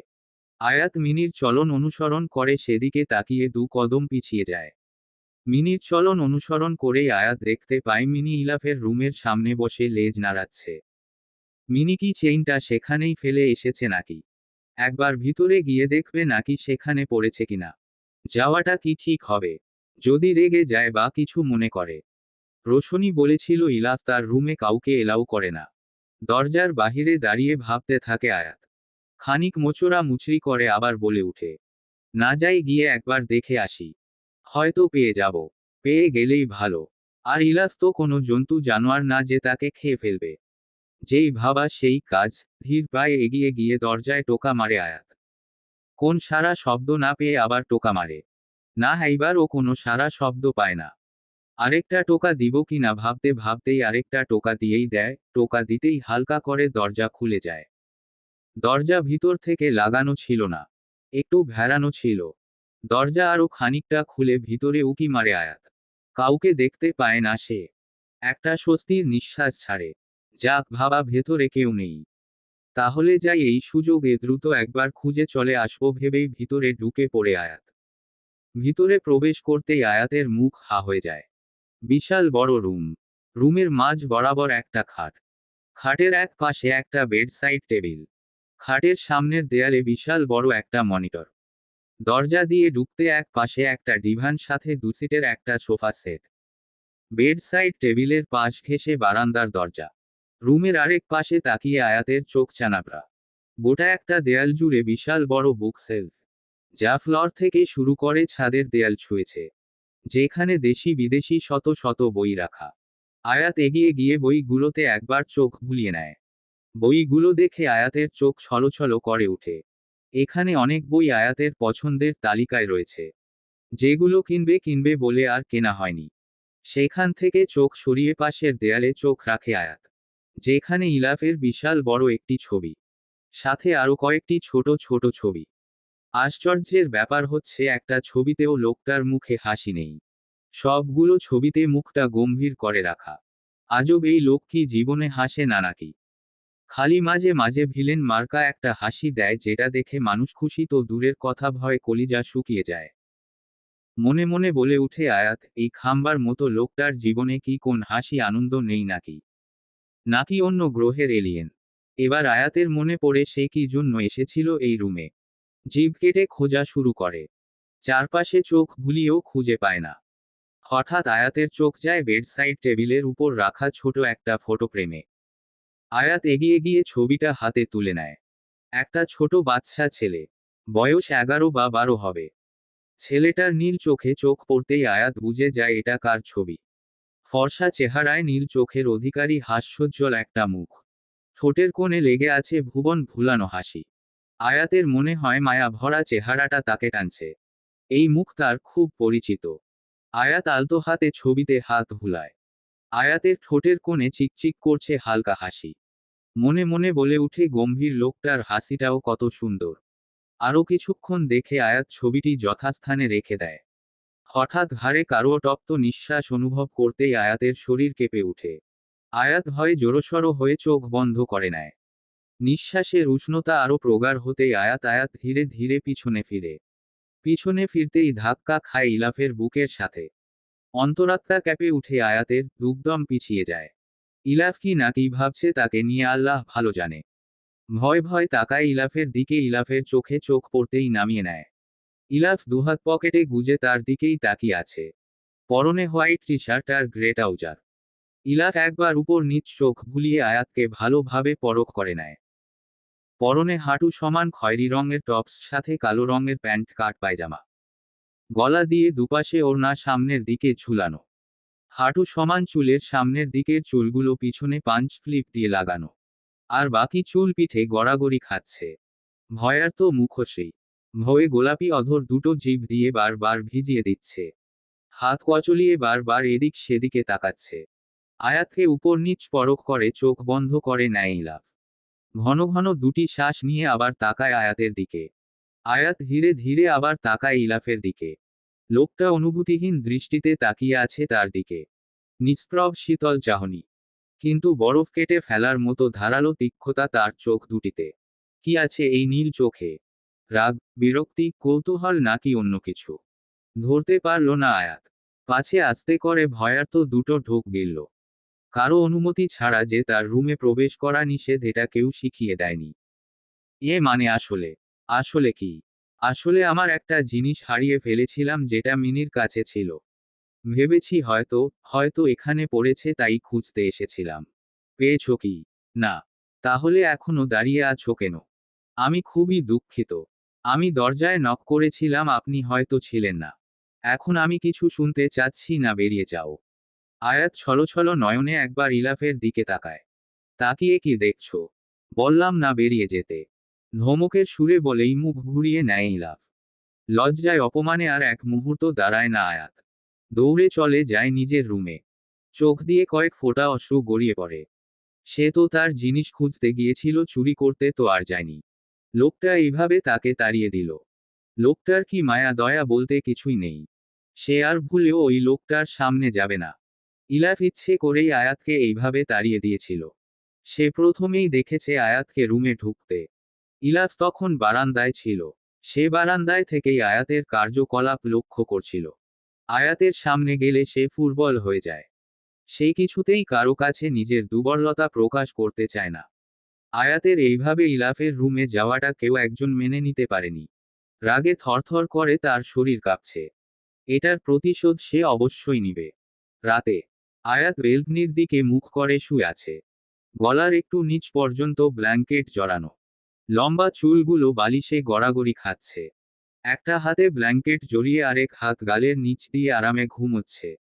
আয়াত মিনির চলন অনুসরণ করে সেদিকে তাকিয়ে দু কদম পিছিয়ে যায়। মিনির চলন অনুসরণ করেই আয়াত দেখতে পায় মিনি ইলাফের রুমের সামনে বসে লেজ নাড়াচ্ছে। মিনি কি চেইনটা সেখানেই ফেলে এসেছে নাকি? একবার ভিতরে গিয়ে দেখবে নাকি সেখানে পড়েছে কিনা। যাওয়াটা কি ঠিক হবে? যদি রেগে যায় বা কিছু মনে করে। রোশনি বলেছিল ইলাফ তার রুমে কাউকে এলাও করে না। দরজার বাহিরে দাঁড়িয়ে ভাবতে থাকে আয়াত। খানিক মোচড়া মুচড়ি করে আবার বলে উঠে, না যাই, গিয়ে একবার দেখে আসি। হয়তো পেয়ে যাব। পেয়ে গেলেই ভালো। আর ইলাফ তো কোনো জন্তু জানোয়ার না যে তাকে খেয়ে ফেলবে। যেই ভাবা সেই কাজ। ধীর পায়ে এগিয়ে গিয়ে দরজায় টোকা মারে আয়াত। কোন সারা শব্দ না পেয়ে আবার টোকা মারে। না, এইবার ও কোনো সারা শব্দ পায় না। আরেকটা টোকা দিব কিনা ভাবতে ভাবতেই আরেকটা টোকা দিয়েই দেয়। টোকা দিতেই হালকা করে দরজা খুলে যায়। দরজা ভিতর থেকে লাগানো ছিল না, একটু ভেড়ানো ছিল। দরজা আরো খানিকটা খুলে ভিতরে উকি মারে আয়াত। কাউকে দেখতে পায় না সে। একটা স্বস্তির নিঃশ্বাস ছাড়ে। যাক, ভাবা ভেতরে কেউ নেই। তাহলে যাই, এই সুযোগে দ্রুত একবার খুঁজে চলে আসবো ভেবেই ভিতরে ঢুকে পড়ে আয়াত। ভিতরে প্রবেশ করতেই আয়াতের মুখ হা হয়ে যায়। বিশাল বড় রুম। রুমের মাঝ বরাবর একটা খাট। খাটের এক পাশে একটা বেড সাইড টেবিল। খাটের সামনের দেয়ালে বিশাল বড় একটা মনিটর। দরজা দিয়ে ঢুকতে এক পাশে একটা ডিভান সাথে দুসিটের একটা সোফা সেট। বেড সাইড টেবিলের পাশ ঘেঁষে বারান্দার দরজা। রুমের আরেক পাশে তাকিয়ে আয়াতের চোখ চানাপড়া। গোটা একটা দেয়াল জুড়ে বিশাল বড় বুক সেলফ, যা ফ্লোর থেকে শুরু করে ছাদের দেয়াল ছুঁয়েছে, যেখানে দেশি বিদেশি শত শত বই রাখা। আয়াত এগিয়ে গিয়ে বইগুলোতে একবার চোখ বুলিয়ে নেয়। বইগুলো দেখে আয়াতের চোখ ছলছল করে ওঠে। এখানে অনেক বই আয়াতের পছন্দের তালিকায় রয়েছে, যেগুলো কিনবে কিনবে বলে আর কেনা হয়নি। সেখান থেকে চোখ সরিয়ে পাশের দেয়ালে চোখ রাখে আয়াত, যেখানে ইলাফের বিশাল বড় একটি ছবি, সাথে আরো কয়েকটি ছোট ছোট ছবি। আশ্চর্যের ব্যাপার হচ্ছে একটা ছবিতেও লোকটার মুখে হাসি নেই। সবগুলো ছবিতে মুখটা গম্ভীর করে রাখা। আজব, এই লোক কি জীবনে হাসে না নাকি? খালি মাঝে মাঝে ভিলেন মার্কা একটা হাসি দেয়, যেটা দেখে মানুষ খুশি তো দূরের কথা, ভয় কলিজা শুকিয়ে যায়। মনে মনে বলে উঠে আয়াত, এই খাম্বার মতো লোকটার জীবনে কি কোন হাসি আনন্দ নেই নাকি? নাকি অন্য গ্রহের এলিয়েন? এবার আয়াতের মনে পড়ে সে কি জন্য এসেছিল এই রুমে। জিভ কেটে খোঁজা শুরু করে। চারপাশে চোখ বুলিয়েও খুঁজে পায় না। হঠাৎ আয়াতের চোখ যায় বেডসাইড টেবিলের উপর রাখা ছোট একটা ফটো ফ্রেমে। আয়াত এগিয়ে গিয়ে ছবিটা হাতে তুলে নেয়। একটা ছোট বাচ্চা ছেলে, বয়স 11 বা 12 হবে। ছেলেটার নীল চোখে চোখ পড়তেই আয়াত বুঝে যায় এটা কার ছবি। ফর্সা চেহারায় নীল চোখের অধিকারী, হাস্যোজ্জ্বল একটা মুখ। ঠোঁটের কোণে লেগে আছে ভুবন ভুলানো হাসি। আয়াতের মনে হয় মায়া ভরা চেহারাটা তাকে টানছে। এই মুখ তার খুব পরিচিত। আয়াত আলতো হাতে ছবিতে হাত ভুলায়। আয়াতের ঠোঁটের কোণে চিকচিক করছে হালকা হাসি। মনে মনে বলে উঠে, গম্ভীর লোকটার হাসিটাও কত সুন্দর। আরও কিছুক্ষণ দেখে আয়াত ছবিটি যথাস্থানে রেখে দেয়। হঠাৎ ঘাড়ে কারো তপ্ত নিঃশ্বাস অনুভব করতেই আয়াতের শরীর কেঁপে উঠে। আয়াত ভয়ে জোরসড় হয়ে চোখ বন্ধ করে নেয়। নিঃশ্বাসের উষ্ণতা আরও প্রগাঢ় হতেই আয়াত ধীরে ধীরে পিছনে ফিরে। পিছনে ফিরতেই ধাক্কা খায় ইলাফের বুকের সাথে। অন্তরাত্মা ক্যাপে উঠে আয়াতের দুকদম পিছিয়ে যায়। ইলাফ কি না কি ভাবছে তাকে নিয়ে আল্লাহ ভালো জানে। ভয় ভয় তাকায় ইলাফের দিকে। ইলাফের চোখে চোখ পড়তেই নামিয়ে নেয়। ইলাফ দুহাত পকেটে গুজে তার দিকেই তাকিয়ে আছে। পরনে হোয়াইট টি শার্ট আর গ্রে ট্রাউজার। ইলাফ একবার উপর নিচ চোখ ভুলিয়ে আয়াতকে ভালোভাবে পরখ করে নেয়। পরনে হাঁটু সমান খয়েরি রঙের টপস, সাথে কালো রঙের প্যান্ট কাট পায়জামা। গলা দিয়ে দুপাশে ওড়না সামনের দিকে ঝুলানো। হাঁটু সমান চুলের সামনের দিকের চুলগুলো পিছনে পাঞ্চ ক্লিপ দিয়ে লাগানো। আর বাকি চুল পিঠে গড়াগড়ি খাচ্ছে। ভয়ার্ত মুখশ্রী। ভয়ে গোলাপি অধর দুটো জিভ দিয়ে বারবার ভিজিয়ে দিচ্ছে। হাত কচলিয়ে বারবার এদিক সেদিকে তাকাচ্ছে। আয়াতকে উপর নিচ পরখ করে চোখ বন্ধ করে নেয় ইলাফ। ঘন ঘন দুটি শ্বাস নিয়ে আবার তাকায় আয়াতের দিকে। আয়াত ধীরে ধীরে আবার তাকায় ইলাফের দিকে। লোকটা অনুভূতিহীন দৃষ্টিতে তাকিয়ে আছে তার দিকে। নিষ্প্রভ শীতল চাহনি, কিন্তু বরফ কেটে ফেলার মতো ধারালো তীক্ষ্ণতা তার চোখ দুটিতে। কি আছে এই নীল চোখে? রাগ, বিরক্তি, কৌতূহল নাকি অন্য কিছু? ধরতে পারল না আয়াত। পাছে আস্তে করে ভয়ার্ত দুটো ঢোক গিলল। কারো অনুমতি ছাড়া যে তার রুমে প্রবেশ করা নিষেধ, এটা কেউ শিখিয়ে দেয়নি। মানে আসলে আসলে কি? আসলে আমার একটা জিনিস হারিয়ে ফেলেছিলাম যেটা মিনির কাছে ছিল। ভেবেছি হয়তো এখানে পড়েছে তাই খুঁজতে এসেছিলাম। পেয়েছো কি? না। তাহলে এখনো দাঁড়িয়ে আছো কেন? আমি খুবই দুঃখিত। আমি দরজায় নক করেছিলাম, আপনি হয়তো ছিলেন না। এখন আমি কিছু শুনতে চাচ্ছি না, বেরিয়ে যাও। আয়াত ছলছল নয়নে একবার ইলাফের দিকে তাকায়। তাকিয়ে কি দেখছো? বললাম না বেরিয়ে যেতে। ধমকের সুরে বলেই মুখ ঘুরিয়ে নেয় ইলাফ। লজ্জায় অপমানে আর এক মুহূর্ত দাঁড়ায় না আয়াত। দৌড়ে চলে যায় নিজের রুমে। চোখ দিয়ে কয়েক ফোঁটা অশ্রু গড়িয়ে পড়ে। সে তো তার জিনিস খুঁজতে গিয়েছিল, চুরি করতে তো আর যায়নি। লোকটা এইভাবে তাকে তাড়িয়ে দিল। লোকটার কি মায়া দয়া বলতে কিছুই নেই। সে আর ভুলেও ওই লোকটার সামনে যাবে না। ইলাফ ইচ্ছে করেই আয়াতকে এইভাবে তাড়িয়ে দিয়েছিল। সে প্রথমেই দেখেছে আয়াতকে রুমে ঢুকতে। ইলাফ তখন বারান্দায় ছিল। সে বারান্দায় থেকেই আয়াতের কার্যকলাপ লক্ষ্য করছিল। আয়াতের সামনে গেলে সে ফুটবল হয়ে যায়। সে কিছুতেই কারো কাছে নিজের দুর্বলতা প্রকাশ করতে চায় না। আয়াতের এইভাবে ইলাফের রুমে যাওয়াটা কেউ একজন মেনে নিতে পারেনি। রাগে থরথর করে তার শরীর কাঁপছে। এটার প্রতিশোধ সে অবশ্যই নিবে। রাতে আয়াত বেলকনির দিকে মুখ করে শুয়ে আছে। গলার একটু নিচ পর্যন্ত ব্ল্যাঙ্কেট জড়ানো। লম্বা চুলগুলো বালিশে গড়াগড়ি খাচ্ছে। একটা হাতে ব্ল্যাঙ্কেট জড়িয়ে আরেক হাত গালের নিচ দিয়ে আরামে ঘুমোচ্ছে।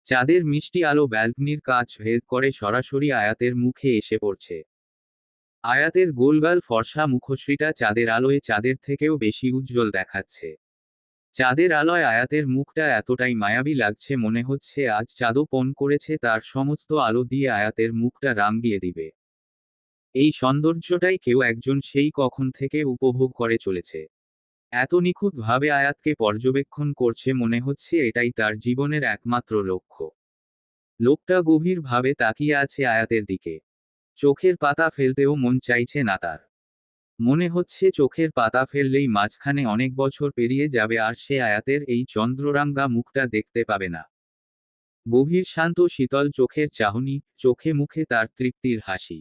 চাঁদের মিষ্টি আলো ব্যালকনির কাঁচ ভেদ করে সরাসরি আয়াতের মুখে এসে পড়ছে। আয়াতের গোলগাল ফর্সা মুখশ্রীটা চাঁদের আলোয় চাঁদের থেকেও বেশি উজ্জ্বল দেখাচ্ছে। চাঁদের আলোয় আয়াতের মুখটা এতটাই মায়াবী লাগছে, মনে হচ্ছে আজ চাঁদও পণ করেছে তার সমস্ত আলো দিয়ে আয়াতের মুখটা রাঙিয়ে দিবে। এই সৌন্দর্যটাই কেউ একজন সেই কখন থেকে উপভোগ করে চলেছে। এত নিখুঁতভাবে আয়াতকে পর্যবেক্ষণ করছে, মনে হচ্ছে এটাই তার জীবনের একমাত্র লক্ষ্য। লোকটা গভীরভাবে তাকিয়ে আছে আয়াতের দিকে। চোখের পাতা ফেলতেও মন চাইছে না তার। মনে হচ্ছে চোখের পাতা ফেললেই মাঝখানে অনেক বছর পেরিয়ে যাবে আর সে আয়াতের এই চন্দ্ররাঙ্গা মুখটা দেখতে পাবে না। গভীর শান্ত শীতল চোখের চাহনি, চোখে মুখে তার তৃপ্তির হাসি।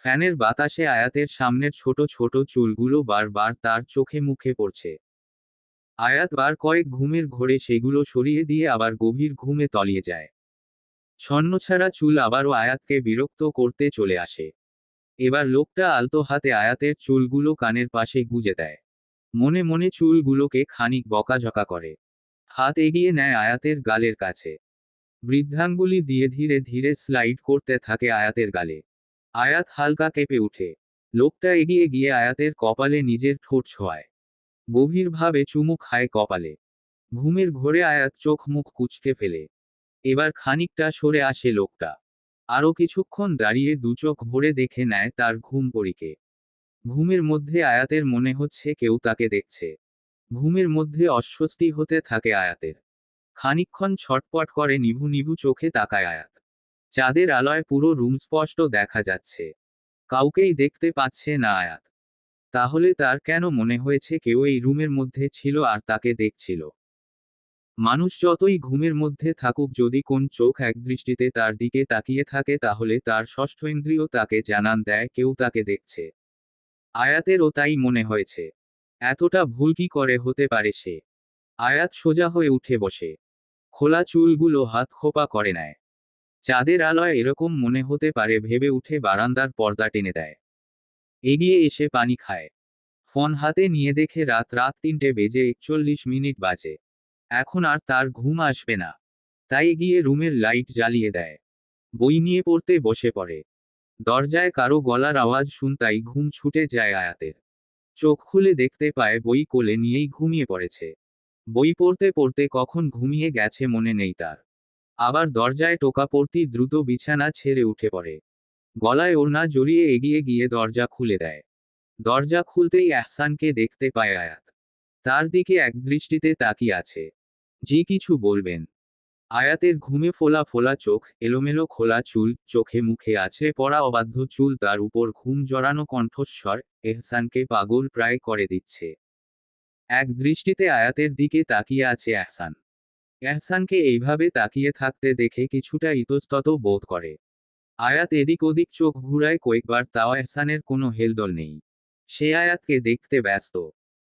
ফ্যানের বাতাসে আয়াতের সামনের ছোট ছোট চুলগুলো বারবার তার চোখে মুখে পড়ছে। আয়াত বার কয়েক ঘুমের ঘোরে সেগুলো সরিয়ে দিয়ে আবার গভীর ঘুমে তলিয়ে যায়। ছন্নছাড়া চুল আবারও আয়াতকে বিরক্ত করতে চলে আসে। এবার লোকটা আলতো হাতে আয়াতের চুলগুলো কানের পাশে গুজে দেয়। মনে মনে চুলগুলোকে খানিক বকাঝকা করে। হাত এগিয়ে নেয় আয়াতের গালের কাছে। বৃদ্ধাঙ্গুলি দিয়ে ধীরে ধীরে স্লাইড করতে থাকে আয়াতের গালে। আয়াত হালকা কেঁপে উঠে। লোকটা এগিয়ে গিয়ে আয়াতের কপালে নিজের ঠোঁট ছোঁয়ায়। গভীরভাবে চুমু খায় কপালে। ঘুমের ঘোরে আয়াত চোখ মুখ কুঁচকে ফেলে। এবার খানিকটা সরে আসে লোকটা। আরো কিছুক্ষণ দাঁড়িয়ে দুচোখ ভরে দেখে নেয় তার ঘুম পরীকে। ঘুমের মধ্যে আয়াতের মনে হচ্ছে কেউ তাকে দেখছে। ঘুমের মধ্যে অস্বস্তি হতে থাকে আয়াতের। খানিকক্ষণ ছটপট করে নিভু নিভু চোখে তাকায় আয়াত। চাঁদের আলোয় পুরো রুম স্পষ্ট দেখা যাচ্ছে। কাউকেই দেখতে পাচ্ছে না আয়াত। তাহলে তার কেন মনে হয়েছে কেউ এই রুমের মধ্যে ছিল আর তাকে দেখছিল? মানুষ যতই ঘুমের মধ্যে থাকুক, যদি কোন চোখ একদৃষ্টিতে তার দিকে তাকিয়ে থাকে তাহলে তার ষষ্ঠ ইন্দ্রিয় তাকে জানান দেয় কেউ তাকে দেখছে। আয়াতেরও তাই মনে হয়েছে। এতটা ভুল কি করে হতে পারে সে? আয়াত সোজা হয়ে উঠে বসে। খোলা চুলগুলো হাত খোপা করে নেয়। চাঁদের আলোয় এরকম মনে হতে পারে ভেবে উঠে বারান্দার পর্দা টেনে দেয়। এগিয়ে এসে পানি খায়। ফোন হাতে নিয়ে দেখে রাত 3:41 বাজে। এখন আর তার ঘুম আসবে না। তাই গিয়ে রুমের লাইট জ্বালিয়ে দেয়। বই নিয়ে পড়তে বসে পড়ে। দরজায় কারো গলার আওয়াজ শুনতাই ঘুম ছুটে যায় আয়াতের। চোখ খুলে দেখতে পায় বই কোলে নিয়েই ঘুমিয়ে পড়েছে। বই পড়তে পড়তে কখন ঘুমিয়ে গেছে মনে নেই তার। আবার দরজায় টোকা পড়তেই দ্রুত বিছানা ছেড়ে উঠে পড়ে। গলায় ওড়না জড়িয়ে এগিয়ে গিয়ে দরজা খুলে দেয়। দরজা খুলতেই এহসানকে দেখতে পায় আয়াত। তার দিকে একদৃষ্টিতে তাকিয়ে আছে। জি কিছু বলবেন? আয়াতের ঘুমে ফোলা ফোলা চোখ, এলোমেলো খোলা চুল, চোখে মুখে আছড়ে পড়া অবাধ্য চুল, তার উপর ঘুম জড়ানো কণ্ঠস্বর এহসানকে পাগল প্রায় করে দিচ্ছে। এক দৃষ্টিতে আয়াতের দিকে তাকিয়ে আছে এহসান। এহসানকে এইভাবে তাকিয়ে থাকতে দেখে কিছুটা ইতস্তত বোধ করে। আয়াত এদিক ওদিক চোখ ঘুরায় কয়েকবার, তাও এহসানের কোনো হেলদোল নেই। সে আয়াতকে দেখতে ব্যস্ত।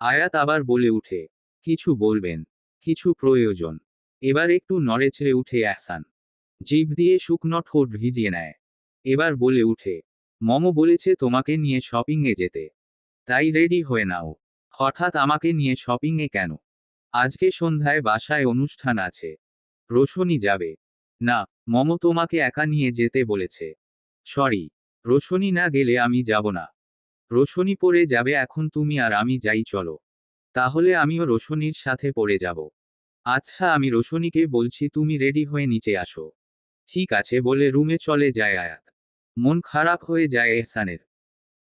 আয়াত আবার বলে উঠে, কিছু বলবেন? কিছু প্রয়োজন? এবার একটু নড়েচড়ে উঠে এহসান জিভ দিয়ে শুকনো ঠোঁট ভিজিয়ে নেয়। এবার বলে উঠে, মম বলেছে তোমাকে নিয়ে শপিংয়ে যেতে, তাই রেডি হয়ে নাও। হঠাৎ আমাকে নিয়ে শপিংয়ে কেন? আজকে সন্ধ্যায় বাসায় অনুষ্ঠান আছে, রোশনি যাবে। না, মম তোমাকে একা নিয়ে যেতে বলেছে। সরি, রোশনি না গেলে আমি যাব না। রোশনি পড়ে যাবে এখন, তুমি আর আমি যাই চলো। তাহলে আমিও রোশনির সাথে পড়ে যাব। আচ্ছা, আমি রোশনিকে বলছি তুমি রেডি হয়ে নিচে আসো। ঠিক আছে বলে রুমে চলে যায় আয়াত। মন খারাপ হয়ে যায় এহসানের।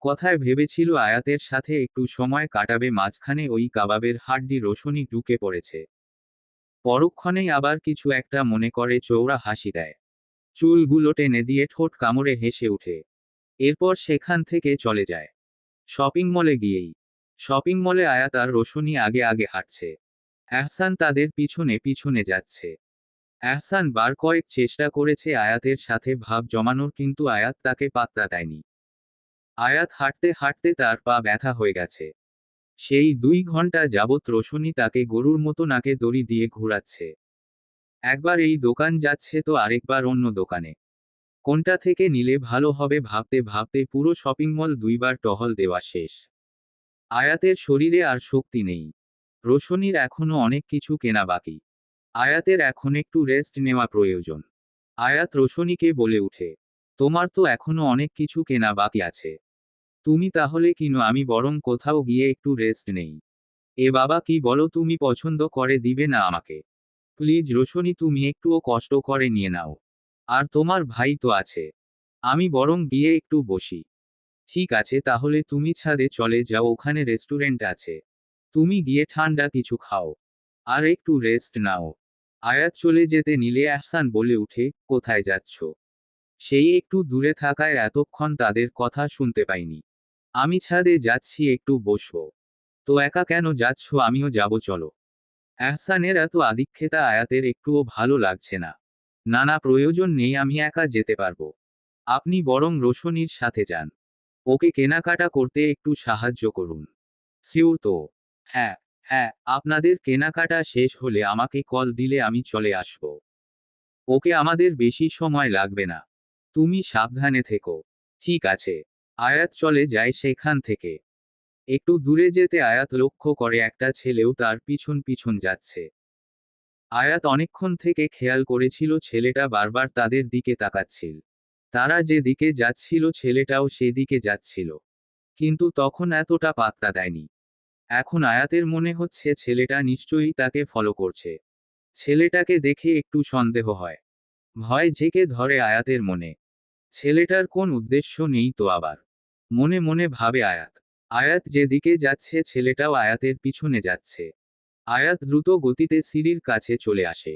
কথায় ভেবেছিল আয়াতের সাথে একটু সময় কাটাবে, মাঝখানে ওই কাবাবের হাড্ডি রোশনি ঢুকে পড়েছে। পরক্ষণেই আবার কিছু একটা মনে করে চৌড়া হাসি দেয়। চুলগুলো টেনে দিয়ে ঠোঁট কামড়ে হেসে উঠে। এরপর সেখান থেকে চলে যায়। শপিং মলে গিয়েই শপিং মলে আয়াত আর রোশনি আগে আগে হাঁটছে। এহসান তাদের পিছনে পিছনে যাচ্ছে। এহসান বার কয়েক চেষ্টা করেছে আয়াতের সাথে ভাব জমানোর, কিন্তু আয়াত তাকে পাত্তা দেয়নি। আয়াত হাঁটতে হাঁটতে তার পা ব্যথা হয়ে গেছে। সেই 2 ঘন্টা যাবৎ রোশনি তাকে গরুর মতো নাকে দড়ি দিয়ে ঘুরাচ্ছে। একবার এই দোকান যাচ্ছে তো আরেকবার অন্য দোকানে। কোনটা থেকে নিলে ভালো হবে ভাবতে ভাবতে পুরো শপিং মল 2বার টহল দেওয়া শেষ। আয়াতের শরীরে আর শক্তি নেই। রোশনির এখনো অনেক কিছু কেনা বাকি। আয়াতের এখন একটু রেস্ট নেওয়া প্রয়োজন। আয়াত রোশনিকে বলে উঠে, তোমার তো এখনো অনেক কিছু কেনা বাকি আছে। তুমি তাহলে কিনো, আমি বরং কোথাও গিয়ে একটু রেস্ট নেই। এ বাবা কি বলো, তুমি পছন্দ করে দিবে না আমাকে? প্লিজ রোশনি, তুমি একটুও কষ্ট করে নিয়ে নাও। আর তোমার ভাই তো আছে। আমি বরং গিয়ে একটু বসি। ঠিক আছে তাহলে তুমি ছাদে চলে যাও, ওখানে রেস্টুরেন্ট আছে। তুমি গিয়ে ঠান্ডা কিছু খাও। আর একটু রেস্ট নাও। আয়াত চলে যেতে নিলে এহসান বলে উঠে, কোথায় যাচ্ছ? সেই একটু দূরে থাকায় এতক্ষণ তাদের কথা শুনতে পাইনি। আমি ছাদে যাচ্ছি, একটু বসবো। তো একা কেন যাচ্ছ? আমিও যাব চলো। এহসানের এত আদিক্ষেতা আয়াতের একটুও ভালো লাগছে না। না না, প্রয়োজন নেই, আমি একা যেতে পারবো। আপনি বরং রোশনির সাথে যান। ওকে কেনাকাটা করতে একটু সাহায্য করুন। শিওর তো? হ্যাঁ, হ্যাঁ, আপনাদের কেনাকাটা শেষ হলে আমাকে কল দিলে আমি চলে আসব। ওকে, আমাদের বেশি সময় লাগবে না। তুমি সাবধানে থেকো। ঠিক আছে। আয়াত চলে যায় সেখান থেকে। একটু দূরে যেতে আয়াত লক্ষ্য করে একটা ছেলেও তার পিছন পিছন যাচ্ছে। আয়াত অনেকক্ষণ থেকে খেয়াল করেছিল ছেলেটা বারবার তাদের দিকে তাকাচ্ছিল। তারা যে দিকে যাচ্ছিল ছেলেটাও সেদিকে যাচ্ছিল। কিন্তু তখন এতটা পাত্তা দেয়নি। এখন আয়াতের মনে হচ্ছে ছেলেটা নিশ্চয়ই তাকে ফলো করছে। ছেলেটাকে দেখে একটু সন্দেহ হয়। ভয় ঝেঁকে ধরে আয়াতের মনে। ছেলেটার কোন উদ্দেশ্য নেই তো আবার? মনে মনে ভাবে আয়াত। আয়াত যেদিকে যাচ্ছে ছেলেটাও আয়াতের পিছনে যাচ্ছে। আয়াত দ্রুত গতিতে সিঁড়ির কাছে চলে আসে।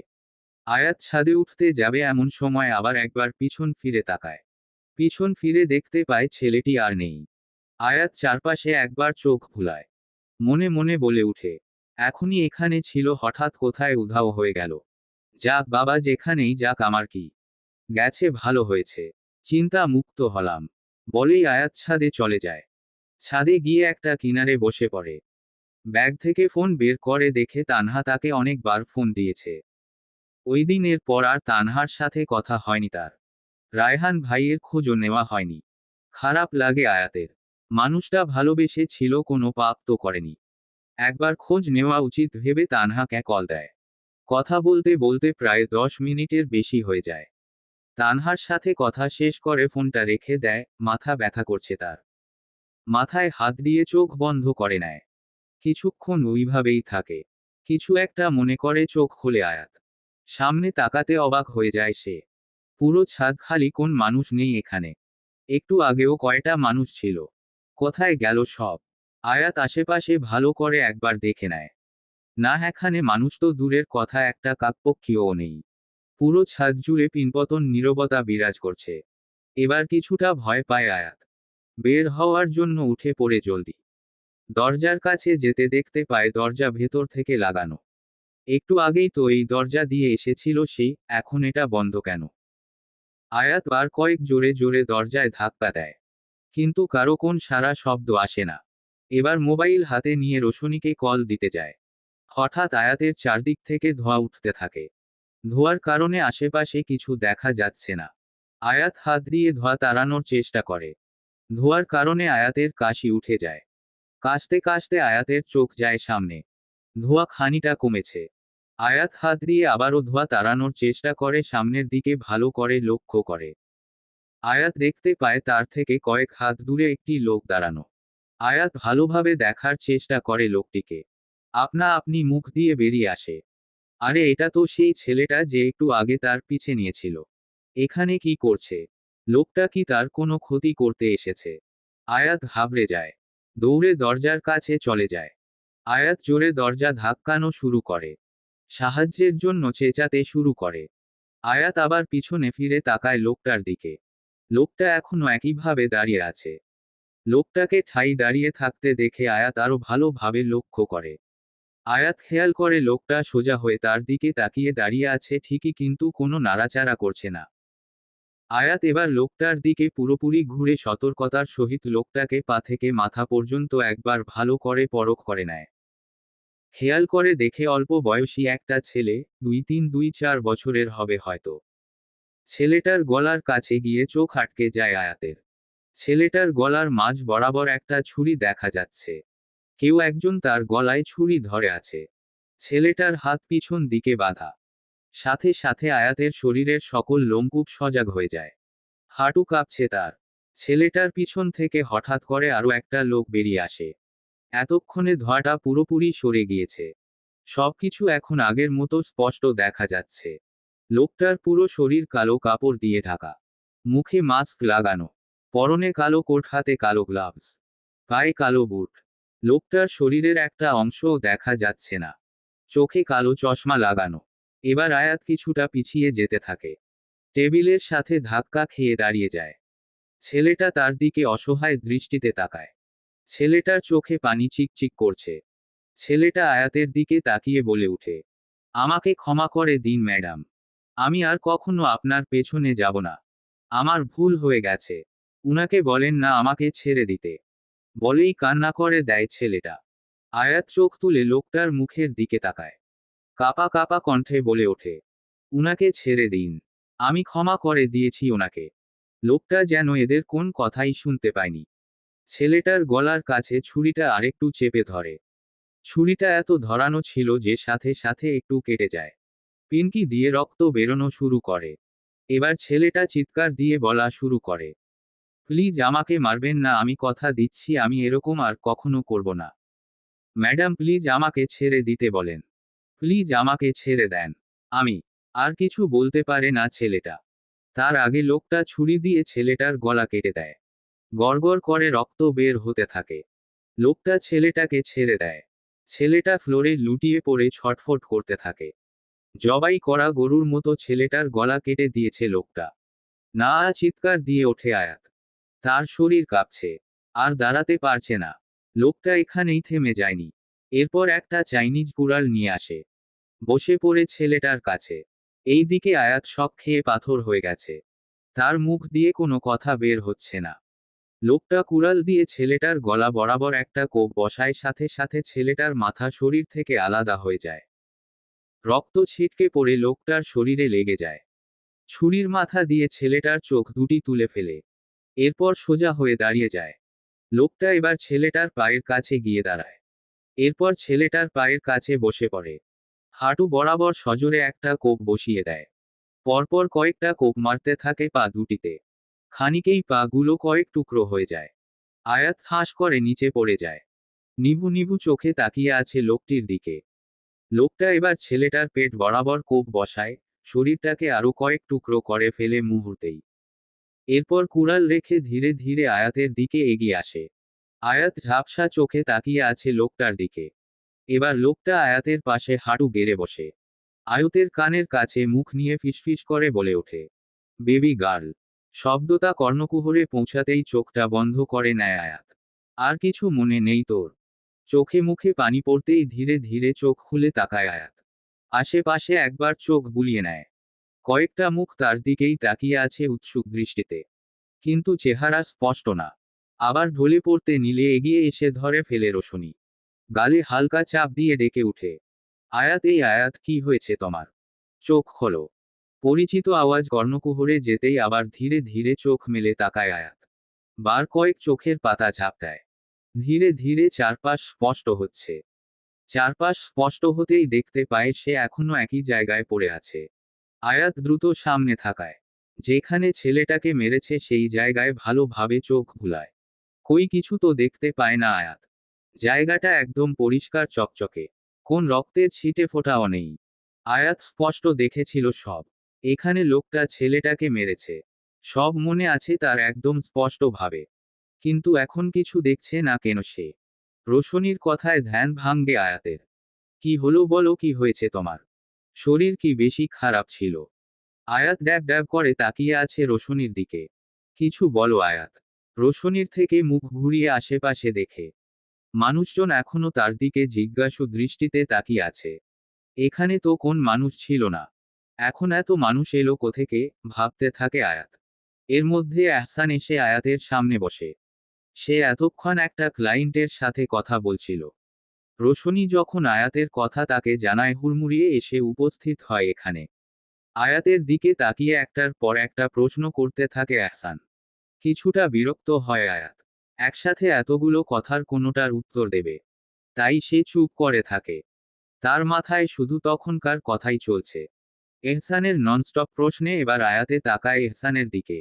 আয়াত ছাদে উঠতে যাবে এমন সময় আবার একবার পিছন ফিরে তাকায়। পিছন ফিরে দেখতে পায় ছেলেটি আর নেই। আয়াত চারপাশে একবার চোখ ভুলায়। মনে মনে বলে উঠে, এখনই এখানে ছিল, হঠাৎ কোথায় উধাও হয়ে গেল। যাক বাবা, যেখানেই যাক আমার কি। গেছে ভালো হয়েছে। চিন্তা মুক্ত হলাম। বলেই আয়াত ছাদে চলে যায়। ছাদে গিয়ে একটা কিনারে বসে পড়ে। ব্যাগ থেকে ফোন বের করে দেখে তানহা তাকে অনেকবার ফোন দিয়েছে। ওই দিনের পর আর তানহার সাথে কথা হয়নি তার। রায়হান ভাইয়ের খোঁজও নেওয়া হয়নি। খারাপ লাগে আয়াতের। মানুষটা ভালোবেসে ছিল, কোনো পাপ তো করেনি। একবার খোঁজ নেওয়া উচিত ভেবে তানহাকে কল দেয়। কথা বলতে বলতে প্রায় 10 মিনিটের বেশি হয়ে যায়। তানহার সাথে কথা শেষ করে ফোনটা রেখে দেয়, মাথা ব্যথা করছে তার। মাথায় হাত দিয়ে চোখ বন্ধ করে নেয়। কিছুক্ষণ ওইভাবেই থাকে। কিছু একটা মনে করে চোখ খুলে আয়াত। সামনে তাকাতে অবাক হয়ে যায় সে। পুরো ছাদ খালি, কোন মানুষ নেই এখানে। একটু আগেও কয়টা মানুষ ছিল। কোথায় গেল সব? আয়াত আশেপাশে ভালো করে একবার দেখে নেয়। না, এখানে মানুষ তো দূরের কথা, একটা কাকপক্ষীও নেই। পুরো ছাদ জুড়ে পিনপতন নীরবতা বিরাজ করছে। এবার কিছুটা ভয় পায় আয়াত। বের হওয়ার জন্য উঠে পড়ে জলদি। দরজার কাছে যেতে দেখতে পায় দরজা ভেতর থেকে লাগানো। একটু আগেই তো এই দরজা দিয়ে এসেছিল সে, এখন এটা বন্ধ কেন? আয়াত বার কয়েক জোরে জোরে দরজায় ধাক্কা দেয়। কিন্তু কারো কোন সারা শব্দ আসে না। এবার মোবাইল হাতে নিয়ে রোশনীকে কল দিতে যায়। হঠাৎ আয়াতের চারদিক থেকে ধোঁয়া উঠতে থাকে। ধোঁয়ার কারণে আশেপাশে কিছু দেখা যাচ্ছে না। আয়াত হাত দিয়ে ধোঁয়া তাড়ানোর চেষ্টা করে। ধোঁয়ার কারণে আয়াতের কাশি উঠে যায়। কাশতে কাশতে আয়াতের চোখ যায় সামনে। ধোঁয়া খানিকটা কমেছে। আয়াত হাত দিয়ে আবারও ধোঁয়া তাড়ানোর চেষ্টা করে, সামনের দিকে ভালো করে লক্ষ্য করে। আয়াত দেখতে পায় তার থেকে কয়েক হাত দূরে একটি লোক দাঁড়ানো। আয়াত ভালোভাবে দেখার চেষ্টা করে লোকটিকে। আপনা আপনি মুখ দিয়ে বেরিয়ে আসে, আরে এটা তো সেই ছেলেটা যে একটু আগে তার পিছে নিয়েছিল। এখানে কি করছে? লোকটা কি তার কোনো ক্ষতি করতে এসেছে? আয়াত ঘাবড়ে যায়। দৌড়ে দরজার কাছে চলে যায়। আয়াত জোরে দরজা ধাক্কানো শুরু করে। সাহায্যের জন্য চেঁচাতে শুরু করে। আয়াত আবার পিছনে ফিরে তাকায় লোকটার দিকে। লোকটা এখনো একইভাবে দাঁড়িয়ে আছে। লোকটাকে ঠাই দাঁড়িয়ে থাকতে দেখে আয়াত আরো ভালোভাবে লক্ষ্য করে। আয়াত খেয়াল করে লোকটা সোজা হয়ে তার দিকে তাকিয়ে দাঁড়িয়ে আছে ঠিকই, কিন্তু কোনো নাড়াচাড়া করছে না। আয়াত এবার লোকটার দিকে পুরোপুরি ঘুরে সতর্কতার সহিত লোকটাকে পা থেকে মাথা পর্যন্ত একবার ভালো করে পরখ করে নেয়। খেয়াল করে দেখে অল্প বয়সী একটা ছেলে, 2-4 বছরের হবে হয়তো। ছেলেটার গলার কাছে গিয়ে চোখ আটকে যায় আয়াতের। ছেলেটার গলার মাঝ বরাবর একটা ছুরি দেখা যাচ্ছে। কেউ একজন তার গলায় ছুরি ধরে আছে। ছেলেটার হাত পিছন দিকে বাঁধা। সাথে সাথে আয়াতের শরীরের সকল লোমকূপ সজাগ হয়ে যায়। হাঁটু কাঁপছে তার। ছেলেটার পিছন থেকে হঠাৎ করে আরো একটা লোক বেরিয়ে আসে। এতক্ষণে ধোঁয়াটা পুরোপুরি সরে গিয়েছে। সবকিছু এখন আগের মতো স্পষ্ট দেখা যাচ্ছে। লোকটার পুরো শরীর কালো কাপড় দিয়ে ঢাকা। মুখে মাস্ক লাগানো। পরনে কালো কোট, হাতে কালো গ্লাভস। পায়ে কালো বুট। লোকটার শরীরের একটা অংশও দেখা যাচ্ছে না। চোখে কালো চশমা লাগানো। এবার আয়াত কিছুটা পিছিয়ে যেতে থাকে। টেবিলের সাথে ধাক্কা খেয়ে দাঁড়িয়ে যায়। ছেলেটা তার দিকে অসহায় দৃষ্টিতে তাকায়। ছেলেটার চোখে পানি চিকচিক করছে। ছেলেটা আয়াতের দিকে তাকিয়ে বলে উঠে, আমাকে ক্ষমা করে দিন ম্যাডাম। আমি আর কখনো আপনার পেছনে যাব না। আমার ভুল হয়ে গেছে। উনাকে বলেন না আমাকে ছেড়ে দিতে। বলেই কান্না করে দেয় ছেলেটা। আয়াত চোখ তুলে লোকটার মুখের দিকে তাকায়। কাপা কাপা কণ্ঠে বলে ওঠে, উনাকে ছেড়ে দিন। আমি ক্ষমা করে দিয়েছি ওনাকে। লোকটা যেন এদের কোন কথাই শুনতে পায়নি। ছেলেটার গলার কাছে ছুরিটা আরেকটু চেপে ধরে। ছুরিটা এত ধরানো ছিল যে সাথে সাথে একটু কেটে যায়। পিনকি দিয়ে রক্ত বেরোনো শুরু করে। এবার ছেলেটা চিৎকার দিয়ে বলা শুরু করে, প্লিজ আমাকে মারবেন না, আমি কথা দিচ্ছি আমি এরকম আর কখনো করব না। ম্যাডাম প্লিজ আমাকে ছেড়ে দিতে বলেন। প্লিজ আমাকে ছেড়ে দেন। আমি। আর কিছু বলতে পারে না ছেলেটা। তার আগে লোকটা ছুরি দিয়ে ছেলেটার গলা কেটে দেয়। গড়গড় করে রক্ত বের হতে থাকে। লোকটা ছেলেটাকে ছেড়ে দেয়। ছেলেটা ফ্লোরে লুটিয়ে পড়ে ছটফট করতে থাকে। জবাই করা গরুর মতো ছেলেটার গলা কেটে দিয়েছে লোকটা। না, চিৎকার দিয়ে ওঠে আয়াত। তার শরীর কাঁপছে। আর দাঁড়াতে পারছে না। লোকটা এখানেই থেমে যায়নি। এরপর একটা চাইনিজ কুড়াল নিয়ে আসে। বসে পড়ে ছেলেটার কাছে। এই দিকে আয়াত শক খেয়ে পাথর হয়ে গেছে। তার মুখ দিয়ে কোনো কথা বের হচ্ছে না। লোকটা কুড়াল দিয়ে ছেলেটার গলা বরাবর একটা কোপ বসায়, সাথে সাথে ছেলেটার মাথা শরীর থেকে আলাদা হয়ে যায়। রক্ত ছিটকে পড়ে লোকটার শরীরে লেগে যায়। ছুরির মাথা দিয়ে ছেলেটার চোখ দুটি তুলে ফেলে। এরপর সোজা হয়ে দাঁড়িয়ে যায়। লোকটা এবার ছেলেটার পায়ের কাছে গিয়ে দাঁড়ায়। এরপর ছেলেটার পায়ের কাছে বসে পড়ে। হাঁটু বরাবর সজোরে একটা কোপ বসিয়ে দেয়। পরপর কয়েকটা কোপ মারতে থাকে পা দুটিতে। খানিকেই পা গুলো কয়েক টুকরো হয়ে যায়। আয়াত হাঁস করে নিচে পড়ে যায়। নিভু নিভু চোখে তাকিয়ে আছে লোকটির দিকে। লোকটা এবার ছেলেটার পেট বরাবর কোপ বসায়, শরীরটাকে আরো কয়েক টুকরো করে ফেলে মুহূর্তেই। এরপর কুড়াল রেখে ধীরে ধীরে আয়াতের দিকে এগিয়ে আসে। আয়াত ঝাপসা চোখে তাকিয়ে আছে লোকটার দিকে। এবার লোকটা আয়াতের পাশে হাঁটু গেড়ে বসে। আয়তের কানের কাছে মুখ নিয়ে ফিসফিস করে বলে ওঠে, বেবি গার্ল। শব্দটা কর্ণকুহরে পৌঁছাতেই চোখটা বন্ধ করে নেয় আয়াত। আর কিছু মনে নেই তোর? চোখে মুখে পানি পড়তেই ধীরে ধীরে চোখ খুলে তাকায় আয়াত। আশেপাশে একবার চোখ বুলিয়ে নেয়। কয়েকটা মুখ তার দিকেই তাকিয়ে আছে উৎসুক দৃষ্টিতে। কিন্তু চেহারা স্পষ্ট না। আবার ঢলে পড়তে নিলে এগিয়ে এসে ধরে ফেলে রোশনি। গালে হালকা চাপ দিয়ে ডেকে উঠে, আয়াত, এই আয়াত, কি হয়েছে তোমার? চোখ খোলো। পরিচিত আওয়াজ কর্ণকুহরে যেতেই আবার ধীরে ধীরে চোখ মেলে তাকায় আয়াত। বার কয়েক চোখের পাতা ঝাপটায়। ধীরে ধীরে চারপাশ স্পষ্ট হচ্ছে। চারপাশ স্পষ্ট হতেই দেখতে পায় সে এখনো একই জায়গায় পড়ে আছে। আয়াত দ্রুত সামনে থাকায় যেখানে ছেলেটাকে মেরেছে সেই জায়গায় ভালোভাবে চোখ ভুলায়। কই কিছু তো দেখতে পায় না আয়াত। জায়গাটা একদম পরিষ্কার চকচকে। কোন রক্তের ছিটে ফোঁটাও নেই। আয়াত স্পষ্ট দেখেছিল সব। এখানে লোকটা ছেলেটাকে মেরেছে। সব মনে আছে তার একদম স্পষ্টভাবে। কিন্তু এখন কিছু দেখছে না কেন সে? রোশনির কথায় ধ্যান ভাঙে আয়াতের। কি হলো বলো, কি হয়েছে তোমার? শরীর কি বেশি খারাপ ছিল? আয়াত ড্যাব ড্যাব করে তাকিয়ে আছে রোশনির দিকে। কিছু বলো আয়াত। রোশনির থেকে মুখ ঘুরিয়ে আশেপাশে দেখে। মানুষজন এখনো তার দিকে জিজ্ঞাসু দৃষ্টিতে তাকিয়ে আছে। এখানে তো কোন মানুষ ছিল না। এখন এত মানুষ এলো কোথেকে, ভাবতে থাকে আয়াত। এর মধ্যে এহসান এসে আয়াতের সামনে বসে। সে এতক্ষণ একটা ক্লায়েন্টের সাথে কথা বলছিল। রোশনি যখন আয়াতের কথা তাকে জানায় হুড়মুড়িয়ে এসে উপস্থিত হয় এখানে। আয়াতের দিকে তাকিয়ে একটার পর একটা প্রশ্ন করতে থাকে এহসান। কিছুটা বিরক্ত হয় আয়াত। একসাথে এতগুলো কথার কোনোটার উত্তর দেবে। তাই সে চুপ করে থাকে। তার মাথায় শুধু তখনকার কথাই চলছে। এহসানের ননস্টপ প্রশ্নে এবার আয়াতে তাকায় এহসানের দিকে।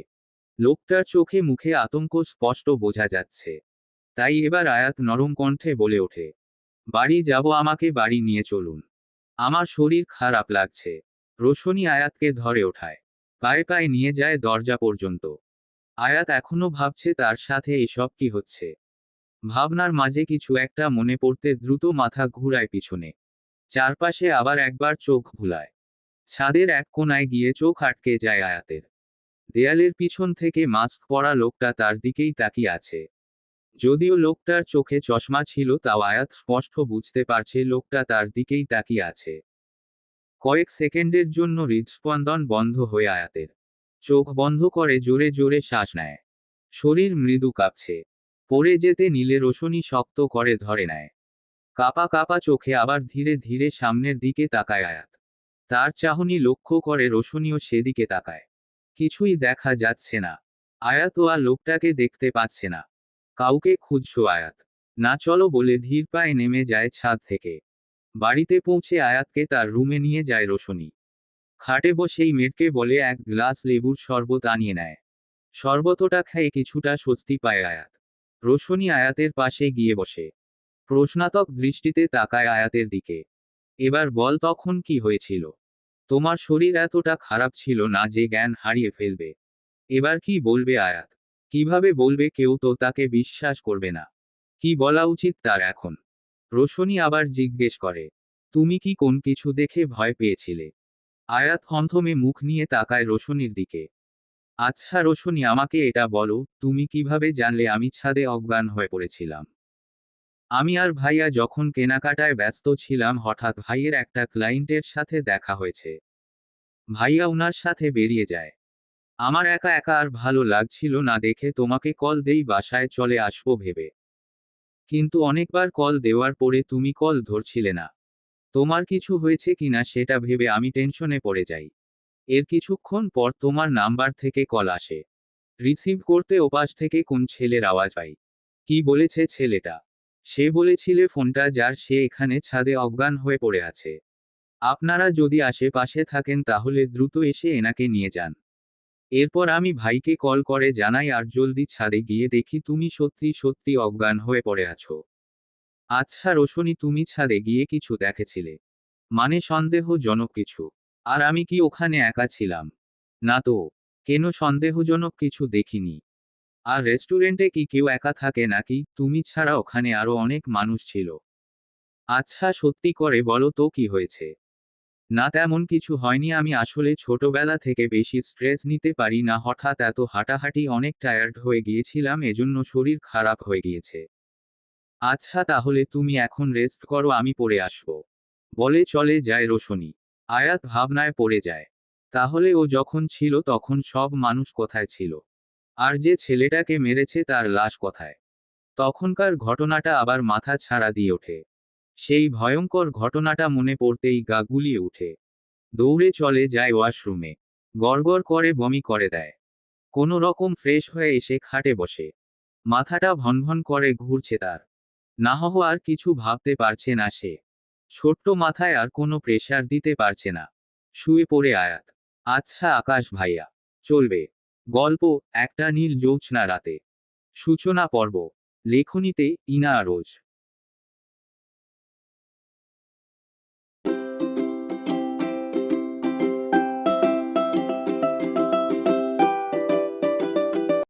লোকটার চোখে মুখে আতঙ্ক স্পষ্ট বোঝা যাচ্ছে। তাই এবার আয়াত নরম কণ্ঠে বলে ওঠে, বাড়ি যাব, আমাকে বাড়ি নিয়ে চলুন। আমার শরীর খারাপ লাগছে। রোশনি আয়াতকে ধরে ওঠায়। পায়ে পায়ে নিয়ে যায় দরজা পর্যন্ত। আয়াত এখনো ভাবছে তার সাথে এসব কি হচ্ছে। ভাবনার মাঝে কিছু একটা মনে পড়তে দ্রুত মাথা ঘুরায় পিছনে। চারপাশে আবার একবার চোখ ভুলায়। ছাদের এক কোণায় গিয়ে চোখ আটকে যায় আয়াতের। দেয়ালের পিছন থেকে মাস্ক পরা লোকটা তার দিকেই তাকিয়ে আছে। যদিও লোকটার চোখে চশমা ছিল, তাও আয়াত স্পষ্ট বুঝতে পারছে লোকটা তার দিকেই তাকিয়ে আছে। কয়েক সেকেন্ডের জন্য হৃদস্পন্দন বন্ধ হয়ে আয়াতের। চোখ বন্ধ করে জোরে জোরে শ্বাস নেয়। শরীর মৃদু কাঁপছে। পড়ে যেতে নিলে রোশনি শক্ত করে ধরে নেয়। কাপা কাপা চোখে আবার ধীরে ধীরে সামনের দিকে তাকায় আয়াত। তার চাহনি লক্ষ্য করে রোশনিও সেদিকে তাকায়। কিছুই দেখা যাচ্ছে না। আয়াত আর লোকটাকে দেখতে পাচ্ছে না। কাউকে খুঁজছো আয়াত? না, চলো বলে ধীর পায়ে নেমে যায় ছাদ থেকে। বাড়িতে পৌঁছে আয়াতকে তার রুমে নিয়ে যায় রোশনি। খাটে বসেই মেয়েটকে বলে এক গ্লাস লেবুর শরবত আনিয়ে নেয়। শরবতটা খেয়ে কিছুটা স্বস্তি পায় আয়াত। রোশনি আয়াতের পাশে গিয়ে বসে। প্রশ্নাত্মক দৃষ্টিতে তাকায় আয়াতের দিকে। এবার বল, তখন কি হয়েছিল? তোমার শরীর এতটা খারাপ ছিল না যে জ্ঞান হারিয়ে ফেলবে? এবার কি বলবে আয়াত? কিভাবে বলবে? কেউ তো তাকে বিশ্বাস করবে না। কি বলা উচিত তার এখন? রোশনি আবার জিজ্ঞেস করে, তুমি কি কোন কিছু দেখে ভয় পেয়েছিলে? আয়াত থমথমে মুখ নিয়ে তাকায় রোশনির দিকে। আচ্ছা রোশনি, আমাকে এটা বলো, তুমি কিভাবে জানলে আমি ছাদে অজ্ঞান হয়ে পড়েছিলাম? আমি আর ভাইয়া যখন কেনাকাটায় ব্যস্ত ছিলাম, হঠাৎ ভাইয়ের একটা ক্লায়েন্টের সাথে দেখা হয়েছে। ভাইয়া উনার সাথে বেরিয়ে যায়। আমার একা একা আর ভালো লাগছিল না, দেখে তোমাকে কল দেই বাসায় চলে আসবো ভেবে। কিন্তু অনেকবার কল দেওয়ার পরে তুমি কল ধরছিলে না। তোমার কিছু হয়েছে কিনা সেটা ভেবে আমি টেনশনে পড়ে যাই। এর কিছুক্ষণ পর তোমার নাম্বার থেকে কল আসে। রিসিভ করতে ওপাশ থেকে কোন ছেলের আওয়াজ পাই। কি বলেছে ছেলেটা? সে বলেছিলে ফোনটা যার, সে এখানে ছাদে অজ্ঞান হয়ে পড়ে আছে। আপনারা যদি আশেপাশে থাকেন তাহলে দ্রুত এসে এনাকে নিয়ে যান। এরপর আমি ভাইকে কল করে জানাই আর জলদি ছাদে গিয়ে দেখি তুমি সত্যি সত্যি অজ্ঞান হয়ে পড়ে আছো। আচ্ছা রোশনি, তুমি ছাদে গিয়ে কিছু দেখেছিলে? মানে সন্দেহজনক কিছু? আর আমি কি ওখানে একা ছিলাম? না তো। কেন, সন্দেহজনক কিছু দেখিনি। আর রেস্টুরেন্টে কি কেউ একা থাকে নাকি? তুমি ছাড়া ওখানে আরো অনেক মানুষ ছিল। আচ্ছা সত্যি করে বলো তো কি হয়েছে? না তেমন কিছু হয়নি, আমি আসলে ছোটবেলা থেকে বেশি স্ট্রেস নিতে পারি না, হঠাৎ এত হাঁটাহাঁটি অনেক টায়ার্ড হয়ে গিয়েছিলাম, এজন্য শরীর খারাপ হয়ে গিয়েছে। আচ্ছা তাহলে তুমি এখন রেস্ট করো, আমি পরে আসবো। বলে চলে যায় রোশনি। আয়াত ভাবনায় পড়ে যায়। তাহলে ও যখন ছিল তখন সব মানুষ কোথায় ছিল? আর যে ছেলেটাকে মেরেছে তার লাশ কোথায়? তখনকার ঘটনাটা আবার মাথা ছাড়া দিয়ে ওঠে। সেই ভয়ঙ্কর ঘটনাটা মনে পড়তেই গা গুলিয়ে উঠে। দৌড়ে চলে যায় ওয়াশরুমে। গড়গড় করে বমি করে দেয়। কোনো রকম ফ্রেশ হয়ে এসে খাটে বসে। মাথাটা ভনভন করে ঘুরছে তার। নাহহ আর কিছু ভাবতে পারছে না সে। ছোট্ট মাথায় আর কোনো প্রেশার দিতে পারছে না। শুয়ে পড়ে আয়াত। আচ্ছা আকাশ ভাইয়া। চলবে। গল্প একটা নীল জ্যোৎস্না রাতে। সূচনা পর্ব। লেখনীতে ইনা আরোজ।